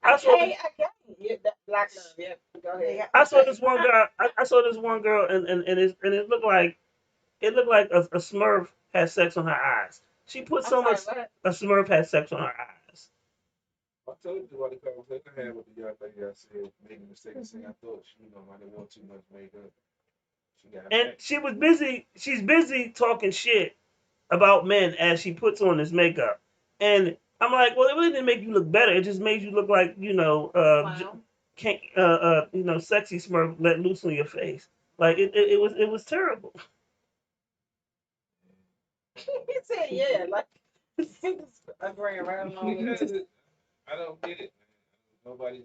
I can't. Yeah, that black love. Yeah, go ahead. I saw this one girl. I saw this one girl, and it looked like a Smurf had sex on her eyes. She put so much. A Smurf had sex on her eyes. I told you about the conversation I had with the young lady. I said, made a mistake and saying I thought she, might have worn too much makeup. She was busy. She's busy talking shit about men as she puts on this makeup. And I'm like, well, it really didn't make you look better. It just made you look like, sexy Smurf let loose on your face. Like it was terrible. He said, yeah, like agreeing right along. I don't get it. Everybody's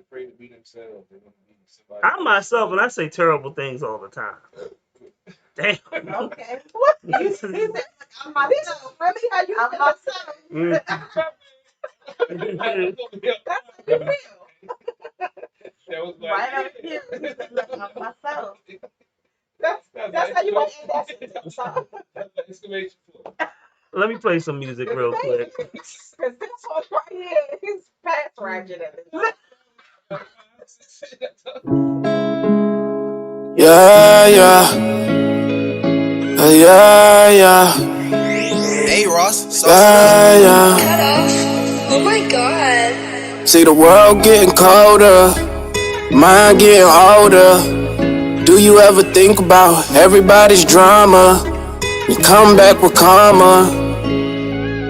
afraid to be themselves. They want to be somebody. I'm myself, and I say terrible things all the time. Damn. Okay. What? You said, I'm myself. Really? How you feel myself? That's how you feel. That was like, right up here. I'm myself. That's how you want to end that sentence. Exclamation point. Let me play some music real quick. Because this one right here, he's past ratchet at it. Yeah. Hey, Ross. Yeah. Oh my god. See the world getting colder, mine getting older. Do you ever think about everybody's drama? You come back with karma,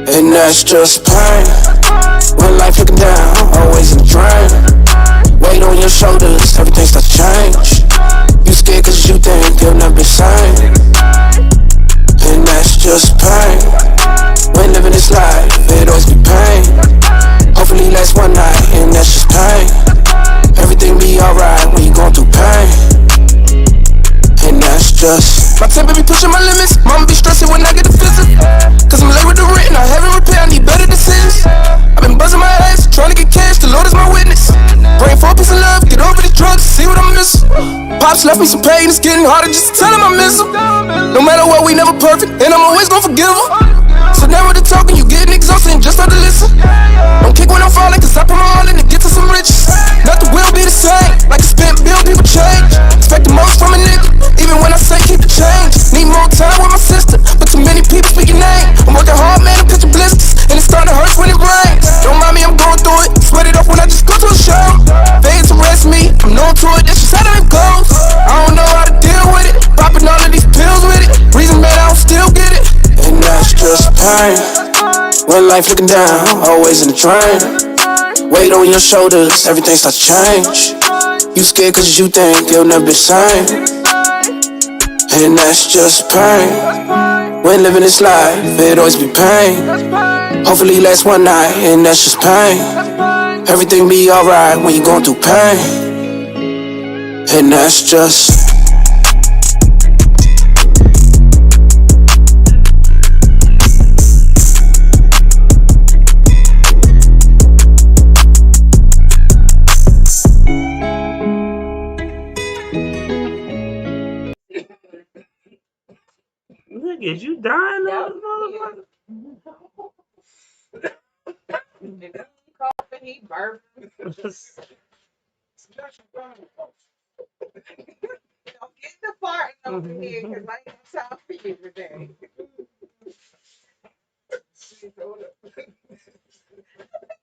and that's just pain. When life looking down, always in drain. Weight on your shoulders, everything starts to change. You scared cause you think you'll never be sane, and that's just pain. When living this life, it always be pain. Hopefully last one night, and that's just pain. Everything be alright when you going through pain, and that's just. My temper be pushing my limits. Mama be stressing when I get the visit. Cause I'm late with the rent and I haven't repaired, I need better decisions. I've been buzzing my ass, trying to get cash, the Lord is my witness. Praying for a piece of love, get over the drugs, see what I'm missing. Pops left me some pain, it's getting harder just to tell him I miss him. No matter what, we never perfect, and I'm always gonna forgive him. So now with the talking, you getting exhausted and just start to listen. Don't kick when I'm falling, cause I put my all in to get to some riches. Nothing will be the same, like a spent bill, people change. Expect the most from a nigga, even when I say keep the change. Need more time with my sister, but too many people speak your name. I'm working hard, man, I'm catching blisters, and it's starting to hurt when it rains. Don't mind me, I'm going through it, sweat it off when I just go to a show. Fans arrest me, I'm known to it, that's just how it goes. I don't know how to deal with it, popping all of these pills with it. Reason, man, I don't still get it, and that's life looking down, always in the train. Weight on your shoulders, everything starts to change. You scared cause you think you'll never be the same. And that's just pain. When living this life, it always be pain. Hopefully last one night, and that's just pain. Everything be alright when you're going through pain. And that's just Look at you dying on this motherfucker. Coughing, he burping. Don't get the farting over here, because I ain't got time for you today.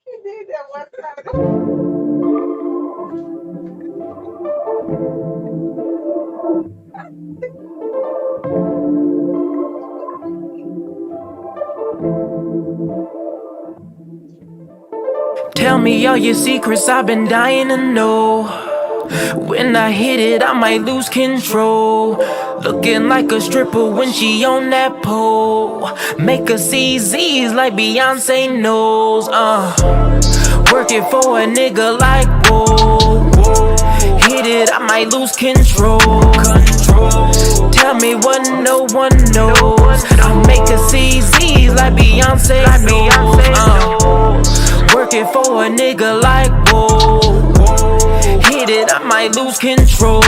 You did that one Tell me all your secrets, I've been dying to know. When I hit it, I might lose control. Looking like a stripper when she on that pole. Make her see Z's like Beyonce knows. Working for a nigga like whoa. Hit it, I might lose control. Tell me what no one knows. I make her see Z's like Beyonce knows. Working for a nigga like whoa. Hit it, I might lose control.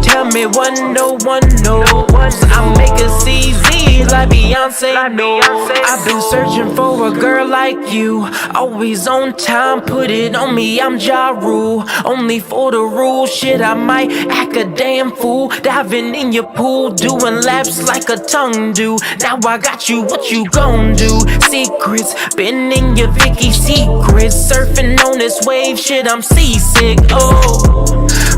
Tell me what no one knows. I make a CZ like Beyonce knows. I've been searching for a girl like you, always on time, put it on me, I'm Ja Rule. Only for the rule, shit, I might act a damn fool. Diving in your pool, doing laps like a tongue do. Now I got you, what you gon' do? Secrets, been in your Vicky secrets. Surfing on this wave, shit, I'm seasick, oh.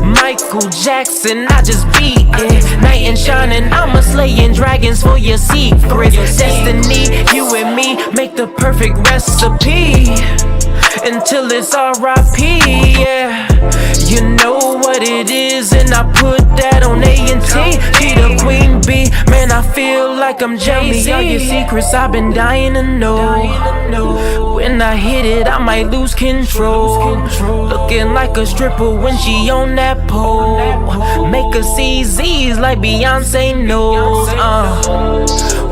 Michael Jackson, I just beat it. Knight and shining, I'm a slaying dragons for your secrets. Destiny, you and me make the perfect recipe. Until it's R.I.P., yeah. You know what it is, and I put that on A&T. She the queen bee, man, I feel like I'm Jay-Z. Tell me all your secrets, I've been dying to know. When I hit it, I might lose control. Looking like a stripper when she on that pole. Make her see Z's like Beyonce knows.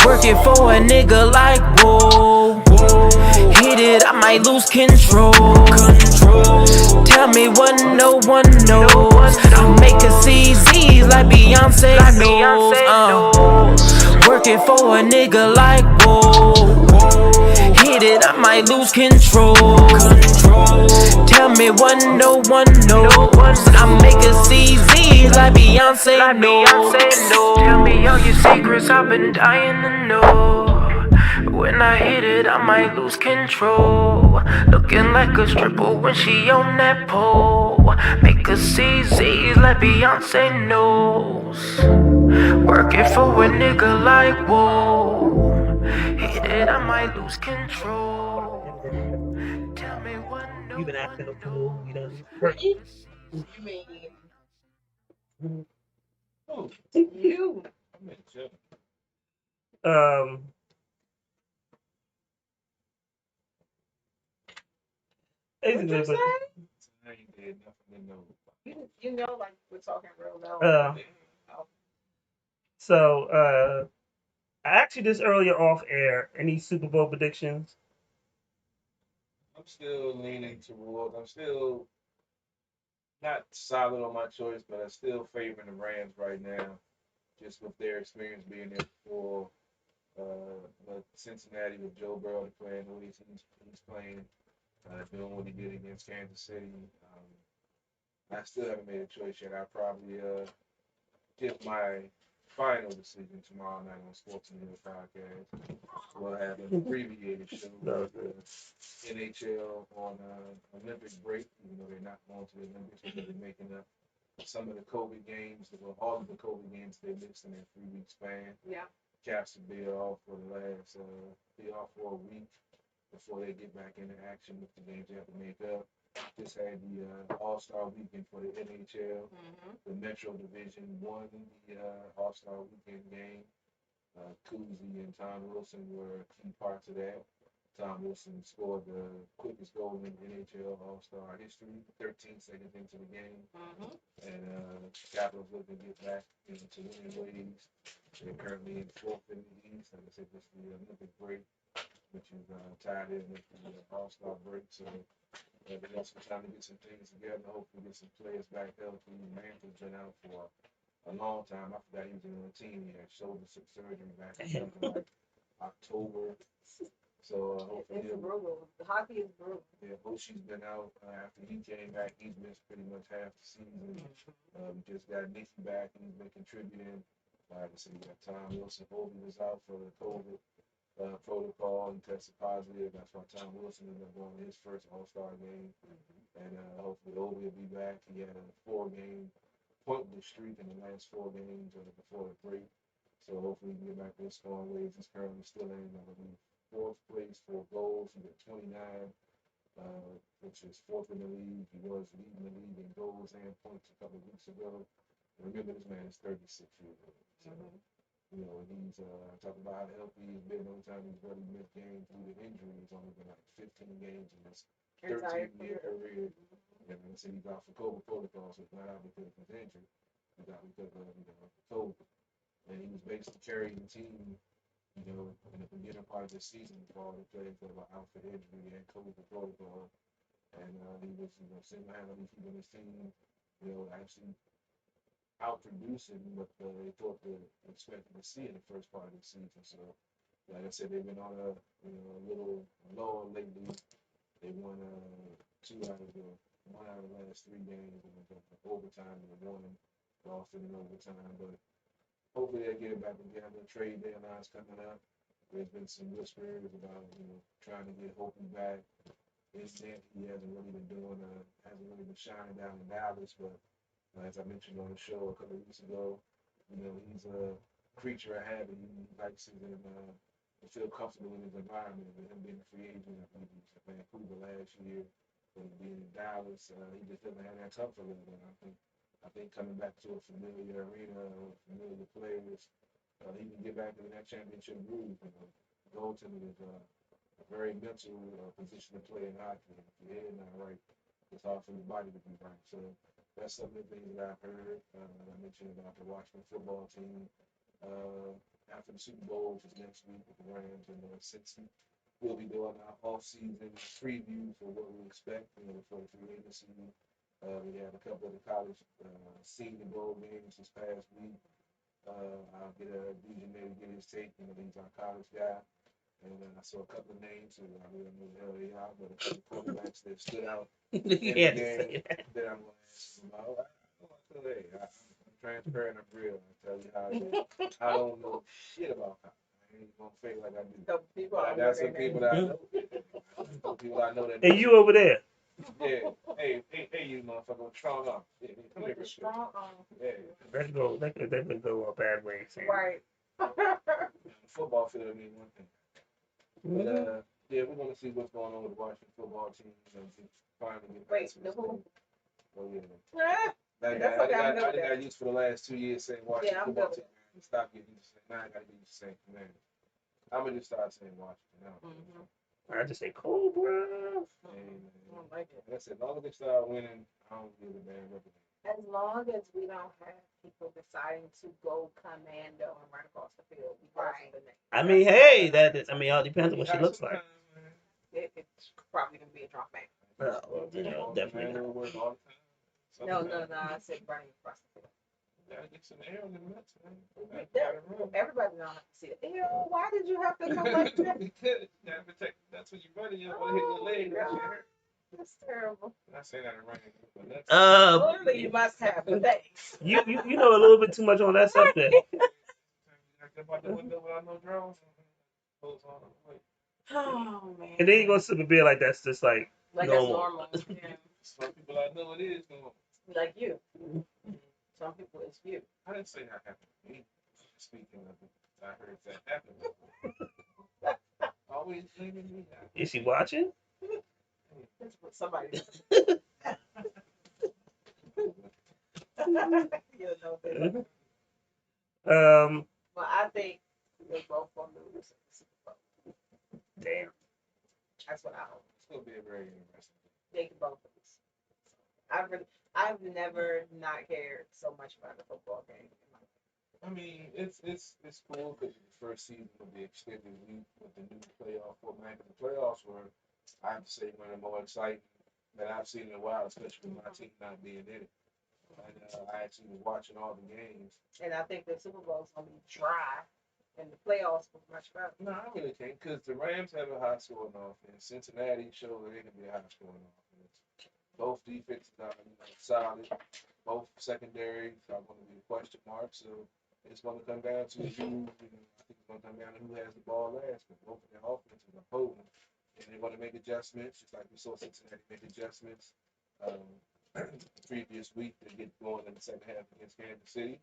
Working for a nigga like whoa. Hit it, I might lose control. Tell me what no one knows. I make her see Z's like Beyonce knows. Working for a nigga like whoa. Hit it, I might lose control. Tell me what no one knows. I make her see Z's like Beyonce knows. Tell me all your secrets, I've been dying to know. When I hit it, I might lose control. Looking like a stripper when she on that pole. Make her see Z's like Beyonce knows. Working for a nigga like whoa. Hit it, I might lose control. Tell me what no You been acting a fool. You done. You mean you? Basically, What you but say? You know, like we're talking real low. So I asked you this earlier off air. Any Super Bowl predictions? I'm still leaning toward. I'm still not solid on my choice, but I'm still favoring the Rams right now, just with their experience being there before. Cincinnati with Joe Burrow playing what he's playing, doing what he did against Kansas City. I still haven't made a choice yet. I'll probably give my final decision tomorrow night on Sports and News Podcast. We'll have an abbreviated show with the NHL on Olympic break, even though they're not going to the Olympics, because they're making up some of the COVID games, all of the COVID games they missed in their 3-week span. Yeah. Caps will be off for the last, be off for a week before they get back into action with the games they have to make up. Just had the All-Star Weekend for the NHL. The Metro Division won the All-Star Weekend game. Kuzi and Tom Wilson were key parts of that. Tom Wilson scored the quickest goal in NHL All-Star history, 13 seconds into the game. And Capitals looking to get back into winning ways. They're currently in fourth in the East. Like I said, this is the Olympic break, which is tied in with the All-Star break. So they got some time to get some things together. Hopefully get some players back healthy. Mantle's been out for a long time. I forgot he was on the team. He had shoulder surgery back in like October. So hopefully it's brutal. The hockey is brutal. Yeah, Oshie's been out after he came back. He's missed pretty much half the season. We just got Nicky back. He's been contributing. Like I said, we got Tom Wilson. Obi was out for the COVID protocol and tested positive. That's why Tom Wilson ended up going to his first All-Star game. And hopefully Obi will be back. He had a 4-game pointless streak in the last 4 games before the break. So hopefully he can get back to his scoring ways. He's currently still in, I believe, 4th place, 4 goals. He got 29, which is 4th in the league. He was leading the league in goals and points a couple of weeks ago. Remember, this man is 36 years old. So, you know, he's talking about how healthy he's been. The only time he's really missed games due to injury, it's only been like 15 games in his 13-year career. And I said he's out for COVID protocol, so it's not out because of his injury. He's out because of COVID. And he was basically carrying the team, you know, in the beginning part of the season for all the players that were out for injury and COVID protocol. And he was, you know, single-handedly keeping his team, you know, actually outproducing what they thought they expected to see in the first part of the season. So, like I said, they've been on a, you know, a little lower lately. They won 1 out of the last 3 games in the overtime, and 1 lost in overtime. But hopefully they get it back together. Trade deadline's coming up. There's been some whispers about, you know, trying to get Hopi back. He hasn't really been doing, hasn't really been shining down in Dallas, but as I mentioned on the show a couple of weeks ago, you know, he's a creature of habit. He likes to feel comfortable in his environment. With him being a free agent, I think he was in Vancouver last year, and being in Dallas, he just doesn't have that comfort level. I think coming back to a familiar arena, familiar players, he can get back into that championship groove. Goaltending is a very mental position to play in hockey. If your head not right, it's hard for your body to be right. So that's some of the things that I've heard. I mentioned about the Washington football team. After the Super Bowl, which is next week with the Rams and Cincy, we'll be doing our off-season preview for what we expect, you know, for the free agency. We had a couple of the college Senior Bowl games this past week. I'll get DJ to get his take. You know, he's our college guy. And I saw a couple of names, and I really don't know the hell they are, but a couple of quarterbacks that stood out in the game that I'm going to ask them about. I'm transparent, I'm real. I tell you how it is. I don't know shit about college. I ain't going to fake like I do. But I got some people that I know. Some people I know that know. And you over there. Yeah. Hey, you motherfucker, strong arm. Yeah, come here. Strong arm. Yeah. That could go a bad way. Sam. Right. Football field, I mean, one thing. But, yeah, we're going to see what's going on with the Washington football team. And finally get back to this thing. Oh, yeah. I got used for the last 2 years saying Washington football team. Stop getting used to saying, now I got to get used to saying Commanders. I'm going to just start saying Washington now. I just say Cobra. I don't like it. Like I said, as long as they start winning, I don't give a damn what they do. As long as we don't have people deciding to go commando and run across the field. Right. I mean, hey, it all depends on what she looks like. It's probably going to be a drop back. Well, you know, definitely not. No, I said running across the field. Gotta get some air on the nuts, man. Everybody don't have to see it. Ew, why did you have to come like that? That's when you're running, you don't want to hit your leg. That's terrible. I'm not saying that I'm running. Clearly you must have, but thanks. You know a little bit too much on that subject. About the window without no drones. Oh man. And then you gonna sip a beer like that's just like that's normal. normal. Yeah. Some people I know it is normal. Like you. Some people it's you. I didn't say that happened to me. Speaking of it, I heard that happened. Always blaming me. Is she watching? That's what somebody. Well, I think they both gonna lose in the Super Bowl. Damn. That's what I hope. It's gonna be a very interesting. They can both lose. I've never not cared so much about a football game. I mean, it's cool because the first season of the extended week with the new playoff format. The playoffs were, I have to say, one of the more exciting that I've seen in a while, especially with my team not being in it. And I actually was watching all the games. And I think the Super Bowl is gonna be dry, and the playoffs will be much better. No, I really can't, because the Rams have a high scoring offense. Cincinnati showed that they can be a high scoring offense. Both defenses are solid. Both secondaries are going to be a question mark. So it's going to come down to who. I think it's going to come down to who has the ball last. But both of their offenses are potent, and they're going to make adjustments, just like we saw Cincinnati make adjustments the previous week to get going in the second half against Kansas City.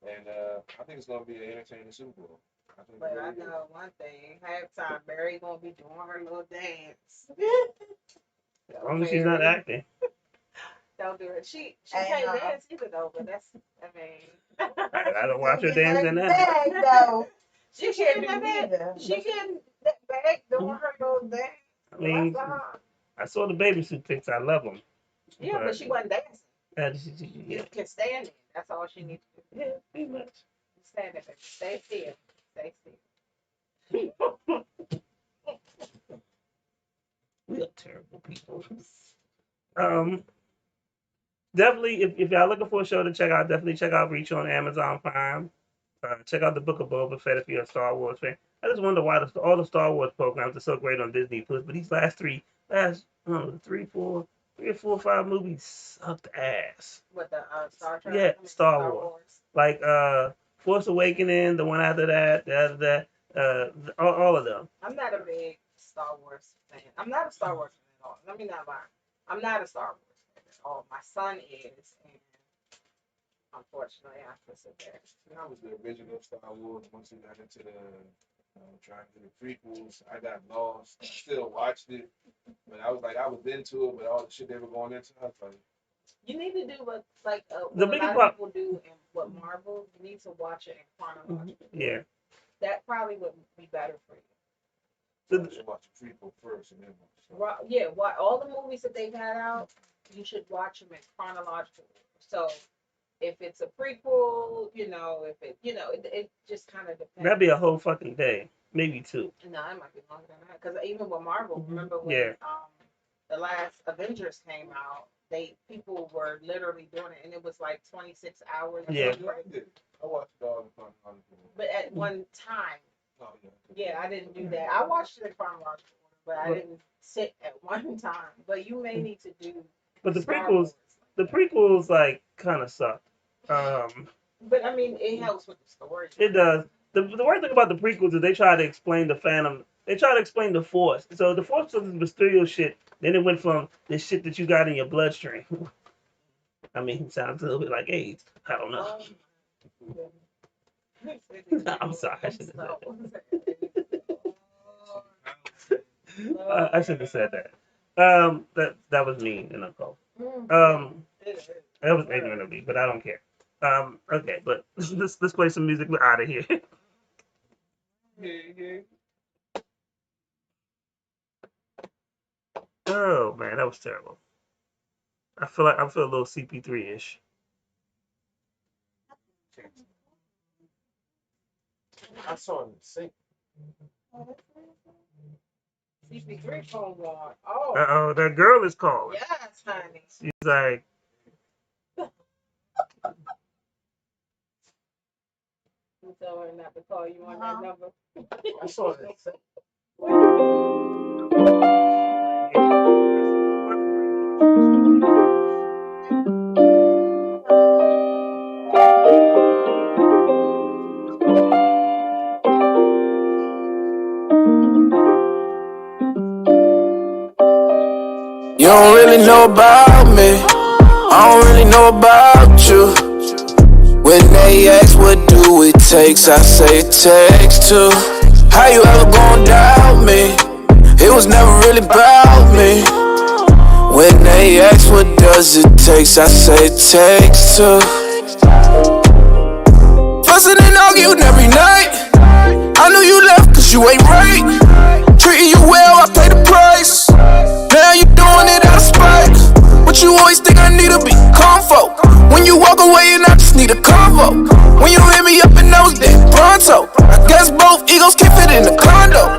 And I think it's going to be an entertaining Super Bowl. But I know one thing: halftime, Mary gonna be doing her little dance. As long as she's not acting. Don't do it. She can't dance either though. But that's, I mean. I don't watch her dance in that. Though. She can't do that. She can back doing her little dance. I mean, I saw the baby suit pics. I love them. Yeah, but she wasn't dancing. Yeah. You can stand it. That's all she needs to do. Yeah, pretty much. Stand it, baby. Stay still. Stay still. We are terrible people. Definitely, if y'all looking for a show to check out, definitely check out Reach on Amazon Prime. Check out the Book of Boba Fett if you're a Star Wars fan. I just wonder why all the Star Wars programs are so great on Disney Plus, but these last 3 or 4 movies sucked ass. With the Star Trek? Yeah, Star Wars. Like Force Awakening, the one after that, all of them. I'm not a big Star Wars fan. I'm not a Star Wars fan at all. Let me not lie. I'm not a Star Wars fan at all. My son is, and unfortunately, I have to sit there. That was the original Star Wars. Once we got into the trying to do the prequels, I got lost. I still watched it, but I was into it, but all the shit they were going into, I was like, you need to do what a The lot biggest of people do in what Marvel. You need to watch it in chronological. Yeah. That probably would be better for you. you should watch the prequel first and then watch. All the movies that they've had out, you should watch them in chronological order. So if it's a prequel, it just kind of depends. That'd be a whole fucking day, maybe 2. No, it might be longer than that. Because even with Marvel, remember when the last Avengers came out, people were literally doing it, and it was like 26 hours. Yeah. I watched it all in chronological order. But at one time. Oh, yeah, I didn't do that. I watched it in chronological order, but I didn't sit at one time. But you may need to do. But the prequels like kind of suck. But I mean, it helps with the story. It does. The worst thing about the prequels is they try to explain the Phantom. They try to explain the Force. So the Force was mysterious shit. Then it went from the shit that you got in your bloodstream. I mean, it sounds a little bit like AIDS. I don't know. I'm sorry. I shouldn't have said that. I shouldn't have said that. That was mean and uncalled. That was ignorant of me, but I don't care. Okay, but let's play some music. We're out of here. Yeah. Oh man, that was terrible. I feel a little CP3-ish. I saw him sing. CP3 phone on. Oh. Uh-oh, that girl is calling. Yes, honey. She's like, You tell her not to call you on that number. I saw that. You don't really know about me, I don't really know about you. When they ask what do it takes, I say it takes two. How you ever gon' doubt me? It was never really about me. When they ask what does it takes, I say it takes two. Fussing and arguing every night. I knew you left cause you ain't right. Treating you well, I pay the price. Now you doing it out of spite. But you always think I need to be comfort. When you walk away and I just need a convo. When you hit me up and I was dead pronto. I guess both egos can't fit in the condo.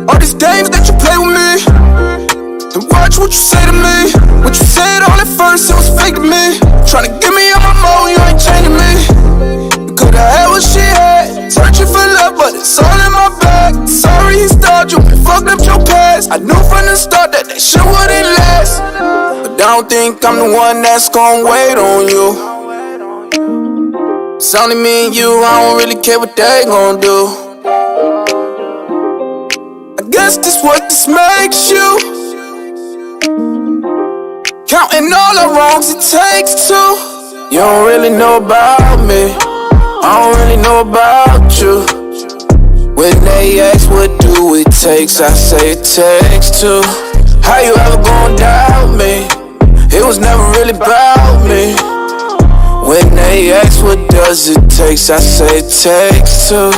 All these games that you play with me, and watch what you say to me. What you said all at first, it was fake to me. Tryna get me on my mode, you ain't changing me. You coulda had what she had. Searching for love, but it's all in my bag. Sorry he started you and fucked up your past. I knew from the start that shit wouldn't last. But I don't think I'm the one that's gon' wait on you. It's only me and you, I don't really care what they gon' do. I guess this what this makes you. Counting all the wrongs it takes to. You don't really know about me, I don't really know about you. When they ask what do it takes, I say it takes two. How you ever gon' doubt me? It was never really about me. When they ask what does it takes, I say it takes two.